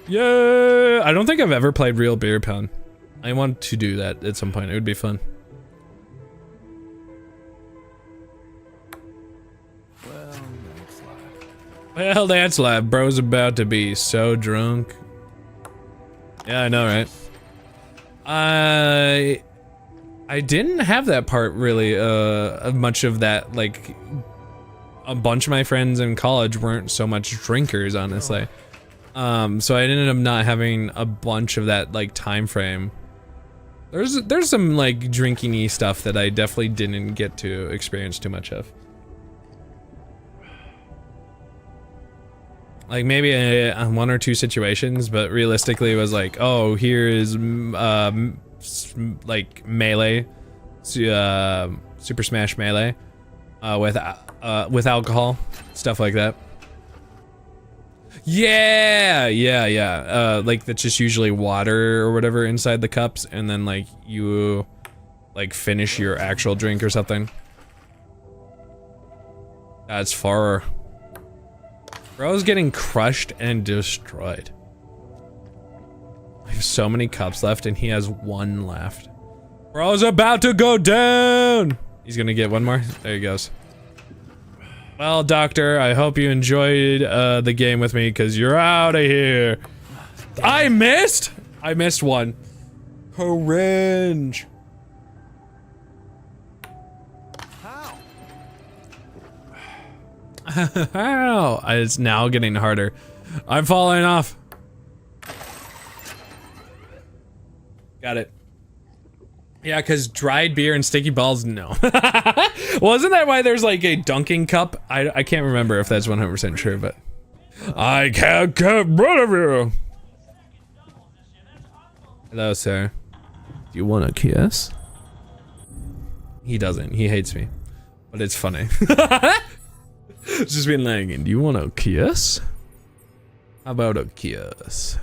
Yeah, I don't think I've ever played real beer pong. I want to do that at some point. It would be fun. Well, Well, that's live. Bro's about to be so drunk. Yeah, I know, right? I didn't have that part really, much of that, like, a bunch of my friends in college weren't so much drinkers, honestly. So I ended up not having a bunch of that, like, time frame. There's some, like, drinking-y stuff that I definitely didn't get to experience too much of. Like, maybe one or two situations, but realistically it was like, oh, here is, like, Melee, Super Smash Melee, with alcohol, stuff like that. Yeah, like, that's just usually water or whatever inside the cups, and then, like, you, like, finish your actual drink or something. That's far. Bro's getting crushed and destroyed. I have so many cups left and he has one left. Bro's about to go down! He's gonna get one more? There he goes. Well, Doctor, I hope you enjoyed the game with me, because you're out of here. I missed? I missed one. Cringe. How? It's now getting harder. I'm falling off. Got it. Yeah, because dried beer and sticky balls, no. Well, isn't that why there's like a dunking cup? I can't remember if that's 100% true, but I can't get rid of you. Hello, sir. Do you want a kiss? He doesn't. He hates me. But it's funny. Just been like, do you want a kiss? How about a kiss?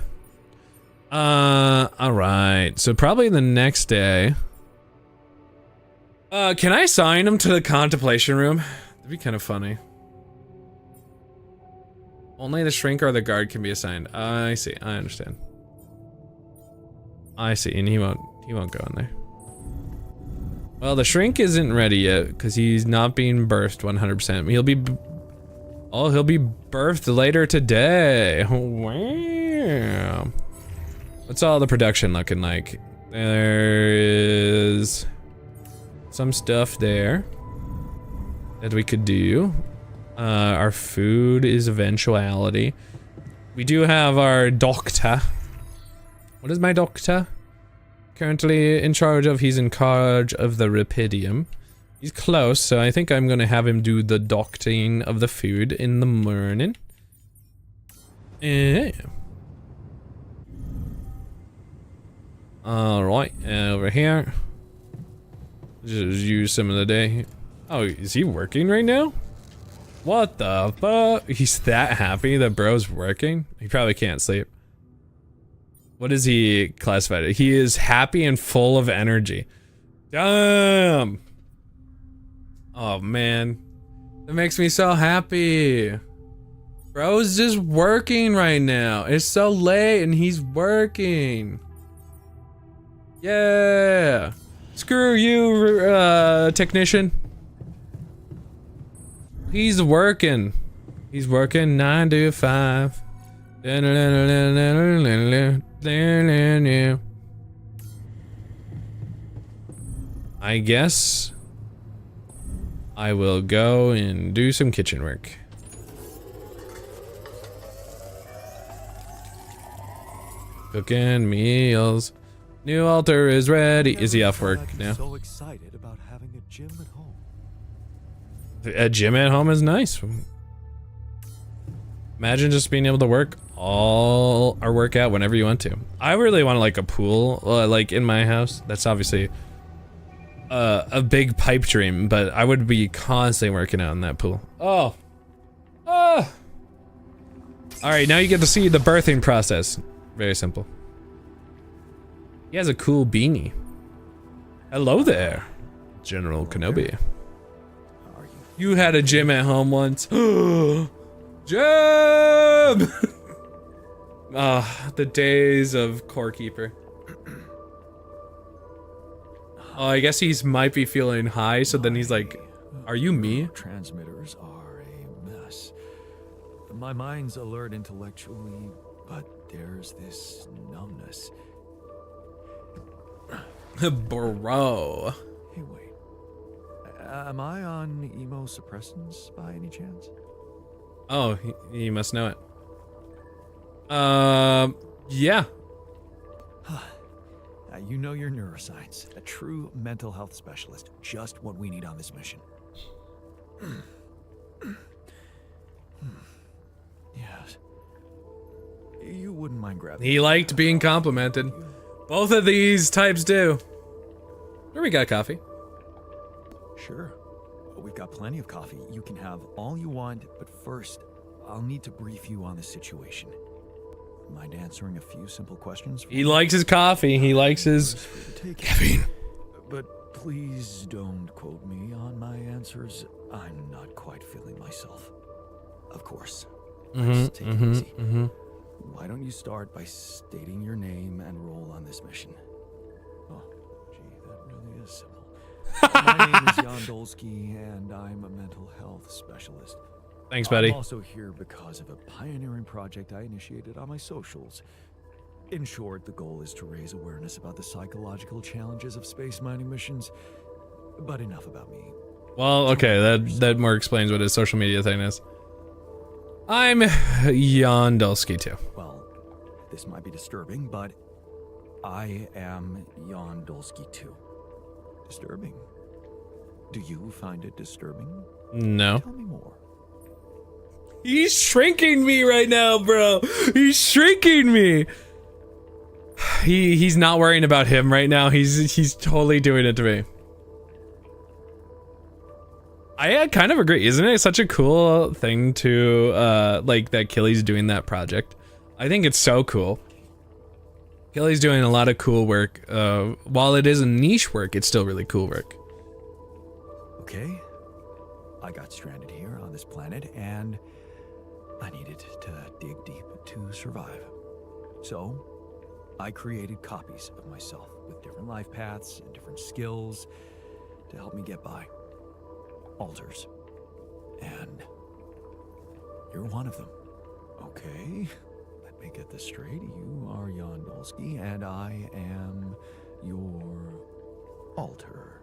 Alright. So probably the next day. Can I assign him to the contemplation room? That'd be kind of funny. Only the shrink or the guard can be assigned. I see. I understand. I see. And he won't go in there. Well, the shrink isn't ready yet because he's not being birthed 100%. He'll be birthed later today. Wow. What's all the production looking like? There is some stuff there that we could do. Our food is eventuality. We do have our doctor. What is my doctor currently in charge of? He's in charge of the Rapidium. He's close, so I think I'm gonna have him do the doctoring of the food in the morning. Yeah. Alright, over here. Just use some of the day. Oh, is he working right now? What the fuck? He's that happy that bro's working? He probably can't sleep. What is he classified as? He is happy and full of energy. Damn! Oh man. That makes me so happy. Bro's just working right now. It's so late and he's working. Yeah! Screw you, technician. He's working. He's working 9 to 5. I guess I will go and do some kitchen work. Cooking meals. New altar is ready. Is he off work now? So excited about having a gym at home. A gym at home is nice. Imagine just being able to work all or work out whenever you want to. I really want like a pool, like in my house. That's obviously a big pipe dream, but I would be constantly working out in that pool. Oh. Oh. All right, now you get to see the birthing process. Very simple. He has a cool beanie. Hello there, General Kenobi. You had a gym at home once. Gym! Ah, the days of Core Keeper. Oh, I guess he's might be feeling high, so then he's like, are you me? Transmitters are a mess. My mind's alert intellectually, but there's this numbness. Bro. Hey, wait. Am I on immunosuppressants by any chance? Oh, you must know it. Yeah. You know your neuroscience. A true mental health specialist. Just what we need on this mission. Yes. You wouldn't mind grabbing. He liked being complimented. Both of these types do. Where we got coffee? Sure. We've got plenty of coffee. You can have all you want, but first, I'll need to brief you on the situation. Mind answering a few simple questions? He likes his coffee. He likes his caffeine. But please don't quote me on my answers. I'm not quite feeling myself. Of course. Just take it easy. Why don't you start by stating your name and role on this mission? Oh, gee, that really is simple. My name is Jan Dolsky, and I'm a mental health specialist. Thanks, buddy. I'm also here because of a pioneering project I initiated on my socials. In short, the goal is to raise awareness about the psychological challenges of space mining missions. But enough about me. Well, okay, that more explains what his social media thing is. I'm Jan Dolsky too. Well, this might be disturbing, but I am Jan Dolsky too. Disturbing? Do you find it disturbing? No. Tell me more. He's shrinking me right now, bro. He's shrinking me. He's not worrying about him right now. He's totally doing it to me. I kind of agree. Isn't it such a cool thing to like that Killy's doing that project? I think it's so cool. Killy's doing a lot of cool work. While it is a niche work, it's still really cool work. Okay. I got stranded here on this planet and I needed to dig deep to survive. So, I created copies of myself with different life paths and different skills to help me get by. ALTERS. And you're one of them. Okay, let me get this straight. You are Jan Dolsky and I am your alter.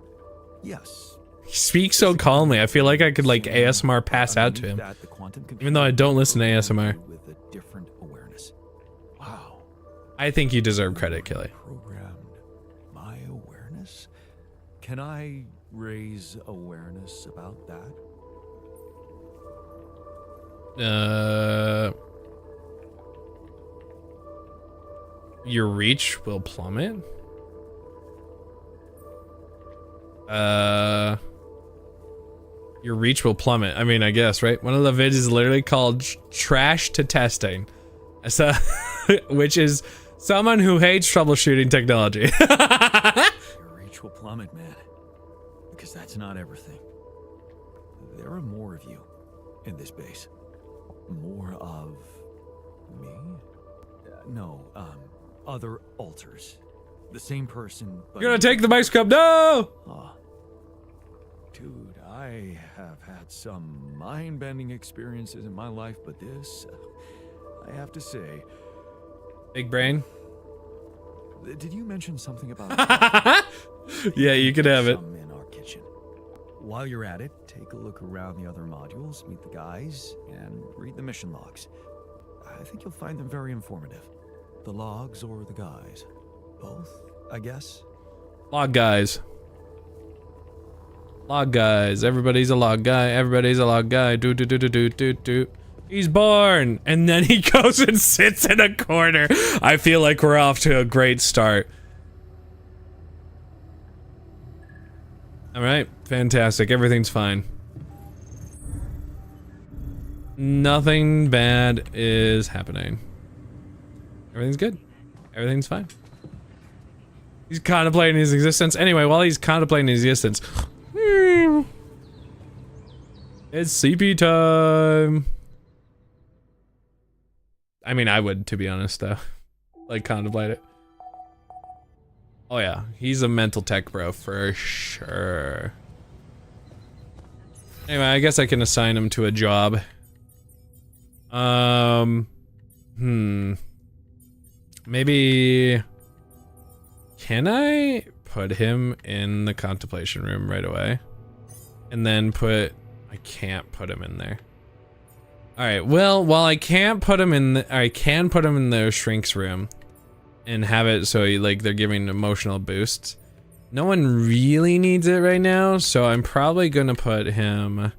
Yes. He speaks so calmly. I feel like I could like ASMR pass out to him. Even though I don't listen to ASMR. With a different awareness. Wow. I think you deserve credit, Killy. Programmed my awareness? Can I raise awareness about that? Your reach will plummet? Your reach will plummet. I mean, I guess, right? One of the vids is literally called Trash to Testing. So, which is someone who hates troubleshooting technology. Your reach will plummet, man. Because that's not everything. There are more of you in this base. More of me? No, other alters. The same person, but... You're gonna take the mice cup, no! Oh. Dude, I have had some mind-bending experiences in my life, but this, I have to say... Big brain? Did you mention something about... Yeah, you could have it. In our kitchen. While you're at it, take a look around the other modules, meet the guys, and read the mission logs. I think you'll find them very informative. The logs or the guys? Both, I guess. Log guys. Log guys. Everybody's a log guy. Everybody's a log guy. Do do do do do do do. He's born, and then he goes and sits in a corner. I feel like we're off to a great start. All right, fantastic. Everything's fine. Nothing bad is happening. Everything's good. Everything's fine. He's contemplating his existence. Anyway, while he's contemplating his existence, it's CP time. I mean, I would, to be honest, though. Like, contemplate it. Oh yeah, he's a mental tech bro for sure. Anyway, I guess I can assign him to a job. Maybe, can I put him in the contemplation room right away? And then I can't put him in there. All right, well, while I can't put him in I can put him in the shrink's room and have it so like they're giving emotional boosts. No one really needs it right now, so I'm probably gonna put him a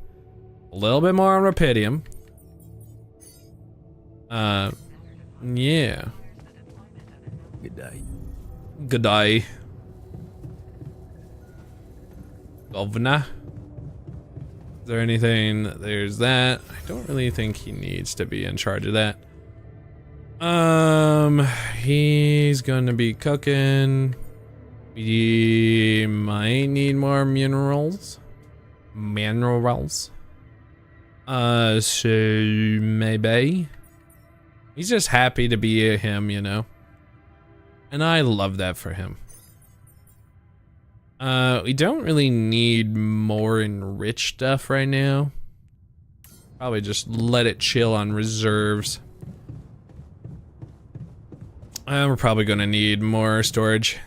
little bit more on Rapidium. Yeah. Good day. Good day. Governor. Is there anything? There's that. I don't really think he needs to be in charge of that. He's gonna be cooking. We might need more minerals. So maybe. He's just happy to be him, you know? And I love that for him. We don't really need more enriched stuff right now. Probably just let it chill on reserves. We're probably gonna need more storage.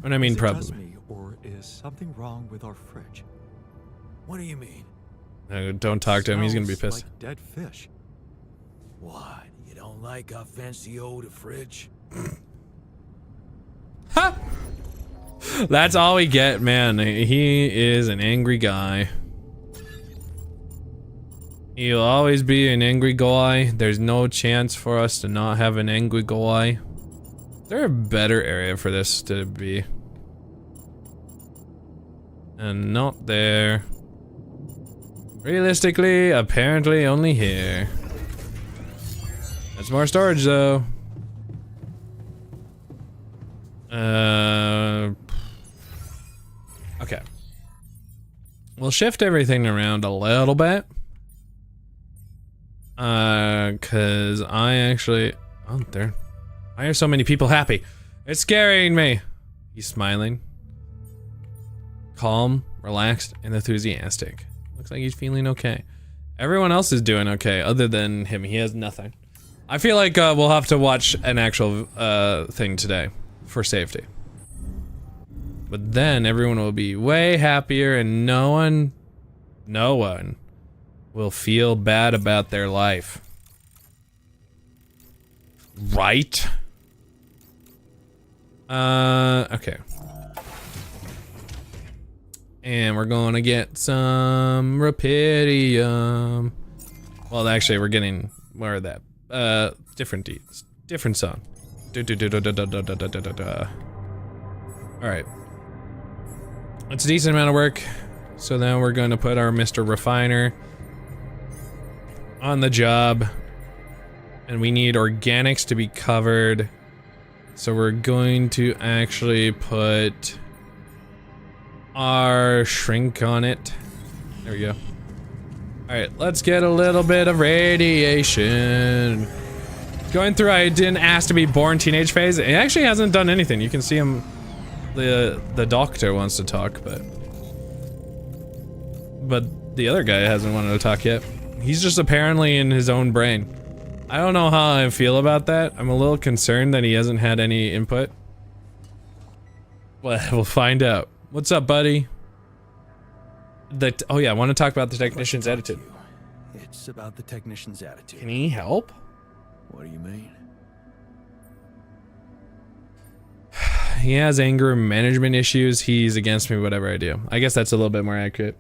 When I mean probably. Is it just me, or is something wrong with our fridge? What do you mean? Don't talk to him, he's gonna be Smells pissed. like dead fish. What? You don't like our fancy old fridge? Ha! That's all we get, man. He is an angry guy. He'll always be an angry guy. There's no chance for us to not have an angry guy. Is there a better area for this to be? And not there. Realistically, apparently only here. That's more storage though. Okay. We'll shift everything around a little bit. Cause I actually, oh there. Why are so many people happy? It's scaring me. He's smiling. Calm, relaxed, and enthusiastic. Looks like he's feeling okay. Everyone else is doing okay, other than him. He has nothing. I feel like we'll have to watch an actual thing today for safety. But then everyone will be way happier and no one will feel bad about their life. Right? Okay. And we're going to get some Rapidium. Well, actually, we're getting more of that. Different deeds. Different song. Alright. It's a decent amount of work. So now we're going to put our Mr. Refiner on the job. And we need organics to be covered. So we're going to actually put our shrink on it. There we go. Alright, let's get a little bit of radiation. Going through, I didn't ask to be born teenage phase. It actually hasn't done anything. You can see him, the doctor wants to talk, but the other guy hasn't wanted to talk yet. He's just apparently in his own brain. I don't know how I feel about that. I'm a little concerned that he hasn't had any input. Well, we'll find out. What's up, buddy? Oh yeah, I want to talk about the technician's attitude. It's about the technician's attitude. Can he help? What do you mean? He has anger management issues. He's against me, whatever I do. I guess that's a little bit more accurate.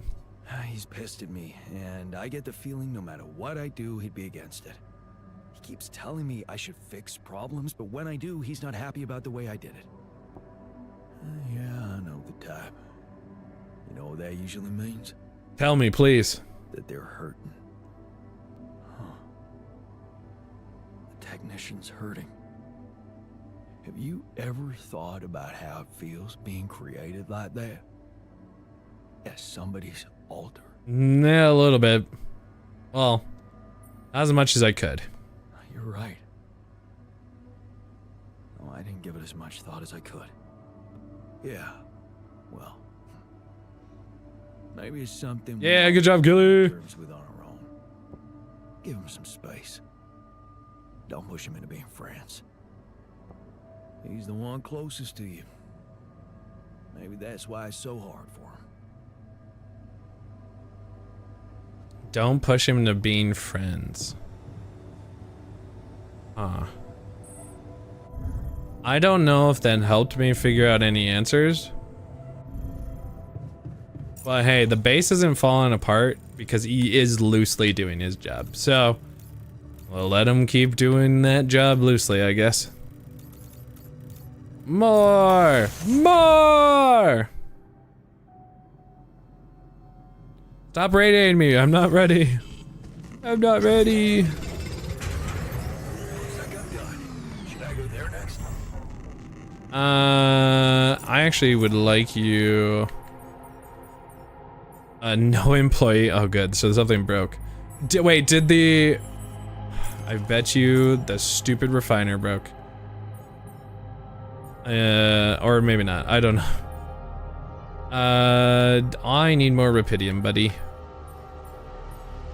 He's pissed at me, and I get the feeling no matter what I do, he'd be against it. He keeps telling me I should fix problems, but when I do, he's not happy about the way I did it. Yeah, I know the type. You know what that usually means? Tell me, please. That they're hurting. Huh. The technician's hurting. Have you ever thought about how it feels being created like that? As somebody's alter? Yeah, a little bit. Well, not as much as I could. You're right. Oh, I didn't give it as much thought as I could. Yeah, well, maybe it's something. Yeah, good job, Gilly. With on our own. Give him some space. Don't push him into being friends. He's the one closest to you. Maybe that's why it's so hard for him. Don't push him into being friends. Huh. I don't know if that helped me figure out any answers. But hey, the base isn't falling apart because he is loosely doing his job. So, we'll let him keep doing that job loosely, I guess. More! More! Stop radiating me, I'm not ready. I'm not ready. Should I go there next? I actually would like you... no employee, oh good, so something broke. Wait, did the... I bet you the stupid refiner broke. Or maybe not, I don't know. I need more rubidium, buddy.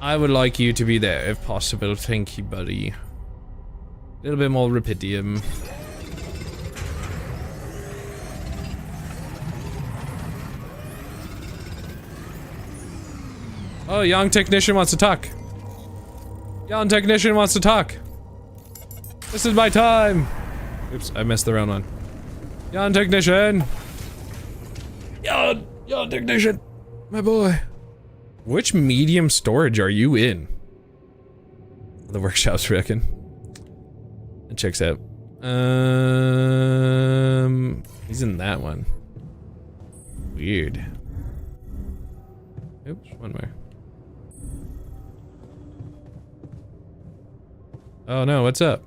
I would like you to be there if possible, thank you, buddy. A little bit more rubidium. Oh, young technician wants to talk. Young technician wants to talk. This is my time. Oops, I missed the round one. Young technician. Young technician. My boy. Which medium storage are you in? The workshop's reckon. It checks out. He's in that one. Weird. Oops, one more. Oh no, what's up?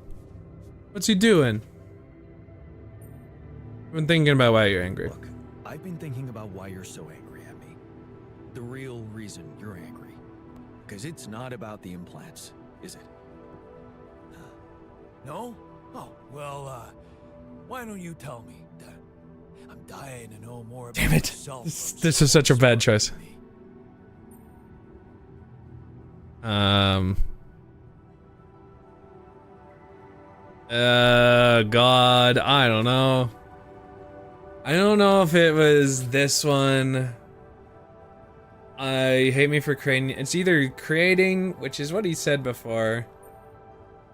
What's he doing? I've been thinking about why you're angry. Look, I've been thinking about why you're so angry at me. The real reason you're angry. Because it's not about the implants, is it? No? Oh, well, why don't you tell me? I'm dying to know more about Damn it. yourself. This is such a bad choice. God, I don't know. I don't know if it was this one. I hate me for creating. It's either creating, which is what he said before,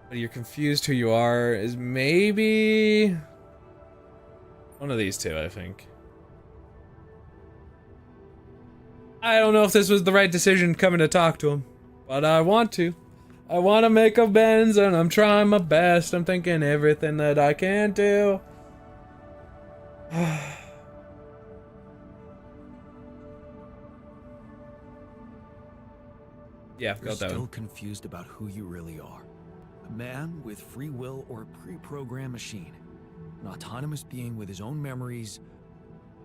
but you're confused who you are, is maybe one of these two, I think. I don't know if this was the right decision coming to talk to him, but I want to. I want to make amends, and I'm trying my best. I'm thinking everything that I can do. Yeah, You're got that still one. confused about who you really are. A man with free will or a pre-programmed machine. An autonomous being with his own memories,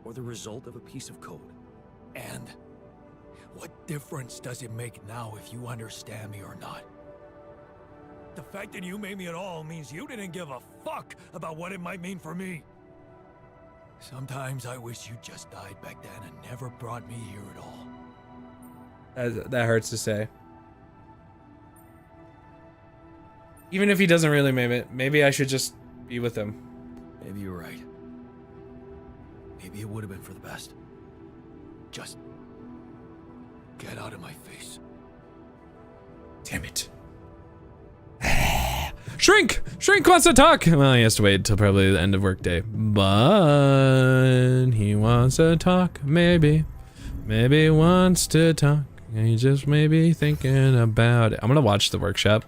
or the result of a piece of code. And what difference does it make now if you understand me or not? The fact that you made me at all means you didn't give a fuck about what it might mean for me. Sometimes I wish you just died back then and never brought me here at all. That hurts to say. Even if he doesn't really mean it, maybe I should just be with him. Maybe you're right. Maybe it would have been for the best. Just get out of my face. Damn it. Shrink! Shrink wants to talk! Well, he has to wait until probably the end of workday. But he wants to talk, maybe. Maybe wants to talk. He just may be thinking about it. I'm gonna watch the workshop,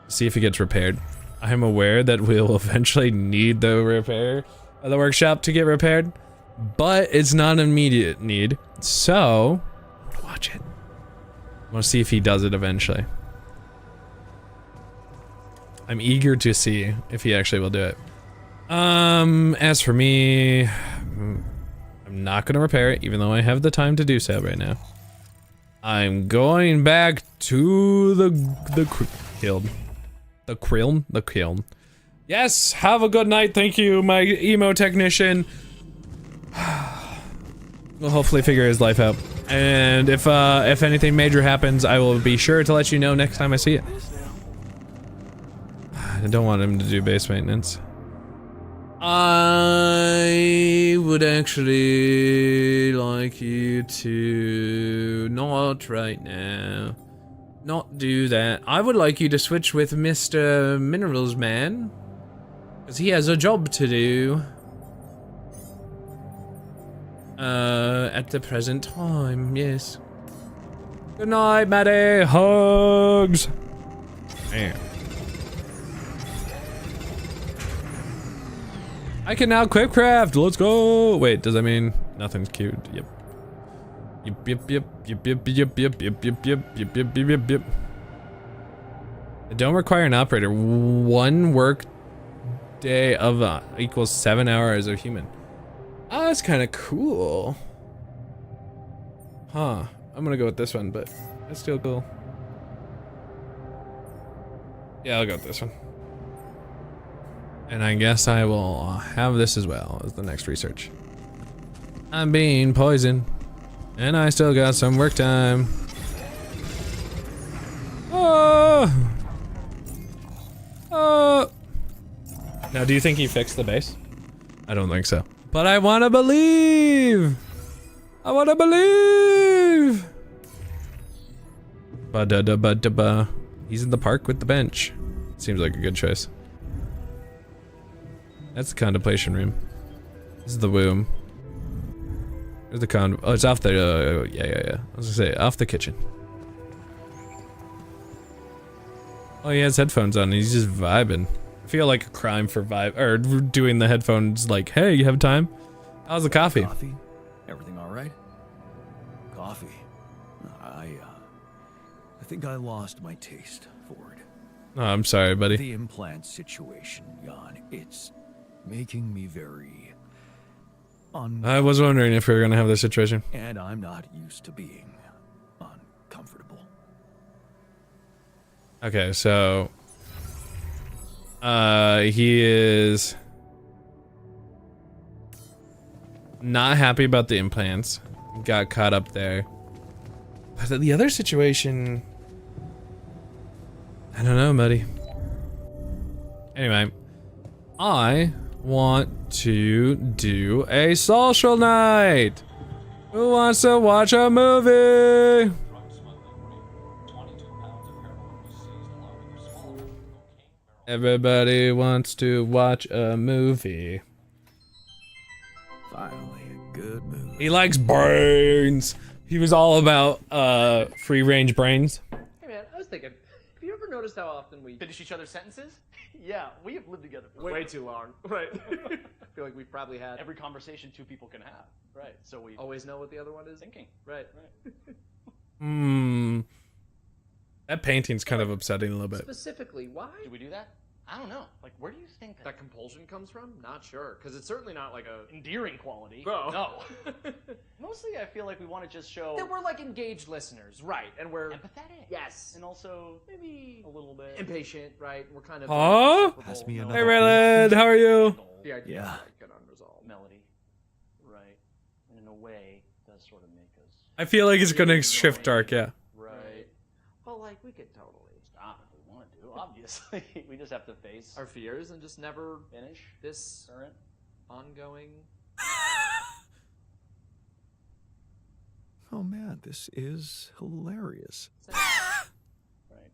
see if it gets repaired. I'm aware that we'll eventually need the repair of the workshop to get repaired, but it's not an immediate need. So, I'm gonna watch it. I wanna see if he does it eventually. I'm eager to see if he actually will do it. As for me, I'm not gonna repair it, even though I have the time to do so right now. I'm going back to the kiln. The kiln. Yes, have a good night, thank you, my emo technician. We'll hopefully figure his life out. And if anything major happens, I will be sure to let you know next time I see it. I don't want him to do base maintenance. I would actually like you to not right now. Not do that. I would like you to switch with Mr. Minerals Man. Because he has a job to do. At the present time, yes. Good night, Maddie. Hugs. Man. I can now quick craft. Let's go. Wait, does that mean nothing's queued? Yep. Yep. I don't require an operator. 1 work day of equals 7 hours of human. Oh, that's kind of cool. Huh. I'm gonna go with this one, but that's still cool. Yeah, I'll go with this one. And I guess I will have this as well as the next research. I'm being poisoned. And I still got some work time. Oh! Oh! Now, do you think he fixed the base? I don't think so. But I want to believe! I want to believe! Ba-da-da-ba-da-ba. He's in the park with the bench. Seems like a good choice. That's the contemplation room. This is the womb. There's the oh, it's off the, yeah. I was gonna say, off the kitchen. Oh, he has headphones on, he's just vibing. I feel like a crime for or doing the headphones like, hey, you have time? How's the coffee? Coffee? Everything all right? Coffee. I think I lost my taste for it. Oh, I'm sorry, buddy. The implant situation, Jan, it's making me very I was wondering if we were gonna have this situation. and I'm not used to being uncomfortable. Okay, so he is not happy about the implants. Got caught up there. But the other situation, I don't know, buddy. Anyway, I want to do a social night. Who wants to watch a movie? Everybody wants to watch a movie. Finally, a good movie. He likes brains. He was all about free range brains. Hey man, I was thinking, have you ever noticed how often we finish each other's sentences? Yeah, we have lived together for way too long. Right. I feel like we've probably had every conversation 2 people can have. Right. So we always know what the other one is thinking. Right. That painting's kind of upsetting a little bit. Specifically, why? Do we do that? I don't know. Like, where do you think that compulsion comes from? Not sure, because it's certainly not like a endearing quality. No. Mostly, I feel like we want to just show that we're like engaged listeners, right? And we're empathetic. Yes. And also maybe a little bit impatient, right? We're kind of. Huh? Pass me Hey, another. Raylan, how are you? The idea Yeah. is like an unresolved melody, right? And in a way, does sort of make us. I feel like it's gonna shift dark, yeah. Right. Well, like we could totally stop if we want to. Obviously, we just have to face our fears and just never finish this current ongoing. Oh man, this is hilarious. Right.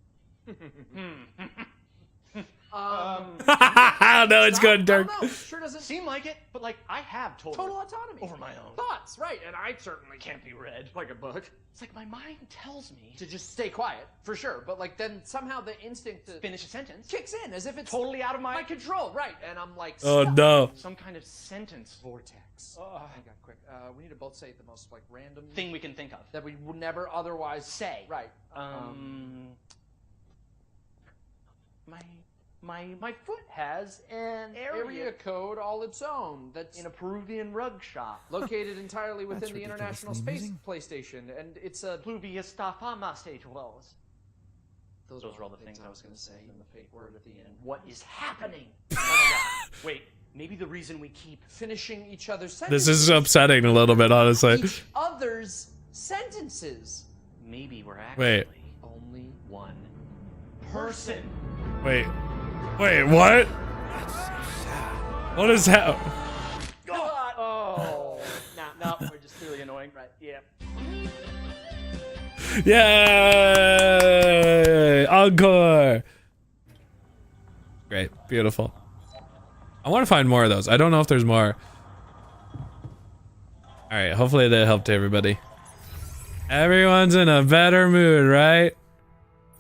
No, it's going dark. No, sure doesn't seem like it, but like I have total autonomy over my own thoughts, right? And I certainly can't be read like a book. It's like my mind tells me to just stay quiet, for sure. But like then somehow the instinct to finish a sentence kicks in as if it's totally out of my control, right? And I'm like, Oh stuck no. in some kind of sentence vortex. Oh, hang on, quick. We need to both say the most like random thing we can think of that we would never otherwise say. Right. My foot has an area code all its own that's in a Peruvian rug shop located entirely within That's the International ridiculously Space PlayStation, and it's a Pluviastafamastagelos. Those are all the things I was going to say in the fake word at the end. What is happening? Oh my god. Wait, maybe the reason we keep finishing each other's sentences. This is upsetting a little bit, honestly. Each other's sentences. Maybe we're actually Wait. only one person. Wait. Wait, what? What is that? God. Oh. Nah, we're just really annoying, right? Yeah. Yay! Encore! Great. Beautiful. I want to find more of those. I don't know if there's more. Alright, hopefully that helped everybody. Everyone's in a better mood, right?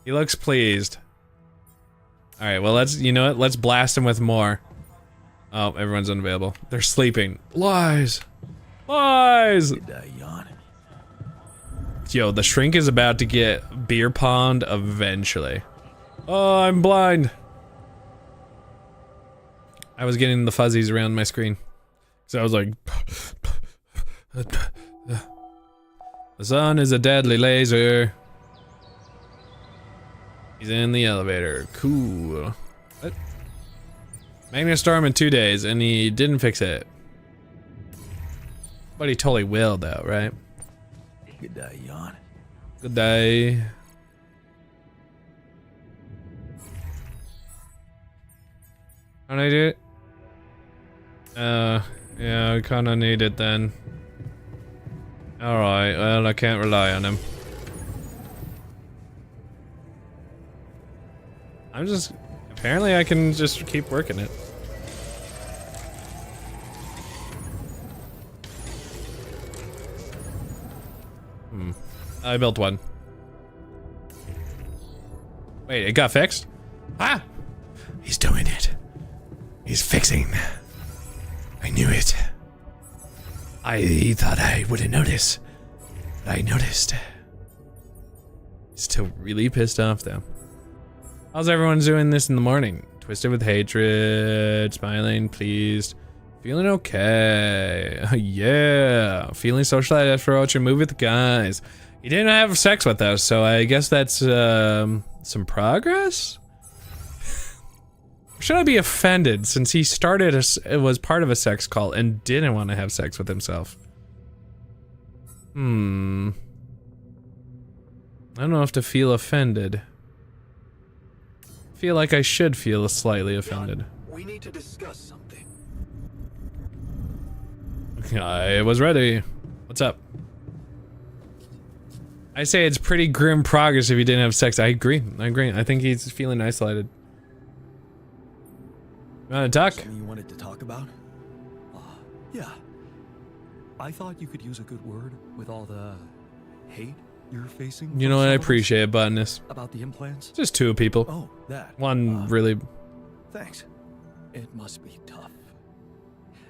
He looks pleased. Alright, well let's, you know what? Let's blast him with more. Oh, everyone's unavailable. They're sleeping. Lies! Lies! Yawn. Yo, the shrink is about to get beer ponged eventually. Oh, I'm blind. I was getting the fuzzies around my screen. So I was like... The sun is a deadly laser. He's in the elevator. Cool. What? Magnet storm in 2 days, and he didn't fix it. But he totally will, though, right? Good day, yawn. Good day. How do I do it? Yeah, I kinda need it then. Alright, well, I can't rely on him. I'm just... Apparently I can just keep working it. I built one. Wait, it got fixed? Ah! He's doing it. He's fixing. I knew it. I thought I wouldn't notice. But I noticed. Still really pissed off though. How's everyone doing this in the morning? Twisted with hatred, smiling, pleased, feeling okay. Yeah, feeling socialized after watching a movie with the guys. He didn't have sex with us, so I guess that's some progress? Should I be offended since he started it was part of a sex cult and didn't want to have sex with himself? I don't know if to feel offended. I feel like I should feel slightly offended. We need to discuss something. I was ready. What's up? I say it's pretty grim progress if he didn't have sex. I agree. I think he's feeling isolated. You wanna talk? Something you wanted to talk about? Yeah. I thought you could use a good word with all the hate you're facing. You know what? I appreciate it, Botanist. About the implants? Just 2 people. Oh, that. One really... Thanks. It must be tough.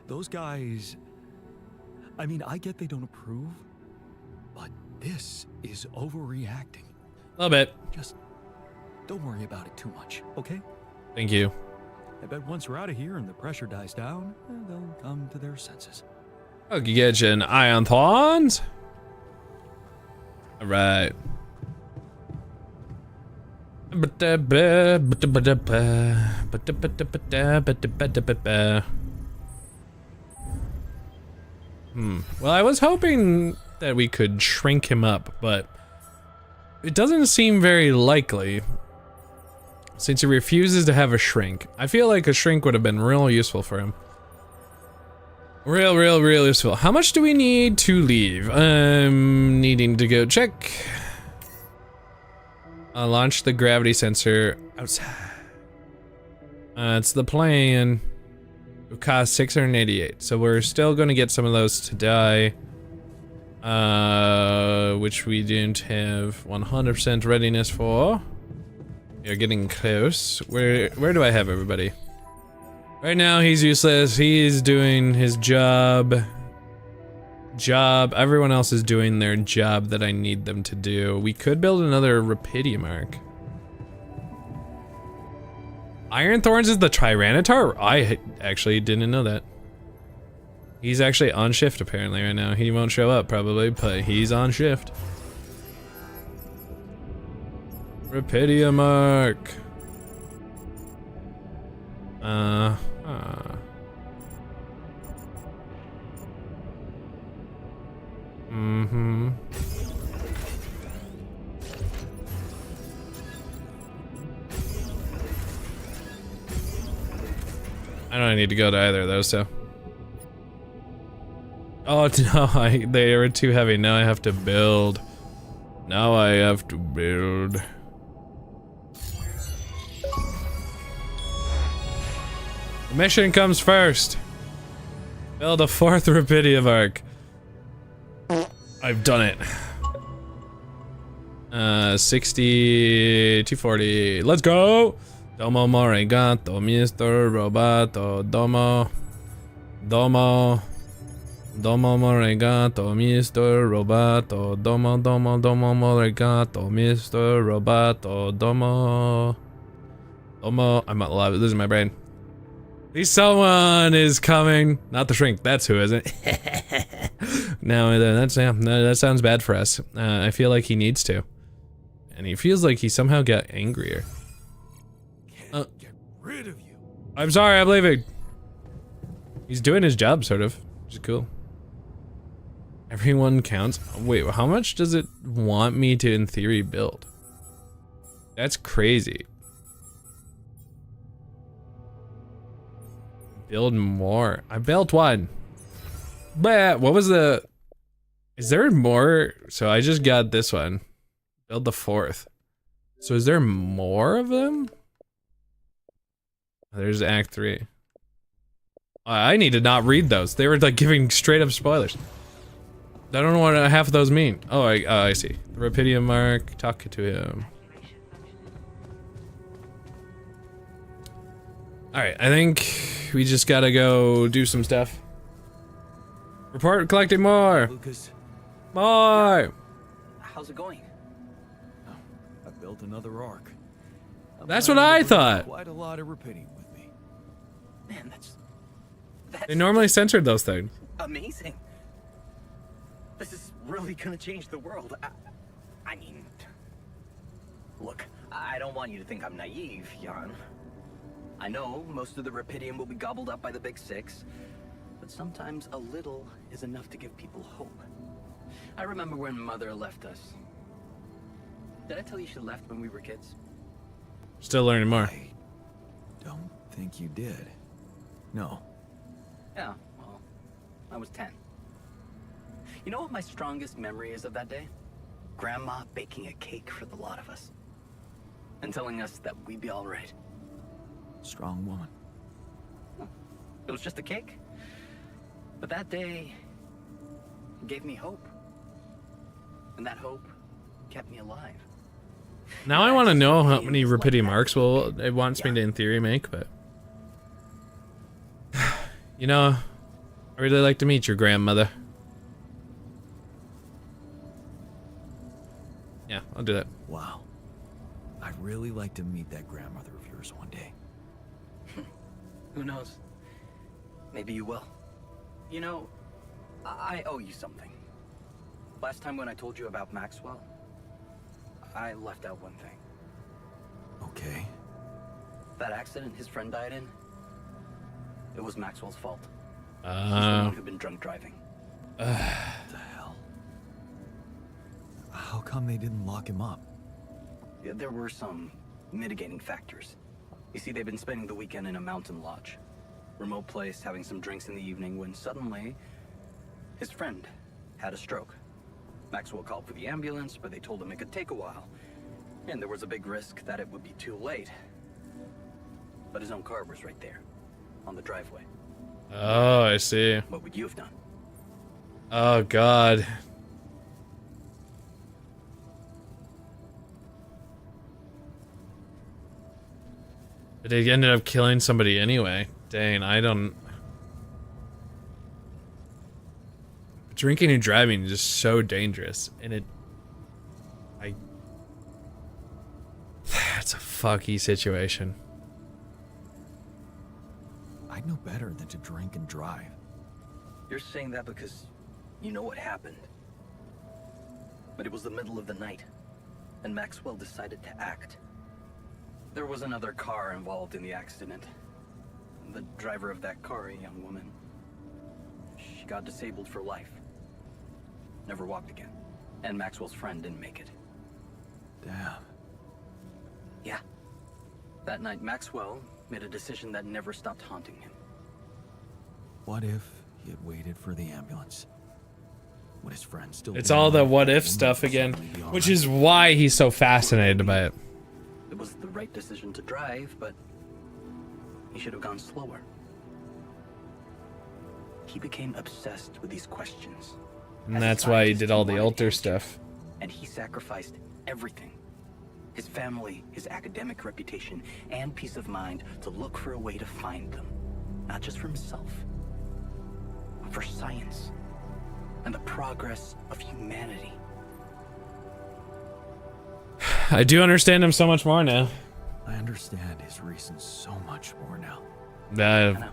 Those guys... I mean, I get they don't approve, but this is overreacting. A little bit. Just don't worry about it too much, okay? Thank you. I bet once we're out of here and the pressure dies down, they'll come to their senses. I'll get you an ion thorns. Alright. Well, I was hoping that we could shrink him up, but it doesn't seem very likely. Since he refuses to have a shrink. I feel like a shrink would have been real useful for him. Real useful. How much do we need to leave? I'm needing to go check. Launch the gravity sensor outside. It's the plan. It would cost 688. So we're still gonna get some of those to die. Which we didn't have 100% readiness for. You're getting close. Where do I have everybody? Right now he's useless. He's doing his job. Everyone else is doing their job that I need them to do. We could build another Rapidium arc. Iron Thorns is the Tyranitar? I actually didn't know that. He's actually on shift apparently right now. He won't show up probably, but he's on shift. Rapidium arc. I don't need to go to either of those, so. Oh no, they were too heavy. Now I have to build. Now I have to build. The mission comes first. Build a 4th Rapidium arc. I've done it. 60, 240. Let's go! Domo Morigato, Mr. Roboto, Domo. Domo. Domo Morigato, Mr. Roboto, Domo, Domo, Domo Morigato, Mr. Roboto, Domo. Domo. I'm losing my brain. At least someone is coming. Not the shrink. That's who, isn't it? No, that's no, that sounds bad for us. I feel like he needs to, and he feels like he somehow got angrier. Get rid of you. I'm sorry, I'm leaving. He's doing his job, sort of, which is cool. Everyone counts. Wait, how much does it want me to, in theory, build? That's crazy. Build more. I built one. But what was the? Is there more? So I just got this one. Build the 4th. So is there more of them? There's Act 3. I need to not read those. They were like giving straight up spoilers. I don't know what half of those mean. Oh, I see. The Rapidium mark. Talk to him. Alright, I think we just gotta go do some stuff. Report collecting more! Lucas, More! How's it going? I built another arc. I'm That's what planning I to bring thought. Quite a lot of Rapidium with me. Man, that's They normally censored those things. amazing. This is really gonna change the world. I mean, look, I don't want you to think I'm naive, Jan. I know most of the Rapidium will be gobbled up by the Big Six, but sometimes a little is enough to give people hope. I remember when Mother left us. Did I tell you she left when we were kids? Still learning more. I don't think you did. No. Yeah, well, I was 10. You know what my strongest memory is of that day? Grandma baking a cake for the lot of us. And telling us that we'd be all right. Strong woman. It was just a cake. But that day gave me hope. And that hope kept me alive. Now I want to know how many Rapidium arcs it wants me to, in theory, make, but... You know, I really like to meet your grandmother. Yeah, I'll do that. Wow. I'd really like to meet that grandmother of yours one day. Who knows? Maybe you will. You know, I owe you something. Last time when I told you about Maxwell, I left out one thing. Okay. That accident his friend died in, it was Maxwell's fault. He's the one who'd been drunk driving. What the hell? How come they didn't lock him up? Yeah, there were some mitigating factors. You see, they've been spending the weekend in a mountain lodge. Remote place, having some drinks in the evening, when suddenly, his friend had a stroke. Maxwell called for the ambulance, but they told him it could take a while. And there was a big risk that it would be too late. But his own car was right there, on the driveway. Oh, I see. What would you have done? Oh, God. But they ended up killing somebody anyway. Dang, I don't... Drinking and driving is just so dangerous, and that's a fucky situation. I'd know better than to drink and drive. You're saying that because you know what happened. But it was the middle of the night, and Maxwell decided to act. There was another car involved in the accident. The driver of that car, a young woman. She got disabled for life. Never walked again. And Maxwell's friend didn't make it. Damn. Yeah. That night, Maxwell made a decision that never stopped haunting him. What if he had waited for the ambulance? Would his friend still? It's all the what if stuff again, which is why he's so fascinated by it. It was the right decision to drive, but he should have gone slower. He became obsessed with these questions. And that's why he did all the alter stuff. And he sacrificed everything. His family, his academic reputation, and peace of mind to look for a way to find them. Not just for himself, but for science and the progress of humanity. I do understand him so much more now. I understand his reasons so much more now. I know.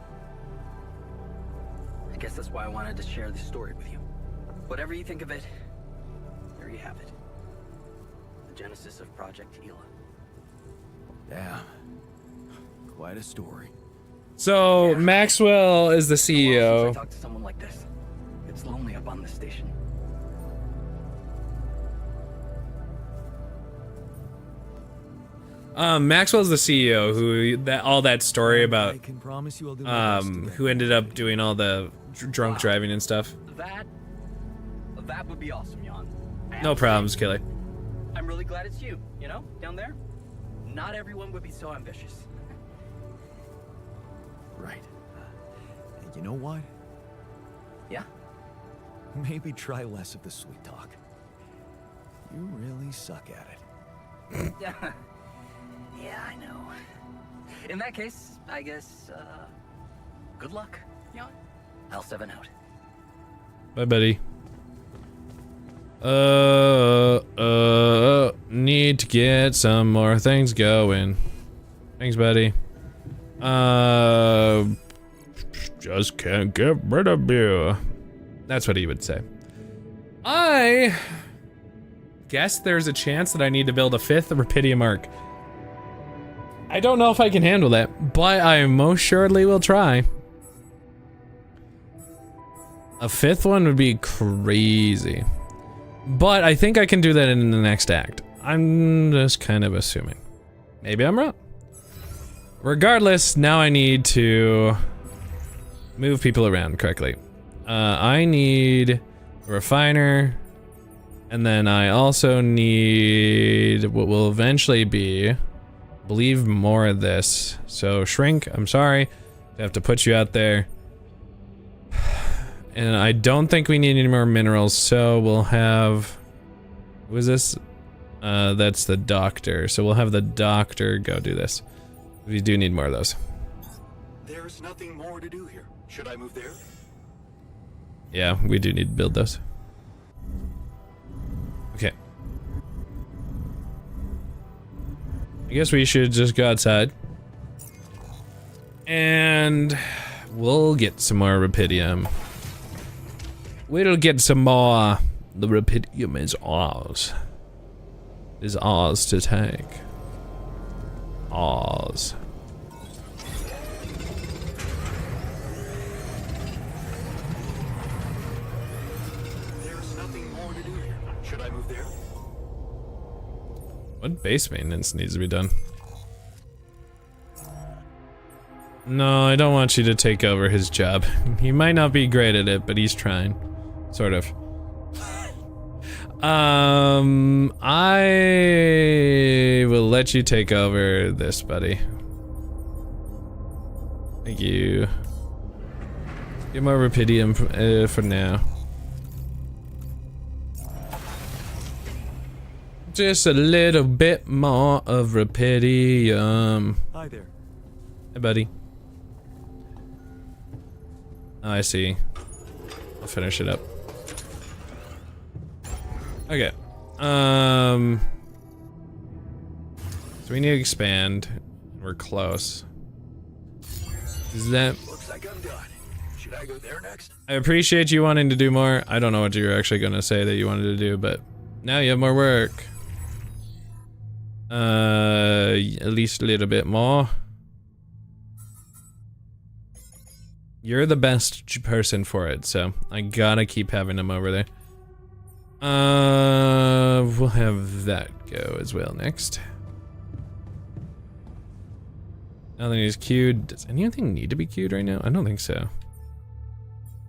I guess that's why I wanted to share this story with you. Whatever you think of it, there you have it. The genesis of Project Hela. Damn. Quite a story. So Maxwell is the I CEO. talk to someone like this. It's lonely up on this station. Maxwell's the CEO who all that story about I can promise you I'll do my best to get who ended up doing all the drunk driving and stuff. That would be awesome, Jan. No problems, Kelly. I'm really glad it's you, you know, down there. Not everyone would be so ambitious. Right. And you know what? Yeah? Maybe try less of the sweet talk. You really suck at it. Yeah. Yeah, I know. In that case, I guess, good luck, Jan. L7 out. Bye, buddy. Need to get some more things going. Thanks, buddy. Just can't get rid of you. That's what he would say. I guess there's a chance that I need to build a 5th Rapidium arc. I don't know if I can handle that, but I most surely will try. A 5th one would be crazy. But I think I can do that in the next act. I'm just kind of assuming. Maybe I'm wrong. Regardless, now I need to move people around correctly. I need a refiner, and then I also need what will eventually be, I believe, more of this. So Shrink, I'm sorry, I have to put you out there. And I don't think we need any more minerals, so we'll have, who is this? That's the doctor, so we'll have the doctor go do this. We do need more of those. There's nothing more to do here. Should I move there? Yeah, we do need to build those. Okay. I guess we should just go outside. And we'll get some more Rapidium. We'll get some more. The Rapidium is ours. It is ours to take. Ours. There's nothing more to do here. Should I move there? What base maintenance needs to be done? No, I don't want you to take over his job. He might not be great at it, but he's trying. Sort of. I will let you take over this, buddy. Thank you. Get more Rapidium for now. Just a little bit more of Rapidium. Hi there. Hey, buddy. Oh, I see. I'll finish it up. Okay. So we need to expand. We're close. Is that? Looks like I'm done. Should I go there next? I appreciate you wanting to do more. I don't know what you're actually gonna say that you wanted to do, but now you have more work. At least a little bit more. You're the best person for it, so I gotta keep having them over there. We'll have that go as well next. Nothing is queued. Does anything need to be queued right now? I don't think so.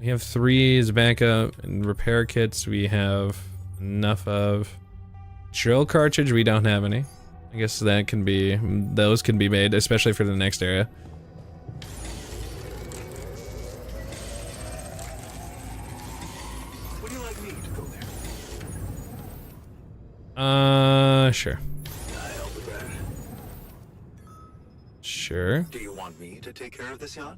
We have 3 as backup, and repair kits we have enough of. Drill cartridge, we don't have any. I guess that can be, those can be made, especially for the next area. Would you like me to go there? Sure. I help with that. Sure. Do you want me to take care of this yacht?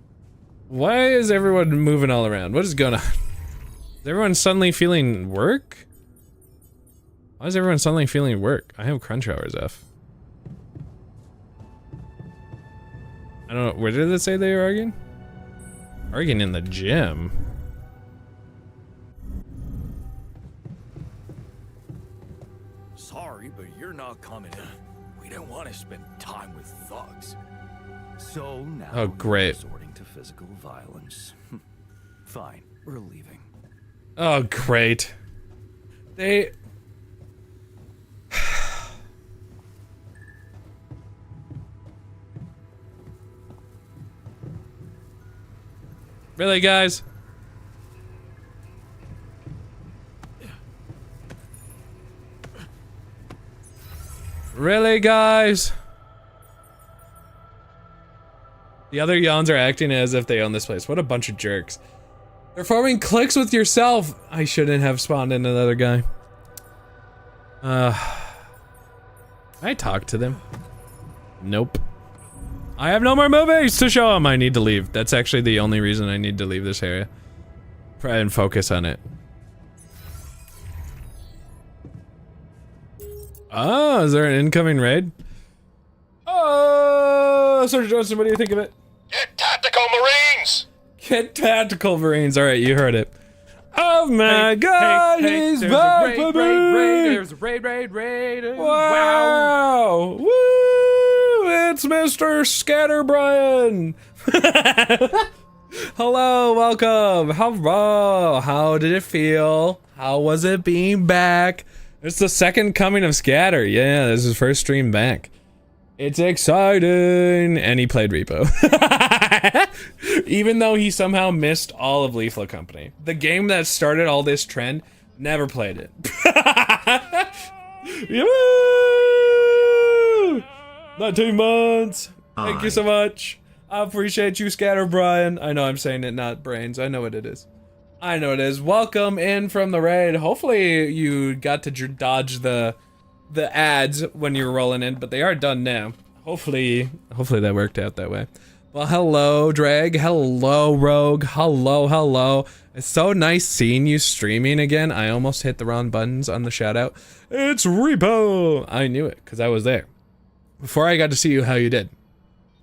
Why is everyone moving all around? What is going on? Is everyone suddenly feeling work? Why is everyone suddenly feeling work? I have crunch hours off. I don't know. Where did it say they were arguing? Arguing in the gym. Sorry, but you're not coming in. We didn't want to spend time with thugs. So now Oh, great. you're resorting to physical violence. Fine, we're leaving. Oh, great. They... Really, guys? Really, guys? The other yawns are acting as if they own this place. What a bunch of jerks. They're forming cliques with yourself. I shouldn't have spawned in another guy. I talked to them. Nope. I have no more movies to show them. I need to leave. That's actually the only reason I need to leave this area. Try and focus on it. Oh, is there an incoming raid? Oh, Sergeant Johnson, what do you think of it? Get tactical Marines! Get tactical Marines. All right, you heard it. Oh my God, he's there's back, a raid, baby! there's a raid. Wow! Woo! It's Mr. Scatterbrian! Hello, welcome. How did it feel? How was it being back? It's the second coming of Scatter. Yeah, this is his first stream back. It's exciting. And he played Repo. Even though he somehow missed all of Lethal Company. The game that started all this trend, never played it. Woo! 19 months. Thank you so much. I appreciate you, Scatter Brian. I know I'm saying it, not brains. I know what it is. I know it is. Welcome in from the raid. Hopefully you got to dodge the ads when you were rolling in, but they are done now. Hopefully that worked out that way. Well, hello, Drag. Hello, Rogue. Hello. It's so nice seeing you streaming again. I almost hit the wrong buttons on the shout out. It's Repo. I knew it because I was there. Before I got to see you, how you did.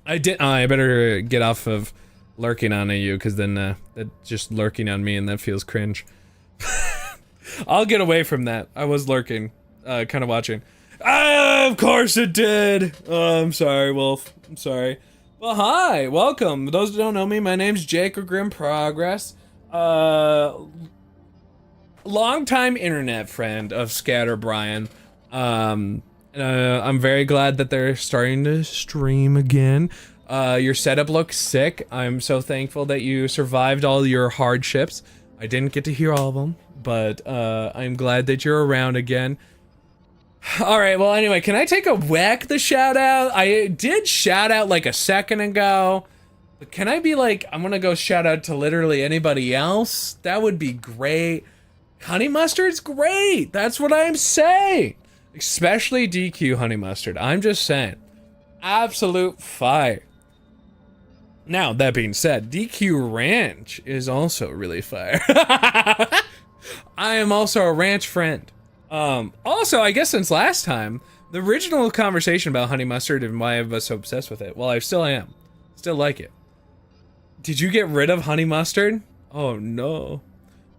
I better get off of lurking on you because then that just lurking on me and that feels cringe. I'll get away from that. I was lurking, kind of watching. Of course it did. Oh, I'm sorry, Wolf. I'm sorry. Well, hi, welcome. For those who don't know me, my name's Jake or Grimm Progress. Longtime internet friend of Scatter Brian. I'm very glad that they're starting to stream again. Your setup looks sick. I'm so thankful that you survived all your hardships. I didn't get to hear all of them, but I'm glad that you're around again. Alright, well anyway, can I take a whack the shout out? I did shout out like a second ago. But can I be like, I'm gonna go shout out to literally anybody else? That would be great. Honey Mustard's great. That's what I'm saying. Especially DQ Honey Mustard. I'm just saying. Absolute fire. Now, that being said, DQ Ranch is also really fire. I am also a ranch friend. Also, I guess since last time, the original conversation about Honey Mustard and why I was so obsessed with it, well, I still am. Still like it. Did you get rid of Honey Mustard? Oh, no.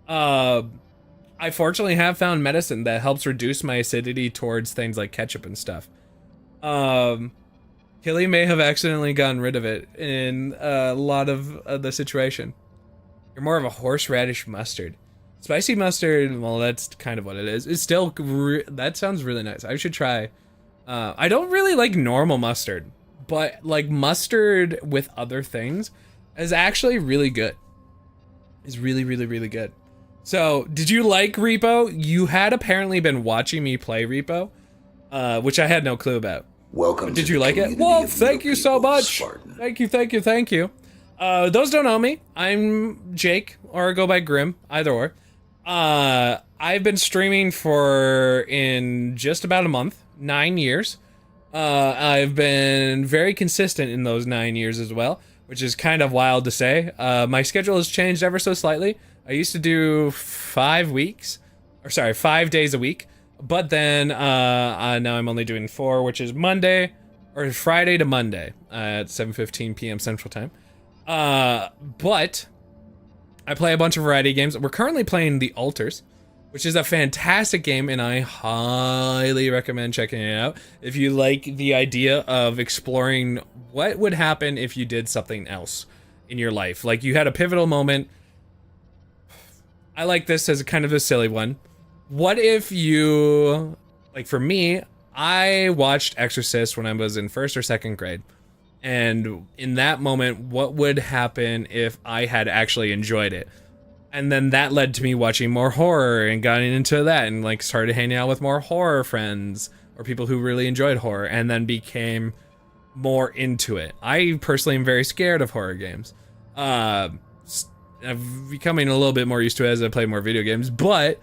I fortunately have found medicine that helps reduce my acidity towards things like ketchup and stuff. Hilly may have accidentally gotten rid of it in a lot of the situation. You're more of a horseradish mustard. Spicy mustard, well, that's kind of what it is. It's still, that sounds really nice. I should try. I don't really like normal mustard, but like mustard with other things is actually really good. is really, really, really good. So, did you like Repo? You had apparently been watching me play Repo, which I had no clue about. Welcome. But did you like it? Well, thank you so much. Spartan. Thank you, thank you, thank you. Those don't know me. I'm Jake, or go by Grimm, either or. I've been streaming in just about a month, 9 years. I've been very consistent in those 9 years as well, which is kind of wild to say. My schedule has changed ever so slightly. I used to do 5 days a week, but then now I'm only doing 4, which is Friday to Monday at 7:15 p.m. Central Time. But I play a bunch of variety games. We're currently playing the ALTERS, which is a fantastic game, and I highly recommend checking it out if you like the idea of exploring what would happen if you did something else in your life. Like, you had a pivotal moment. I like this as a kind of a silly one. What if you, like for me, I watched Exorcist when I was in 1st or 2nd grade. And in that moment, what would happen if I had actually enjoyed it? And then that led to me watching more horror and getting into that and like started hanging out with more horror friends or people who really enjoyed horror and then became more into it. I personally am very scared of horror games. I'm becoming a little bit more used to it as I play more video games, but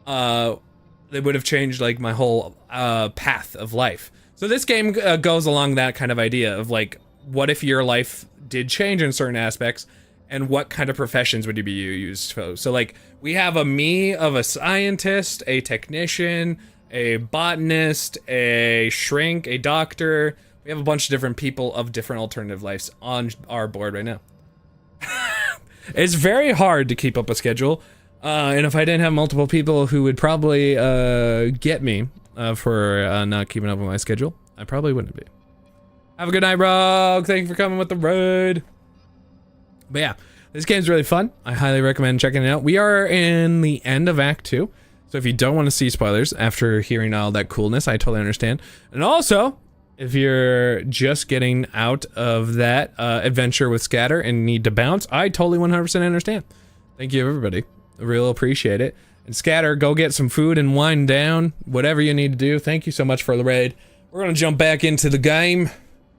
they would have changed like my whole path of life. So this game goes along that kind of idea of like, what if your life did change in certain aspects, and what kind of professions would you be used for? So like, we have a scientist, a technician, a botanist, a shrink, a doctor. We have a bunch of different people of different alternative lives on our board right now. It's very hard to keep up a schedule, and if I didn't have multiple people who would probably get me for not keeping up with my schedule, I probably wouldn't be. Have a good night, Rogue. Thank you for coming with the raid. But yeah, this game's really fun. I highly recommend checking it out. We are in the end of Act 2, so if you don't want to see spoilers after hearing all that coolness, I totally understand. And also, if you're just getting out of that adventure with Scatter and need to bounce, I totally 100% understand. Thank you, everybody. I really appreciate it. And Scatter, go get some food and wind down, whatever you need to do. Thank you so much for the raid. We're gonna jump back into the game.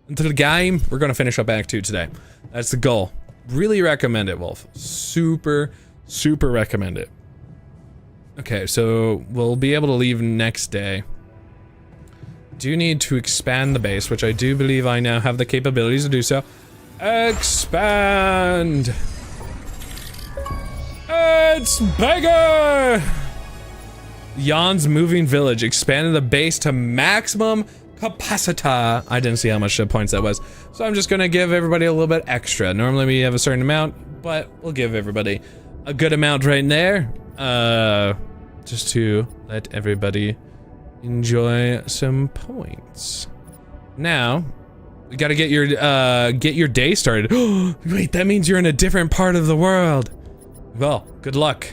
We're gonna finish up Act 2 today. That's the goal. Really recommend it, Wolf. Super, super recommend it. Okay, so we'll be able to leave next day. Do need to expand the base, which I do believe I now have the capabilities to do so. Expand! It's bigger! Jan's moving village expanded the base to maximum capacity. I didn't see how much points that was, so I'm just gonna give everybody a little bit extra. Normally we have a certain amount, but we'll give everybody a good amount right there, just to let everybody enjoy some points. Now we gotta get your day started. Wait, that means you're in a different part of the world. Well, good luck.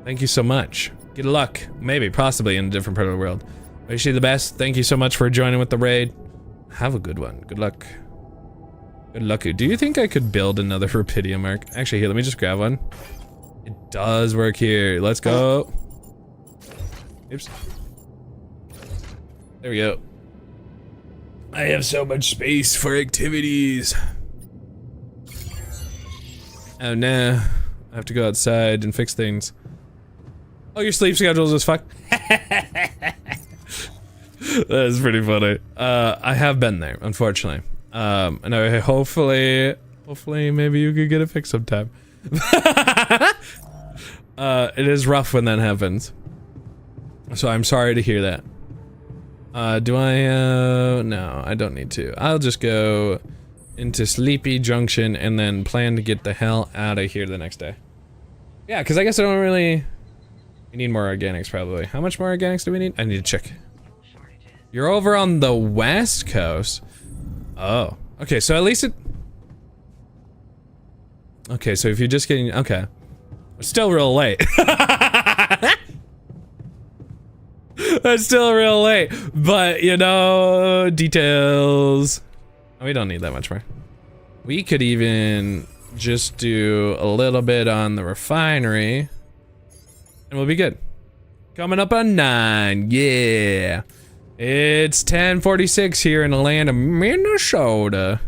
Thank you so much. Good luck. Maybe, possibly in a different part of the world. Wish you the best. Thank you so much for joining with the raid. Have a good one. Good luck. Good luck. Do you think I could build another Rapidium Arc? Actually, here, let me just grab one. It does work here. Let's go. Oops. There we go. I have so much space for activities. Oh no. I have to go outside and fix things. Oh, your sleep schedule's as fuck. That is pretty funny. I have been there, unfortunately. And I hopefully maybe you could get it fixed sometime. It is rough when that happens. So I'm sorry to hear that. Do I, no, I don't need to. I'll just go into Sleepy Junction and then plan to get the hell out of here the next day. Yeah, because I guess I don't really... We need more organics, probably. How much more organics do we need? I need to check. You're over on the west coast. Oh. Okay, so at least it... Okay, so if you're just getting... Okay. It's still real late. It's still real late. But, you know, details. Oh, we don't need that much more. We could even just do a little bit on the refinery, and we'll be good. Coming up on 9, yeah. It's 10:46 here in the land of Minnesota.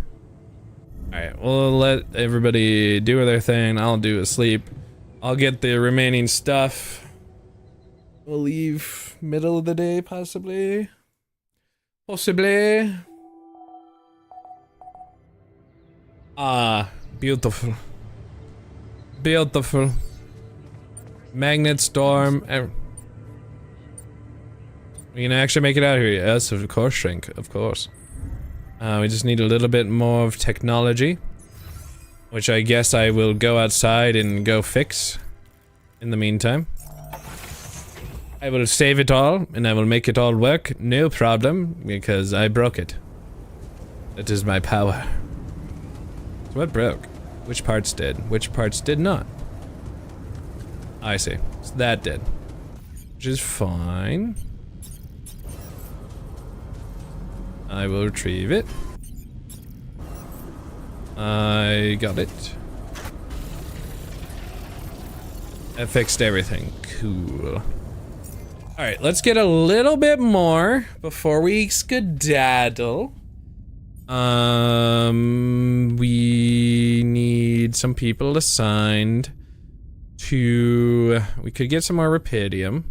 Alright, we'll let everybody do their thing. I'll do a sleep. I'll get the remaining stuff. We'll leave middle of the day, possibly. Possibly. Ah, beautiful. Beautiful. Magnet storm. We can actually make it out here. Yes, of course, Shrink. Of course. We just need a little bit more of technology, which I guess I will go outside and go fix in the meantime. I will save it all, and I will make it all work, no problem, because I broke it. That is my power. So what broke? Which parts did? Which parts did not? I see. So that did. Which is fine. I will retrieve it. I got it. I fixed everything. Cool. Alright, let's get a little bit more before we skedaddle. We need some people assigned to... We could get some more rubidium.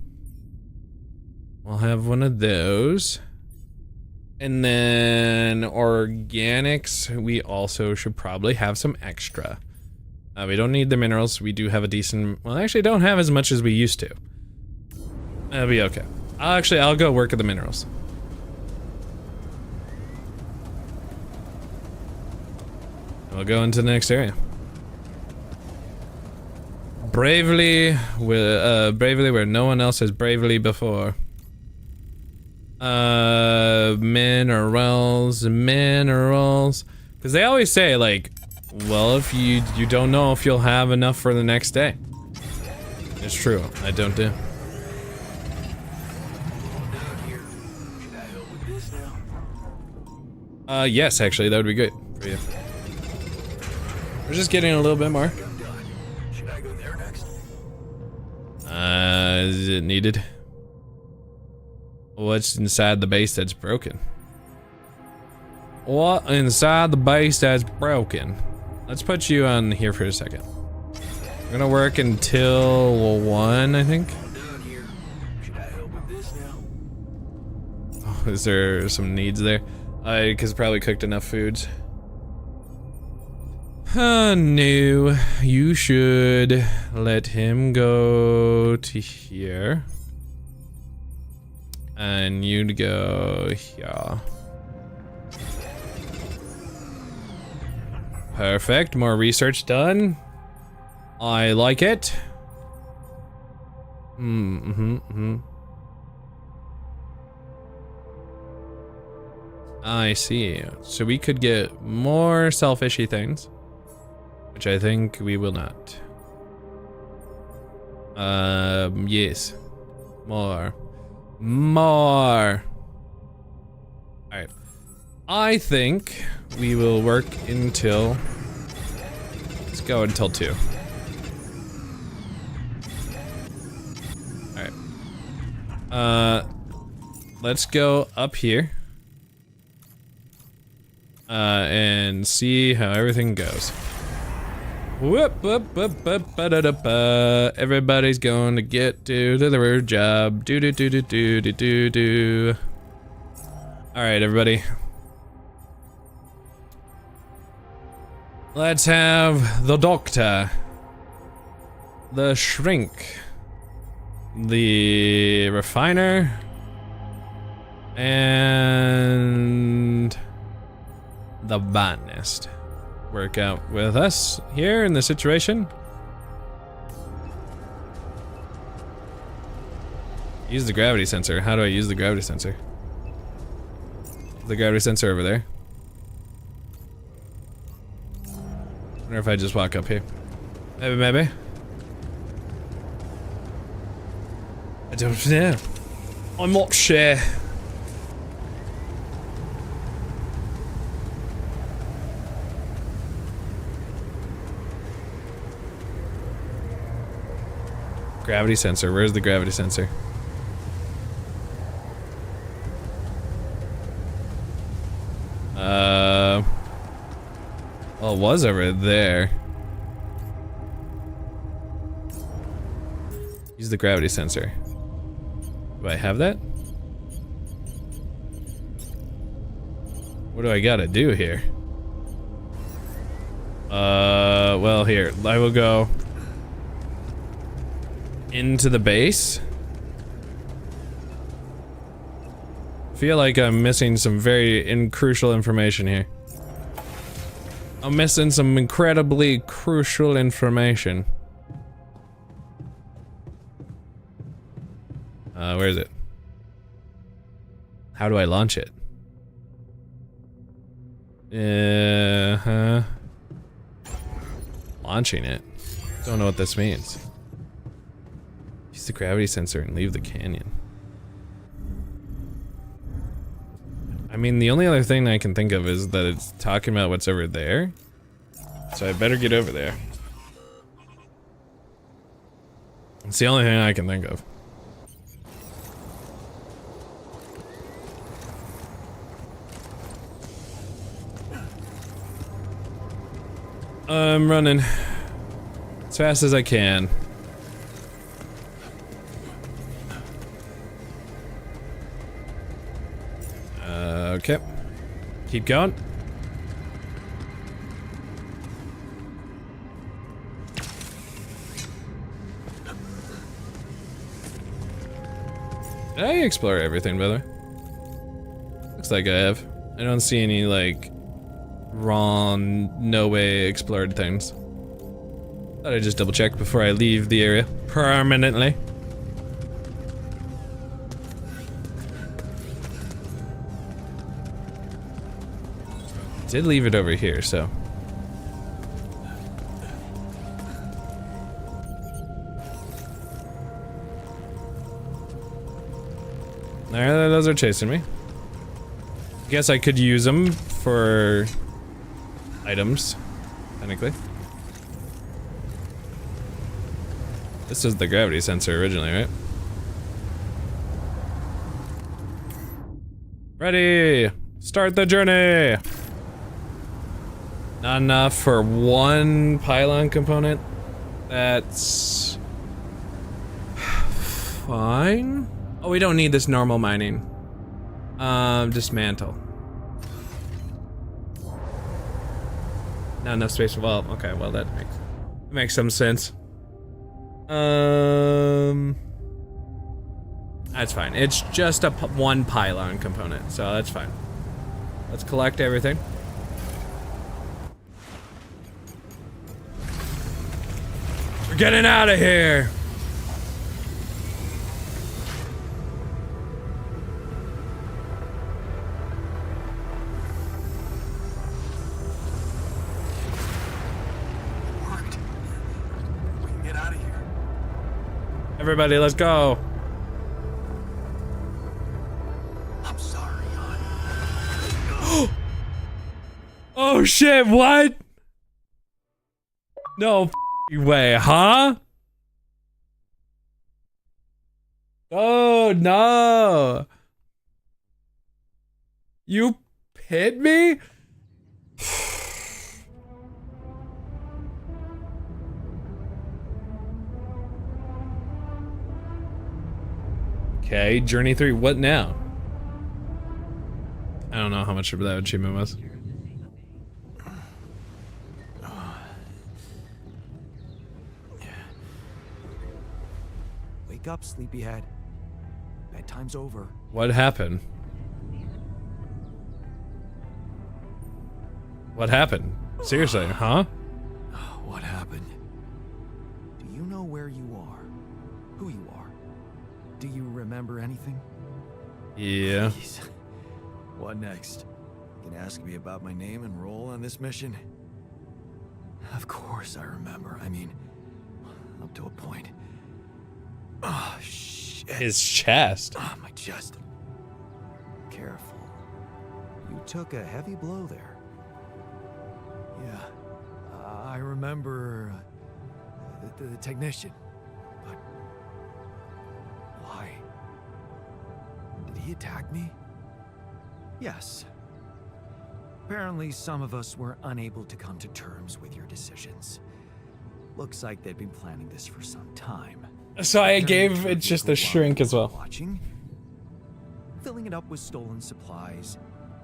We'll have one of those. And then organics, we also should probably have some extra. We don't need the minerals. We do have a decent... Well, actually don't have as much as we used to. That'll be okay. I'll go work at the minerals. We'll go into the next area. Bravely where no one else has bravely before. Minerals. Because they always say, like, well, if you don't know if you'll have enough for the next day. It's true, I don't do. Yes, actually, that would be good for you. We're just getting a little bit more. Should I go there next? Is it needed? What's inside the base that's broken? What inside the base that's broken? Let's put you on here for a second. We're gonna work until 1, I think. Down here. Should I help with this now? Oh, is there some needs there? Because probably cooked enough foods. No, you should let him go to here. And you'd go here. Perfect, more research done. I like it. I see. So we could get more selfishy things. Which I think we will not. Yes. More. Alright. I think we will work until... Let's go until 2. Alright. Let's go up here. And see how everything goes. Whoop, whoop, whoop, whoop, ba-da-da-ba. Everybody's going to get to the job. Do. Alright, everybody. Let's have the doctor, the shrink, the refiner, and the botanist work out with us here in the situation. Use the gravity sensor. How do I use the gravity sensor? The gravity sensor over there. I wonder if I just walk up here. Maybe. I don't know. I'm not sure. Gravity sensor. Where's the gravity sensor? Well, it was over there. Use the gravity sensor. Do I have that? What do I gotta do here? Well, here. I will go into the base. Feel like I'm missing some very crucial information here. I'm missing some incredibly crucial information. Where is it? How do I launch it? Launching it. Don't know what this means. Use the gravity sensor and leave the canyon. I mean, the only other thing I can think of is that it's talking about what's over there. So I better get over there. It's the only thing I can think of. I'm running as fast as I can. Okay. Keep going. Did I explore everything, by the way? Looks like I have. I don't see any, like, wrong, no way explored things. Thought I'd just double check before I leave the area permanently. Did leave it over here, so. There, those are chasing me. Guess I could use them for items, technically. This is the gravity sensor originally, right? Ready! Start the journey! Not enough for one pylon component. That's fine. Oh, we don't need this normal mining. Dismantle. Not enough space for, well, okay, well that makes some sense. That's fine. It's just a one pylon component, so that's fine. Let's collect everything. We're getting out of here. Everybody, let's go. I'm sorry, hon. Oh shit, what? No way, huh? Oh no. You hit me? Okay, journey 3, what now? I don't know how much of that achievement was. Wake up, sleepyhead. Bedtime's over. What happened? What happened? Seriously, huh? What happened? Do you know where you are? Who you are? Do you remember anything? Yeah. Please. What next? You can ask me about my name and role on this mission? Of course I remember. I mean, up to a point. Oh, shit. His chest. Oh, my chest. Careful. You took a heavy blow there. Yeah. I remember the technician. But he attack me? Yes. Apparently, some of us were unable to come to terms with your decisions. Looks like they'd been planning this for some time. So I gave it just a shrink as well. Watching, filling it up with stolen supplies,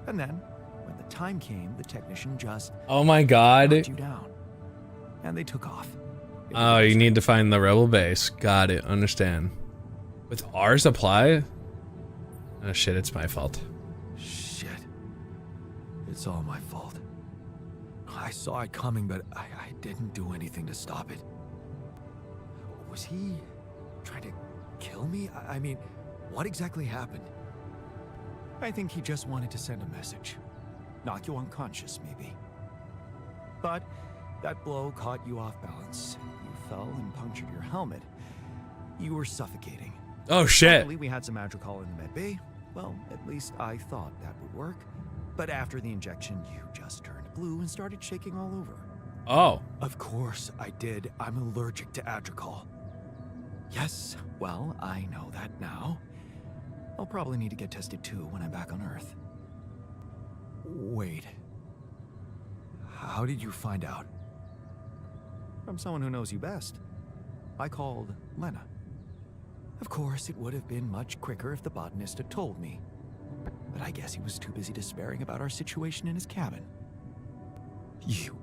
and then, when the time came, the technician just Oh my god. knocked you down, and they took off. Oh, you need to find the rebel base. Got it. Understand. With our supply? Oh shit, it's my fault. Shit. It's all my fault. I saw it coming, but I didn't do anything to stop it. Was he trying to kill me? I mean, what exactly happened? I think he just wanted to send a message. Knock you unconscious, maybe. But that blow caught you off balance. You fell and punctured your helmet. You were suffocating. Oh shit. Luckily, we had some Madrigal in the med bay. Well, at least I thought that would work. But after the injection, you just turned blue and started shaking all over. Oh. Of course I did. I'm allergic to Adrical. Yes, well, I know that now. I'll probably need to get tested too when I'm back on Earth. Wait. How did you find out? From someone who knows you best. I called Lena. Of course, it would have been much quicker if the botanist had told me. But I guess he was too busy despairing about our situation in his cabin. You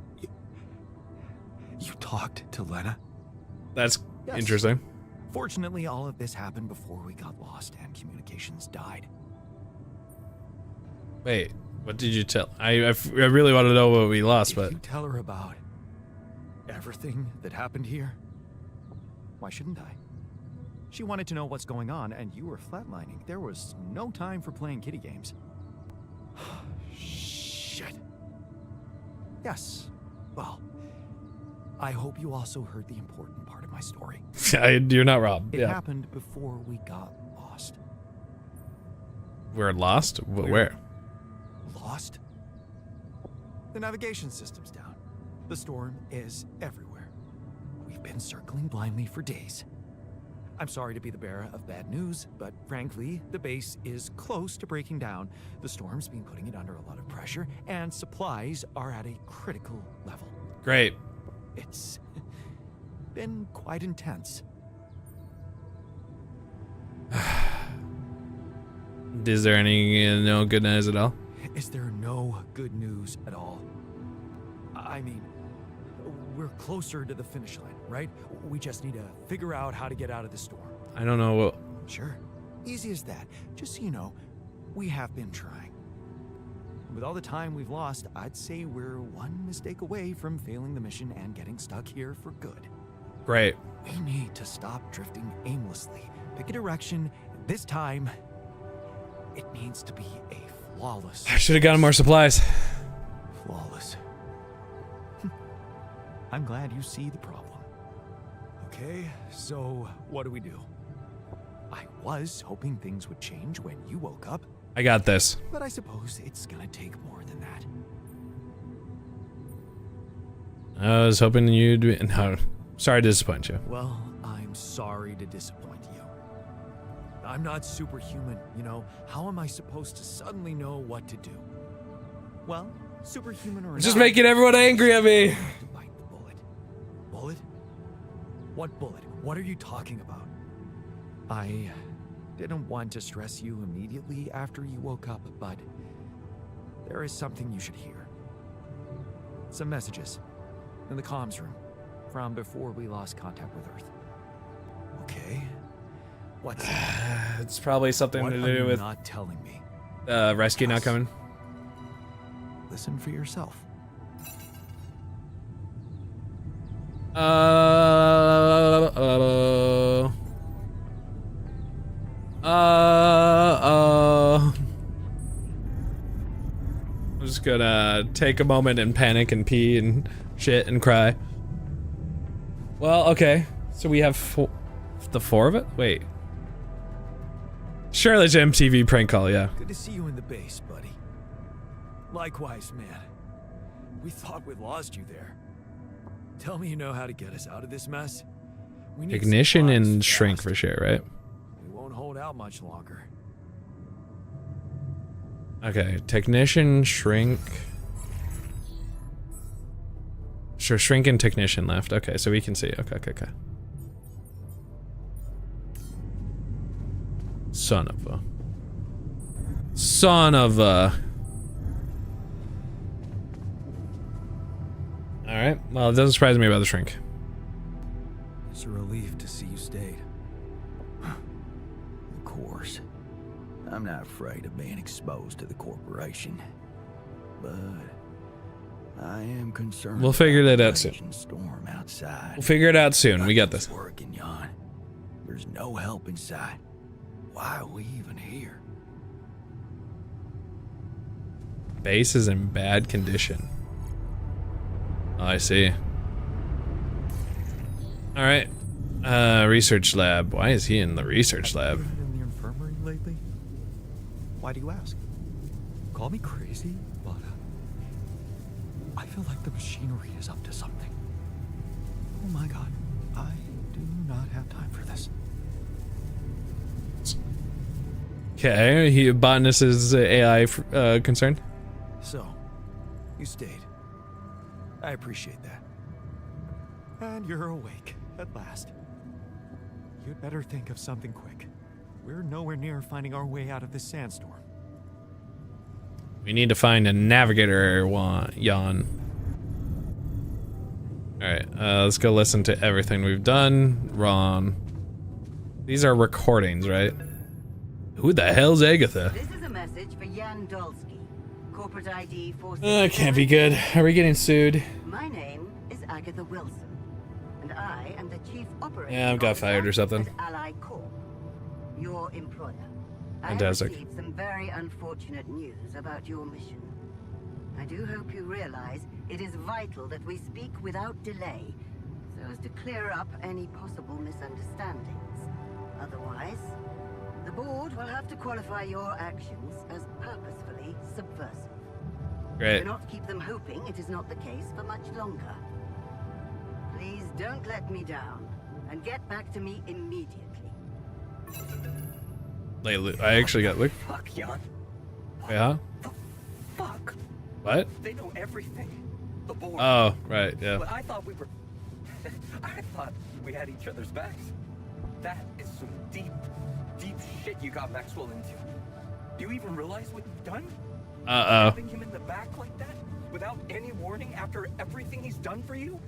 talked to Lena? That's Yes. interesting. Fortunately, all of this happened before we got lost and communications died. Wait, what did you tell? I really want to know what we lost, but Did you tell her about everything that happened here? Why shouldn't I? She wanted to know what's going on, and you were flatlining. There was no time for playing kiddie games. Shit. Yes. Well, I hope you also heard the important part of my story. you're not wrong. It Yeah, happened before we got lost. we're lost. Where? Lost? The navigation system's down. The storm is everywhere. We've been circling blindly for days. I'm sorry to be the bearer of bad news, but frankly, the base is close to breaking down. The storm's been putting it under a lot of pressure, and supplies are at a critical level. Great. It's been quite intense. Is there any no good news at all? Is there no good news at all? I mean, we're closer to the finish line, right? We just need to figure out how to get out of the storm. I don't know what. Sure. Easy as that. Just so you know, we have been trying. With all the time we've lost, I'd say we're one mistake away from failing the mission and getting stuck here for good. Great. We need to stop drifting aimlessly. Pick a direction. This time, it needs to be a flawless. I should have gotten more supplies. Flawless. I'm glad you see the problem. Okay, so what do we do? I was hoping things would change when you woke up, I got this. but I suppose it's gonna take more than that. I was hoping you'd be. No, sorry to disappoint you. Well, I'm sorry to disappoint you. I'm not superhuman, you know. How am I supposed to suddenly know what to do? Well, superhuman or Just not, making everyone angry at me. to bite the bullet. Bullet? What bullet? What are you talking about? I didn't want to stress you immediately after you woke up, but there is something you should hear. Some messages in the comms room from before we lost contact with Earth. Okay. What's it? It's probably something What to are do you with not telling me? rescue not coming. Listen for yourself. I'm just gonna take a moment and panic and pee and shit and cry. Well, okay. So we have the four of it? Wait. Charlotte's MTV prank call, yeah. Good to see you in the base, buddy. Likewise, man. We thought we'd lost you there. Tell me you know how to get us out of this mess. We need Ignition supplies and shrink fast. for sure, right? We won't hold out much longer. Okay, technician, shrink. Sure, shrink and technician left. Okay, so we can see. Okay. Son of a. Alright, well, it doesn't surprise me about the shrink. It's a relief to see you stayed. Of course. I'm not afraid of being exposed to the corporation. But I am concerned. We'll figure that out soon. Raging storm outside. We'll figure it out soon. We got this. Working, Jan. There's no help in sight. Why are we even here? Base is in bad condition. Oh, I see. Alright. Research lab. Why is he in the research lab? Have you been in the infirmary lately? Why do you ask? Call me crazy, but I feel like the machinery is up to something. Oh my god, I do not have time for this. Okay, botanist is AI concerned. So, you stayed. I appreciate that. And you're awake, at last. You'd better think of something quick. We're nowhere near finding our way out of this sandstorm. We need to find a navigator, Jan. Alright, let's go listen to everything we've done. Ron. These are recordings, right? Who the hell's Agatha? This is a message for Jan Dolsky. Corporate ID 4. Can't be good. Are we getting sued? My name is Agatha Wilson, and I am the chief operator. Yeah, I've got fired or something. At Ally Corp, your employer. Fantastic. I received some very unfortunate news about your mission. I do hope you realize it is vital that we speak without delay, so as to clear up any possible misunderstandings. Otherwise, the board will have to qualify your actions as purposefully subversive. Great. Do not keep them hoping it is not the case for much longer. Please don't let me down, and get back to me immediately. I actually got look. Fuck, Jan. Yeah. Fuck. What? They know everything. The board. Oh, right. Yeah. But I thought we were. I thought we had each other's backs. That is some deep shit you got Maxwell into. Do you even realize what you've done? Having him in the back like that, without any warning, after everything he's done for you?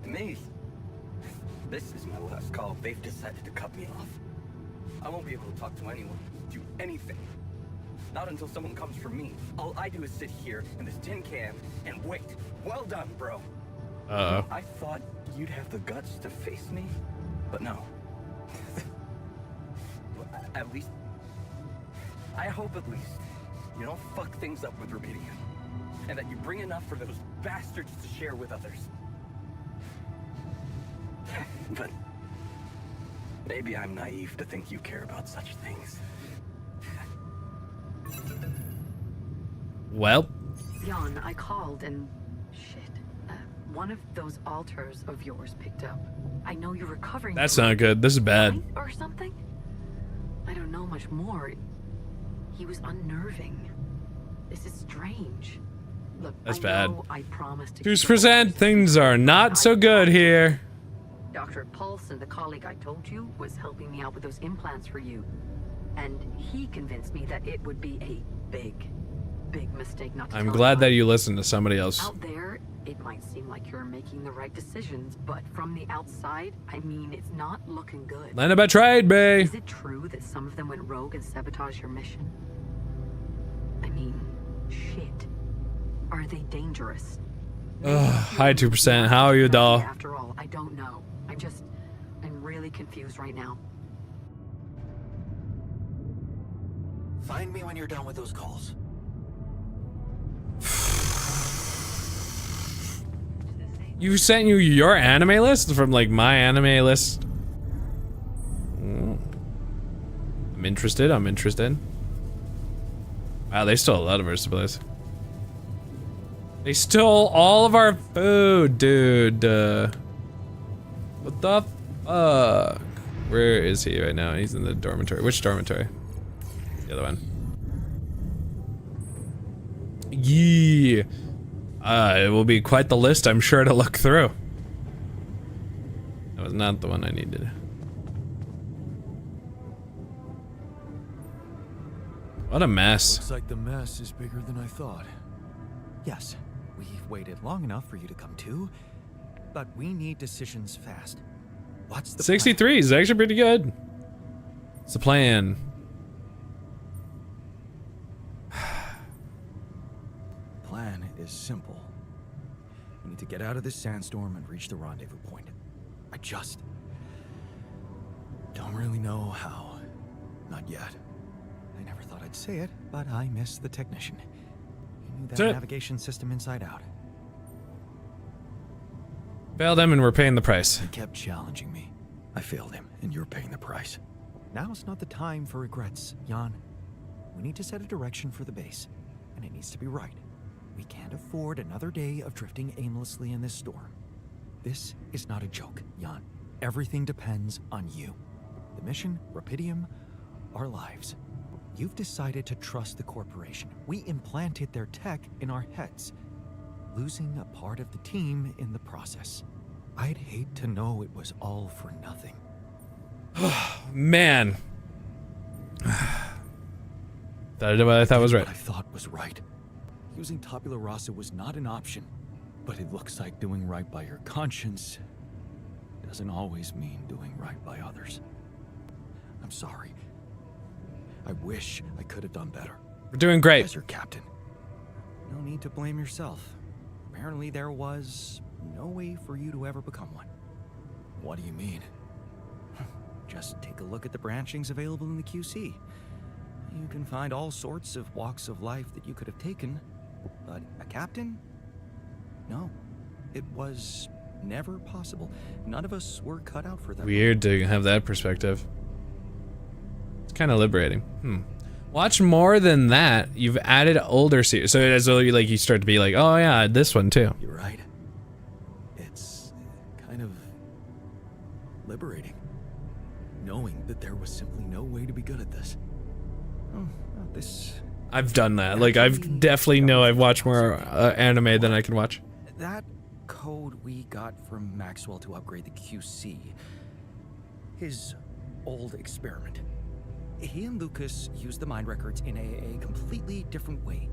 To me, this is my last call. They've decided to cut me off. I won't be able to talk to anyone, do anything. Not until someone comes for me. All I do is sit here in this tin can and wait. Well done, bro. I thought you'd have the guts to face me, but no. At least, I hope at least, you don't fuck things up with Rubidium. And that you bring enough for those bastards to share with others. But maybe I'm naive to think you care about such things. Well. Jan, I called and shit. One of those alters of yours picked up. I know you're recovering. That's not good. This is bad. Or something? I don't know much more. He was unnerving. This is strange. Look, that's I bad. know I promised to 2%. Things are not so good here. Dr. Paulson, the colleague I told you, was helping me out with those implants for you. And he convinced me that it would be a big mistake not to I'm tell glad anybody. that you listened to somebody else. Out there, it might seem like you're making the right decisions, but from the outside, I mean, it's not looking good. Lena betrayed me. Is it true that some of them went rogue and sabotaged your mission? I mean, shit. Are they dangerous? Hi 2%. How are you, doll? After all, I don't know. I'm really confused right now. Find me when you're done with those calls. You sent you your anime list from like my anime list. I'm interested. Wow, they stole a lot of our supplies. They stole all of our food, dude. What the fuck? Where is he right now? He's in the dormitory. Which dormitory? The other one. Yeah. It will be quite the list, I'm sure, to look through. That was not the one I needed. What a mess. Looks like the mess is bigger than I thought. Yes, we've waited long enough for you to come to, but we need decisions fast. What's the 63 is actually pretty good. What's the plan? Plan is simple. We need to get out of this sandstorm and reach the rendezvous point. I just don't really know how. Not yet. I never thought I'd say it, but I miss the technician. He knew that navigation system inside out. Failed them and we're paying the price. He kept challenging me. I failed him, and you're paying the price. Now's not the time for regrets, Jan. We need to set a direction for the base, and it needs to be right. We can't afford another day of drifting aimlessly in this storm. This is not a joke, Jan. Everything depends on you. The mission, Rapidium, our lives. You've decided to trust the corporation. We implanted their tech in our heads, losing a part of the team in the process. I'd hate to know it was all for nothing. Man. That is what I thought was right. What I thought was right. Using tabula rasa was not an option, but it looks like doing right by your conscience doesn't always mean doing right by others. I'm sorry. I wish I could have done better. We're doing great. As your captain, no need to blame yourself. Apparently there was no way for you to ever become one. What do you mean? Just take a look at the branchings available in the QC. You can find all sorts of walks of life that you could have taken, but a captain? No, it was never possible. None of us were cut out for that. Weird to have that perspective. It's kind of liberating. Watch more than that. You've added older series, so as though you start to be like, oh yeah, this one too. You're right. It's kind of liberating, knowing that there was simply no way to be good at this. This. I've done that. Like I've definitely know I've watched more anime than I can watch. That code we got from Maxwell to upgrade the QC. His old experiment. He and Lucas used the mind records in a completely different way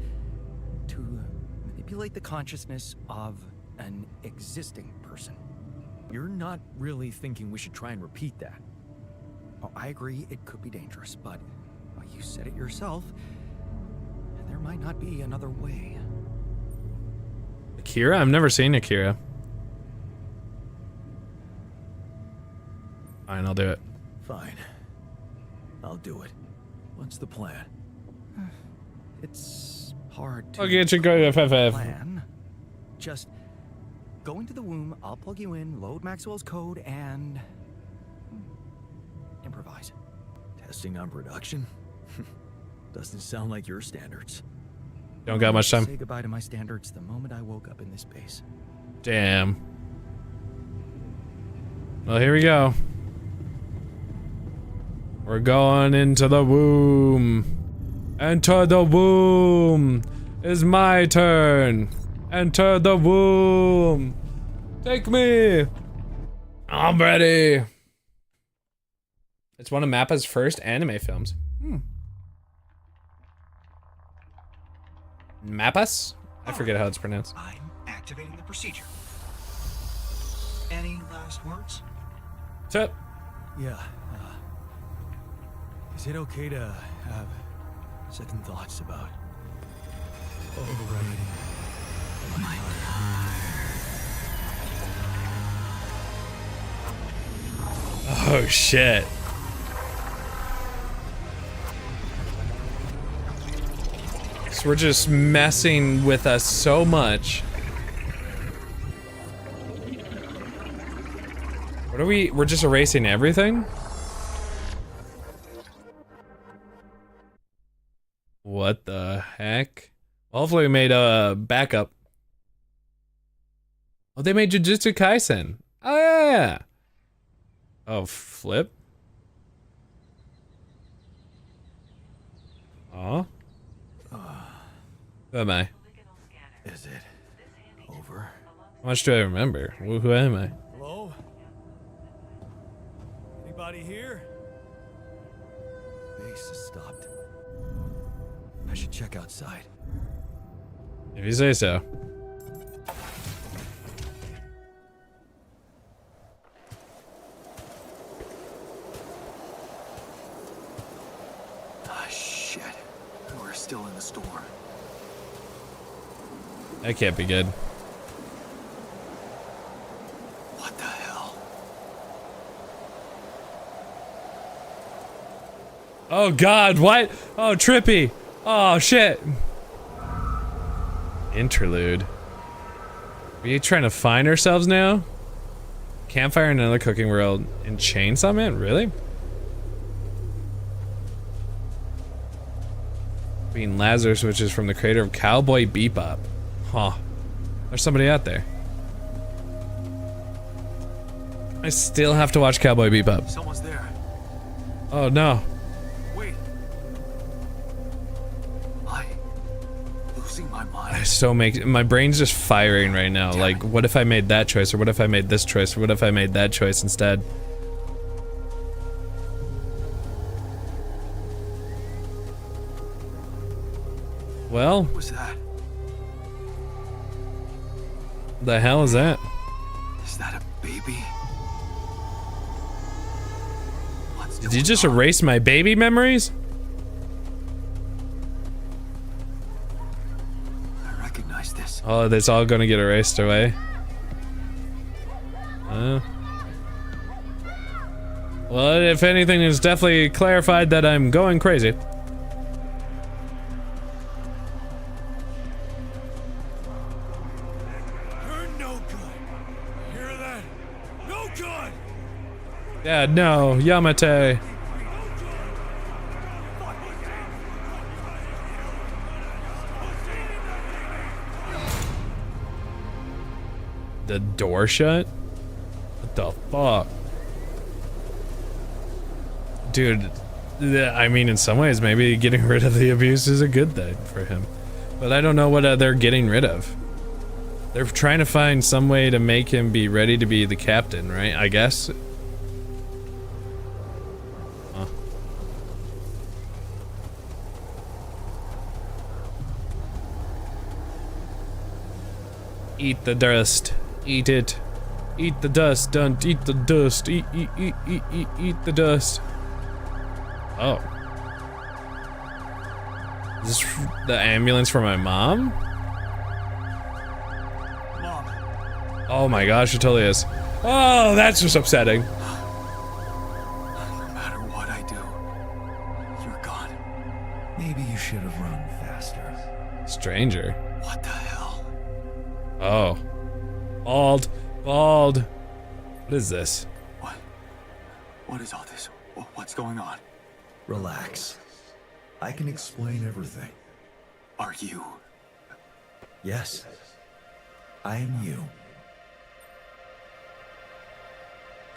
to manipulate the consciousness of an existing person. You're not really thinking we should try and repeat that. Oh, I agree it could be dangerous, but you said it yourself. There might not be another way. Akira? I've never seen Akira. Fine, I'll do it. Fine. I'll do it. What's the plan? It's hard to plan. Just go into the womb, I'll plug you in, load Maxwell's code, and improvise. Testing on production? Doesn't sound like your standards. Don't got much time. Say goodbye to my standards the moment I woke up in this base. Damn. Well, here we go. We're going into the womb. Enter the womb. It's my turn. Enter the womb. Take me. I'm ready. It's one of Mappa's first anime films. Mappas? I forget how it's pronounced. I'm activating the procedure. Any last words? Tip. Yeah. Is it okay to have second thoughts about overriding my Oh shit. So we're just messing with us so much. What are we? We're just erasing everything? What the heck? Hopefully we made a backup. Oh, they made Jujutsu Kaisen. Oh yeah. Oh, flip. Oh. Who am I? Is it over? How much do I remember? Who am I? Hello? Anybody here? Bass has stopped. I should check outside. If you say so. Ah, shit. We're still in the store. That can't be good. What the hell? Oh god, what? Oh, trippy. Oh shit. Interlude. Are we trying to find ourselves now? Campfire in another cooking world in Chainsaw Man? Really? Being Lazarus, which is from the creator of Cowboy Bebop. Huh. There's somebody out there. I still have to watch Cowboy Bebop. Someone's there. Oh no. Wait. I'm losing my mind. My brain's just firing right now. Like, what if I made that choice, or what if I made this choice, or what if I made that choice instead? Well, What was that? the hell is that? Is that a baby? Did you just erase my baby memories? I recognize this. Oh, that's all gonna get erased away. Well, if anything, it's definitely clarified that I'm going crazy. You're no good. Hear that? No good. Yeah, no, Yamate. The door shut? What the fuck? Dude, I mean, in some ways, maybe getting rid of the abuse is a good thing for him. But I don't know what they're getting rid of. They're trying to find some way to make him be ready to be the captain, right? I guess. Huh. Eat the dust. Eat it. Eat the dust. Don't eat the dust. Eat the dust. Oh. Is this the ambulance for my mom? Mom. Oh my gosh, it totally is. Oh, that's just upsetting. No matter what I do, you're gone. Maybe you should have run faster. Stranger. What the hell? Oh. Bald. Bald. What is this? What is all this? What's going on? Relax. I can explain everything. Are you? Yes. I am you.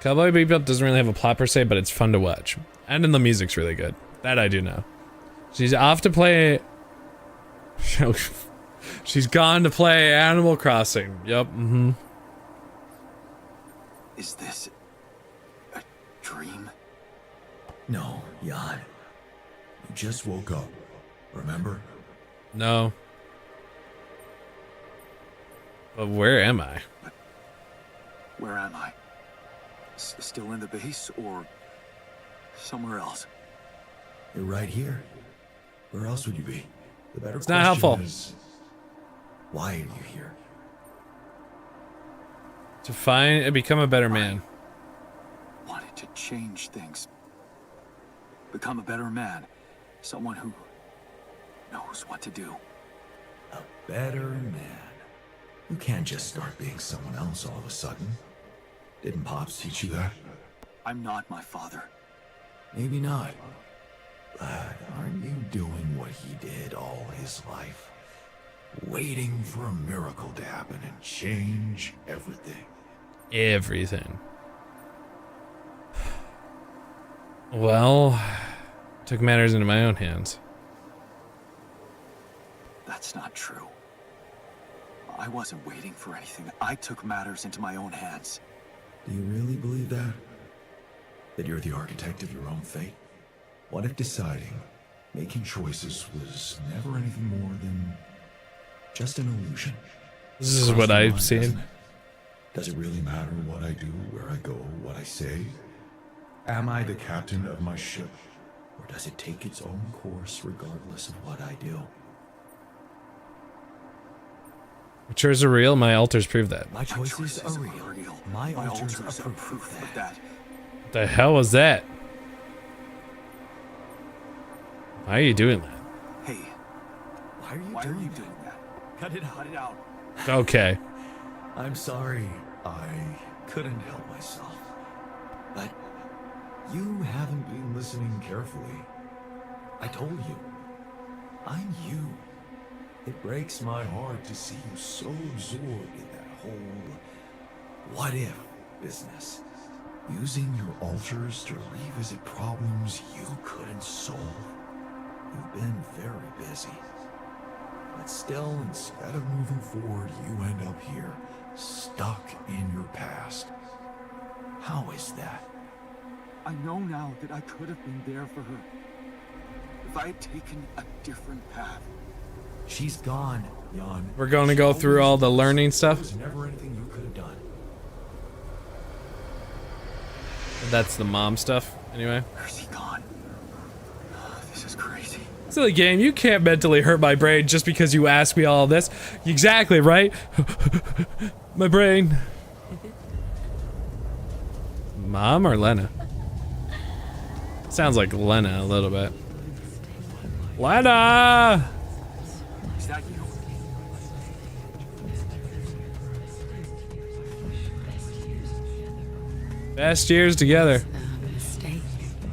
Cowboy Bebop doesn't really have a plot per se, but it's fun to watch. And then the music's really good. That I do know. She's off to play... She's gone to play Animal Crossing. Yep, mm-hmm. Is this a dream? No, Jan. You just woke up. Remember? No. But where am I? Where am I? Still in the base or somewhere else? You're right here. Where else would you be? The better It's not helpful. is, why are you here? To find and become a better man. Wanted to change things. Become a better man. Someone who knows what to do. A better man. You can't just start being someone else all of a sudden. Didn't Pops teach you that? I'm not my father. Maybe not. But aren't you doing what he did all his life? Waiting for a miracle to happen and change everything. Everything. Well, took matters into my own hands. That's not true. I wasn't waiting for anything. I took matters into my own hands. Do you really believe that? That you're the architect of your own fate? What if deciding, making choices was never anything more than just an illusion? This is what I've seen. Does it really matter what I do, where I go, what I say? Am I the captain of my ship? Or does it take its own course regardless of what I do? Matures are real, my alters prove that. My choices are real. My alters are proof of that. What the hell was that? Why are you doing that? Hey, Why are you doing that? cut it out. Cut it out. Okay. I'm sorry. I couldn't help myself. But you haven't been listening carefully. I told you. I'm you. It breaks my heart to see you so absorbed in that whole what if business. Using your alters to revisit problems you couldn't solve. You've been very busy. But still, instead of moving forward, you end up here, stuck in your past. How is that? I know now that I could have been there for her. If I had taken a different path. She's gone, Jan. We're going to go through all the learning stuff. There's never anything you could have done. That's the mom stuff, anyway. Where's he gone? This is crazy. Silly game, you can't mentally hurt my brain just because you ask me all this. Exactly, right? My brain. Mom or Lena? Sounds like Lena a little bit. Lena! Is that you? Best years together.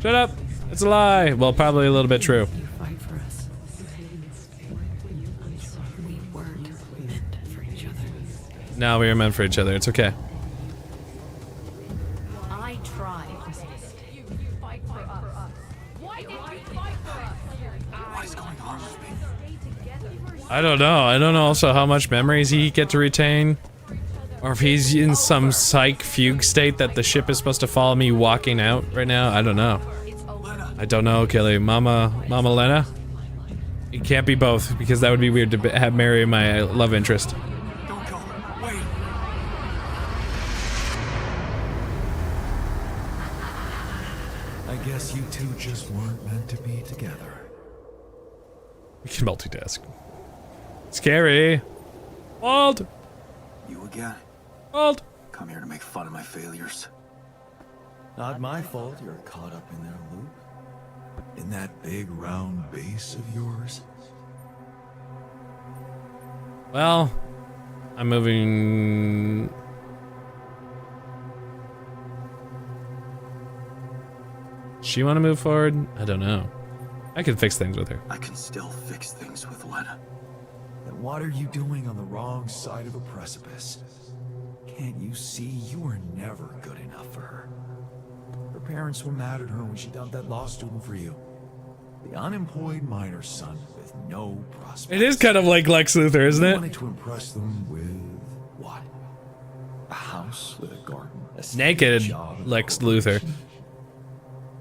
Shut up! It's a lie! Well, probably a little bit true. Fight for us. We weren't meant for each other. No, we were meant for each other. It's okay. I tried. You fight for us. Why did you fight for us? What is going on with me? I don't know. I don't know also how much memories he get to retain. Or if he's in some psych fugue state that the ship is supposed to follow me walking out right now. I don't know. I don't know, Kelly. Mama Lena? It can't be both, because that would be weird to have marry my love interest. Don't go. Wait. I guess you two just weren't meant to be together. We can multitask. Scary. Walt! You again? Walt! Come here to make fun of my failures. Not my fault you're caught up in their loop. In that big round base of yours. Well, I'm moving... She want to move forward? I don't know. I can fix things with her. I can still fix things with Lena. Then what are you doing on the wrong side of a precipice? Can't you see you were never good enough for her? Her parents were mad at her when she dumped that law student for you. The unemployed miner son with no prospects. It is kind of like Lex Luthor, isn't You it? wanted to impress them with what? A house with a garden? A steady Naked job, and Lex a Luthor. corporation?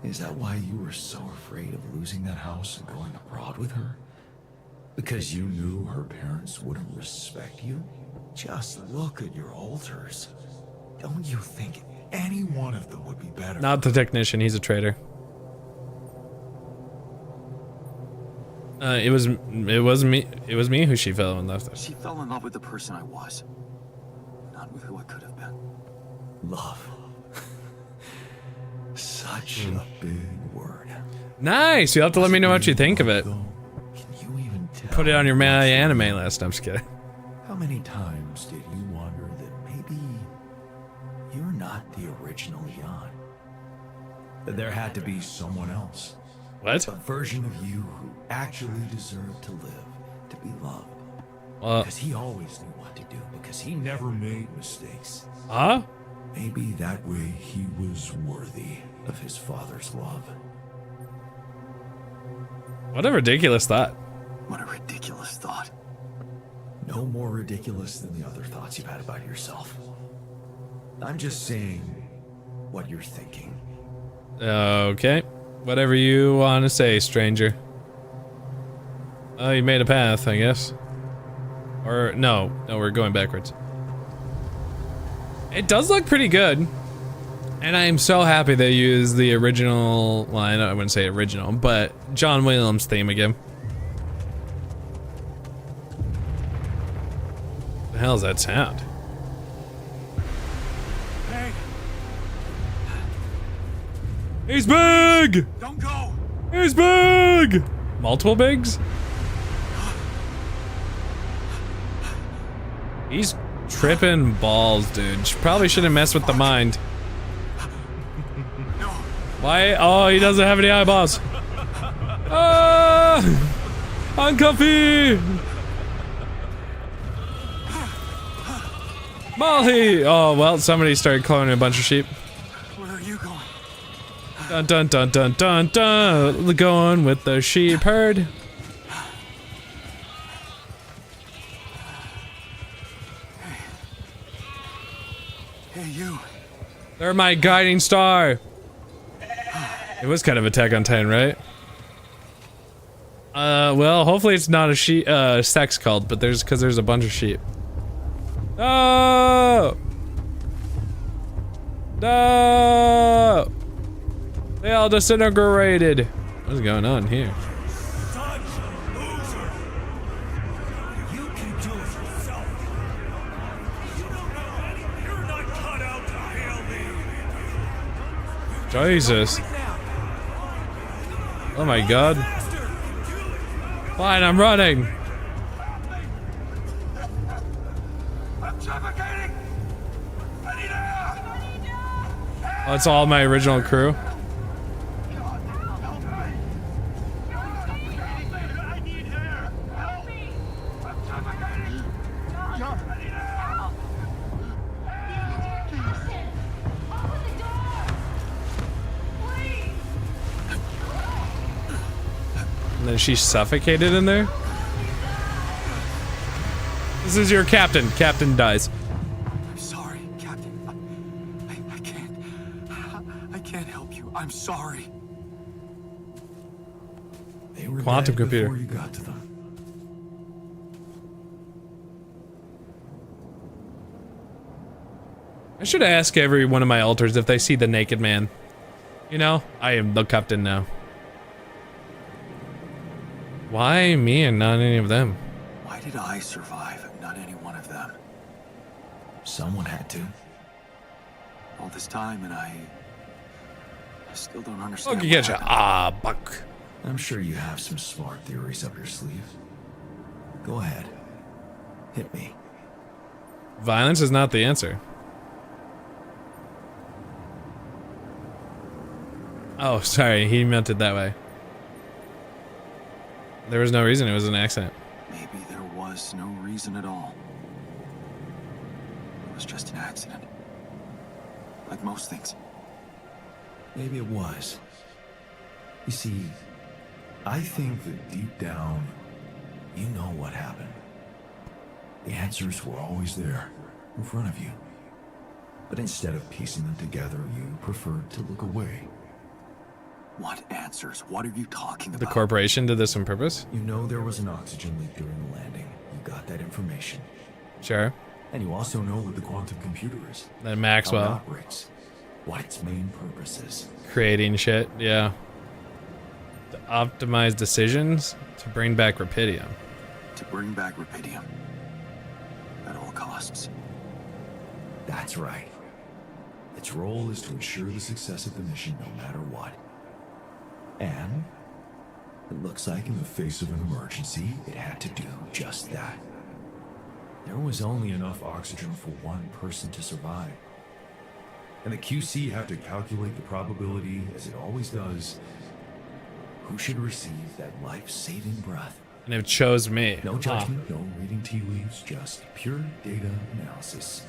Is that why you were so afraid of losing that house and going abroad with her? Because you knew her parents wouldn't respect you? Just look at your alters. Don't you think any one of them would be better? Not the technician, he's a traitor. It was me who she fell in love with. She fell in love with the person I was, not with who I could have been. Love. Such a big word. Nice! You'll have to let me know what you think of it. Can you even tell? Put it on your my anime list. I'm just kidding. How many times did you wonder that maybe you're not the original Jan? That there had to be someone else. What? A version of you who actually deserved to live, to be loved. Because he always knew what to do, because he never made mistakes. Huh? Maybe that way he was worthy of his father's love. What a ridiculous thought. What a ridiculous thought. no more ridiculous than the other thoughts you've had about yourself. I'm just saying what you're thinking. Okay. Whatever you want to say, stranger. Oh, you made a path, I guess. Or, no, we're going backwards. It does look pretty good. And I am so happy they used the original line. I wouldn't say original, but John Williams theme again. The hell is that sound? Hey, He's big! don't go. He's big! Multiple bigs? He's tripping balls, dude. Probably shouldn't mess with the mind. No. Why? Oh, he doesn't have any eyeballs. Ah! Uncomfy! Molly! Oh, well, somebody started cloning a bunch of sheep. Where are you going? Dun dun dun dun dun dun. Going with the sheep herd. Hey, you. They're my guiding star. It was kind of Attack on Titan, right? Well, hopefully it's not a sheep, sex cult, but because there's a bunch of sheep. No! No! They all disintegrated. What's going on here? Jesus. Oh my god. Fine, I'm running. Oh, it's all my original crew. And then she's suffocated in there? This is your captain. Captain dies. I'm sorry, Captain. I can't help you. I'm sorry. They were Quantum dead computer. before you got to them. I should ask every one of my alters if they see the naked man. You know, I am the captain now. Why me and not any of them? Why did I survive and not any one of them? Someone had to. All this time and I still don't understand. Look, you get you. Ah, buck. I'm sure you have some smart theories up your sleeve. Go ahead. Hit me. Violence is not the answer. Oh, sorry, he meant it that way. There was no reason, it was an accident. Maybe there was no reason at all. It was just an accident. Like most things. Maybe it was. You see, I think that deep down, you know what happened. The answers were always there, in front of you. But instead of piecing them together, you preferred to look away. What answers? What are you talking about? The corporation did this on purpose? You know there was an oxygen leak during the landing. You got that information. Sure. And you also know what the quantum computer is. Then Maxwell. How it operates. What its main purpose is. Creating shit, yeah. To optimize decisions, to bring back Rapidium. To bring back Rapidium. At all costs. That's right. Its role is to ensure the success of the mission no matter what. And it looks like in the face of an emergency, it had to do just that. There was only enough oxygen for one person to survive. And the QC had to calculate the probability, as it always does, who should receive that life-saving breath. And it chose me. No judgment, no reading tea leaves, just pure data analysis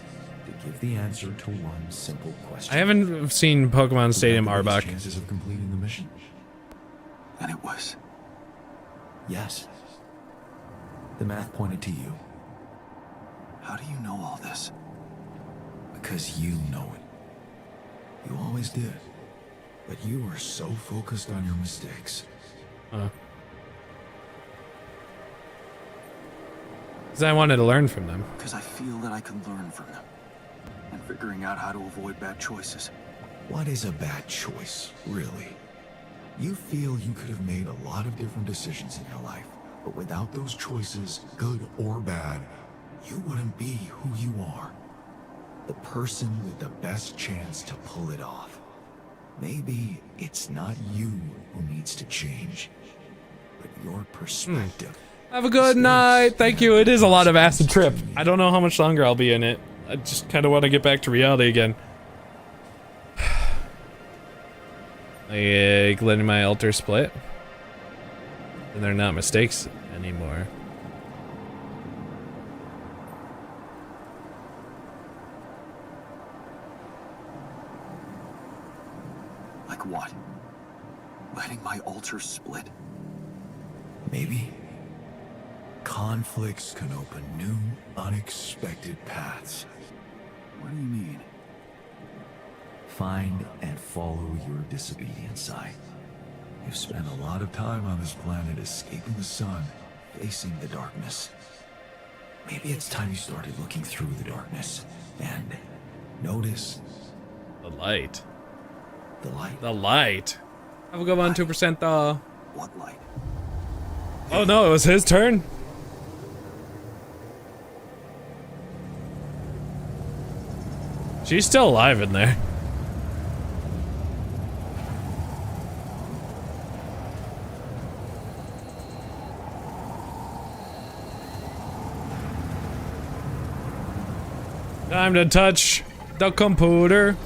to give the answer to one simple question. I haven't seen Pokemon Stadium Arbok. Chances of completing the mission. And it was. Yes. The math pointed to you. How do you know all this? Because you know it. You always did. But you were so focused on your mistakes. Because I wanted to learn from them. Because I feel that I can learn from them. And figuring out how to avoid bad choices. What is a bad choice, really? You feel you could have made a lot of different decisions in your life, but without those choices, good or bad, you wouldn't be who you are. The person with the best chance to pull it off. Maybe it's not you who needs to change, but your perspective. Have a good night. Thank you. It is a lot of acid trip. I don't know how much longer I'll be in it. I just kind of want to get back to reality again. Like letting my alter split. And they're not mistakes anymore. Like what? Letting my alter split? Maybe. Conflicts can open new, unexpected paths. What do you mean? Find and follow your disobedient side. You've spent a lot of time on this planet escaping the sun, facing the darkness. Maybe it's time you started looking through the darkness and notice the light. The light. The light. Have a good one, 2% though. What light? Oh no, it was his turn. She's still alive in there. Time to touch the computer.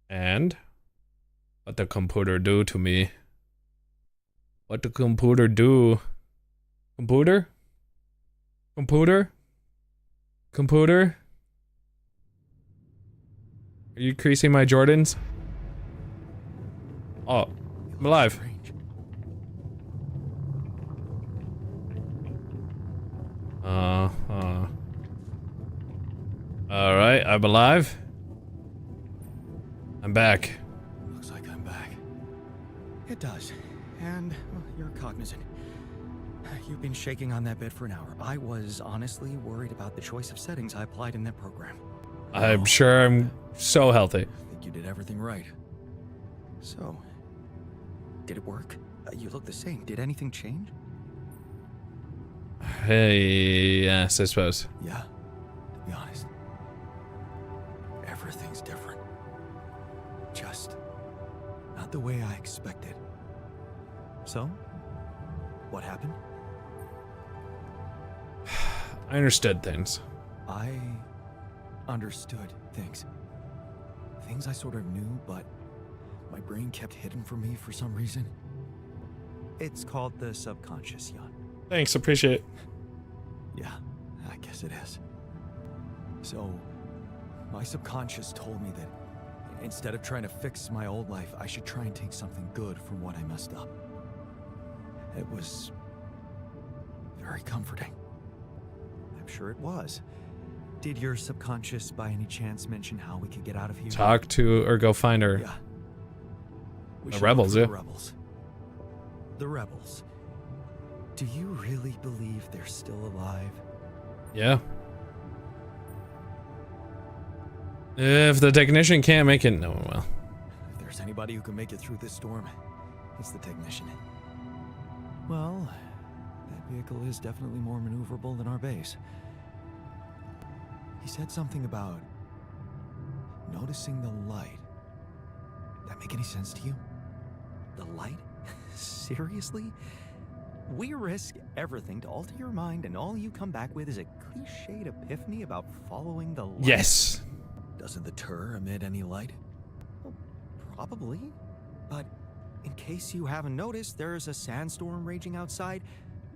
And what the computer do to me? What the computer do? Computer? Computer? Computer? Are you creasing my Jordans? Oh, I'm alive. Alright, I'm alive. I'm back. Looks like I'm back. It does. And well, you're cognizant. You've been shaking on that bed for an hour. I was honestly worried about the choice of settings I applied in that program. I'm sure I'm so healthy. I think you did everything right. So, did it work? You look the same. Did anything change? Hey, yes, I suppose. Yeah, to be honest. Everything's different. Just not the way I expected. So, what happened? I understood things. I understood things. Things I sort of knew, but my brain kept hidden from me for some reason. It's called the subconscious, Jan. Thanks, appreciate it. Yeah, I guess it is. So, my subconscious told me that instead of trying to fix my old life, I should try and take something good from what I messed up. It was very comforting. I'm sure it was. Did your subconscious by any chance mention how we could get out of here? Talk to or go find her. Yeah. The rebels, yeah. The rebels. The rebels. Do you really believe they're still alive? Yeah. If the technician can't make it, no one will. If there's anybody who can make it through this storm, it's the technician. Well, that vehicle is definitely more maneuverable than our base. He said something about noticing the light. That make any sense to you? The light? Seriously? We risk everything to alter your mind, and all you come back with is a cliched epiphany about following the light. Yes. Doesn't the tour emit any light? Well, probably. But in case you haven't noticed, there's a sandstorm raging outside.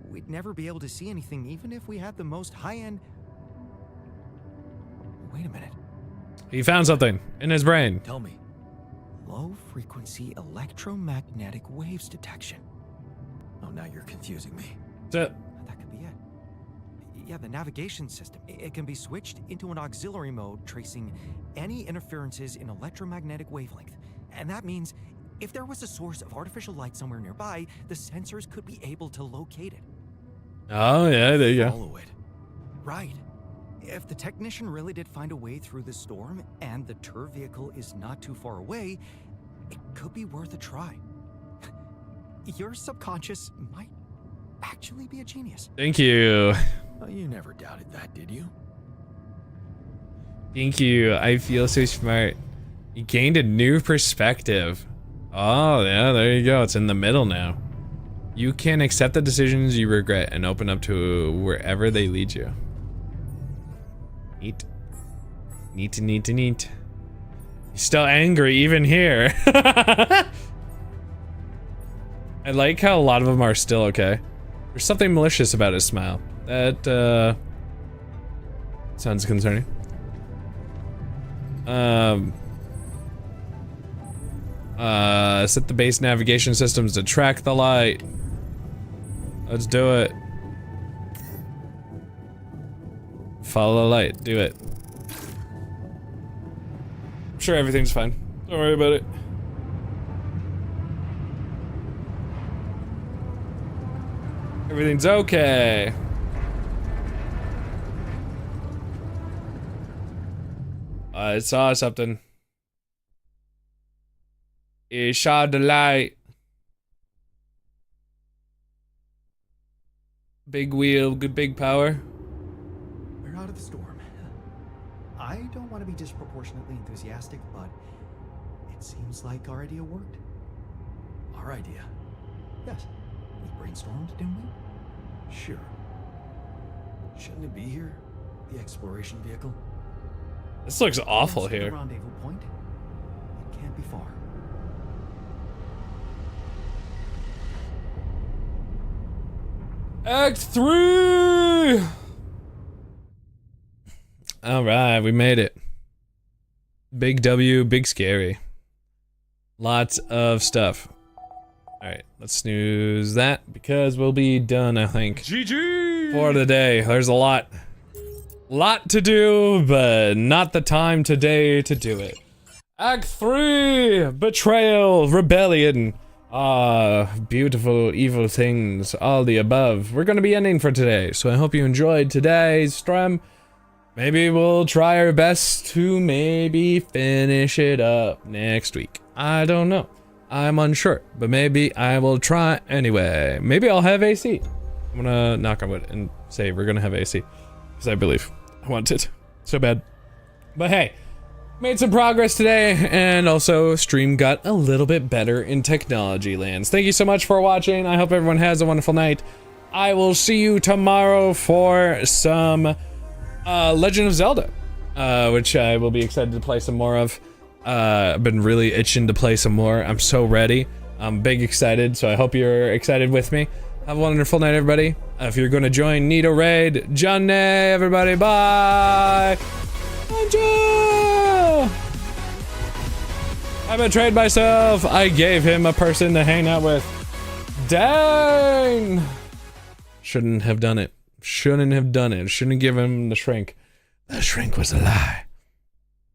We'd never be able to see anything, even if we had the most high-end... Wait a minute. He found something in his brain. Tell me. Low-frequency electromagnetic waves detection. Oh, now you're confusing me. So, That could be it. Yeah, the navigation system. It can be switched into an auxiliary mode, tracing any interferences in electromagnetic wavelength. And that means if there was a source of artificial light somewhere nearby, the sensors could be able to locate it. oh yeah, there you go. Follow it. Right. If the technician really did find a way through the storm and the tour vehicle is not too far away, it could be worth a try. Your subconscious might actually be a genius. Thank you. You never doubted that, did you? Thank you. I feel so smart. You gained a new perspective. Oh, yeah, there you go. It's in the middle now. You can accept the decisions you regret and open up to wherever they lead you. Neat. Neat, neat, neat. You're still angry even here. I like how a lot of them are still okay. There's something malicious about his smile. That, sounds concerning. Set the base navigation systems to track the light. Let's do it. Follow the light, do it. I'm sure everything's fine. Don't worry about it. Everything's okay. I saw something. He saw the light. Big wheel, good big power. We're out of the storm. I don't want to be disproportionately enthusiastic, but it seems like our idea worked. Our idea? Yes. We brainstormed, didn't we? Sure. Shouldn't it be here? The exploration vehicle? This looks awful Once at the here. rendezvous point. It can't be far. Act 3! Alright, we made it. Big W, big scary. Lots of stuff. Alright, let's snooze that because we'll be done, I think. GG! For the day. There's a lot to do, but not the time today to do it. Act 3! Betrayal, rebellion. Beautiful, evil things, all the above. We're gonna be ending for today, so I hope you enjoyed today's stream. Maybe we'll try our best to maybe finish it up next week. I don't know. I'm unsure, but maybe I will try anyway. Maybe I'll have AC. I'm gonna knock on wood and say we're gonna have AC, because I believe I want it so bad. But hey, made some progress today, and also stream got a little bit better in technology lands. Thank you so much for watching. I hope everyone has a wonderful night. I will see you tomorrow for some Legend of Zelda, which I will be excited to play some more of. I've been really itching to play some more. I'm so ready. I'm big excited, so I hope you're excited with me. Have a wonderful night, everybody. If you're going to join Nito Raid, Johnny, everybody, bye! Bonjour! I betrayed myself. I gave him a person to hang out with. Dang! Shouldn't have done it. Shouldn't have done it. Shouldn't give him the shrink. The shrink was a lie.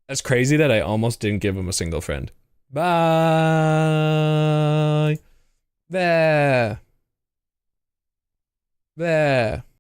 That's crazy that I almost didn't give him a single friend. Bye!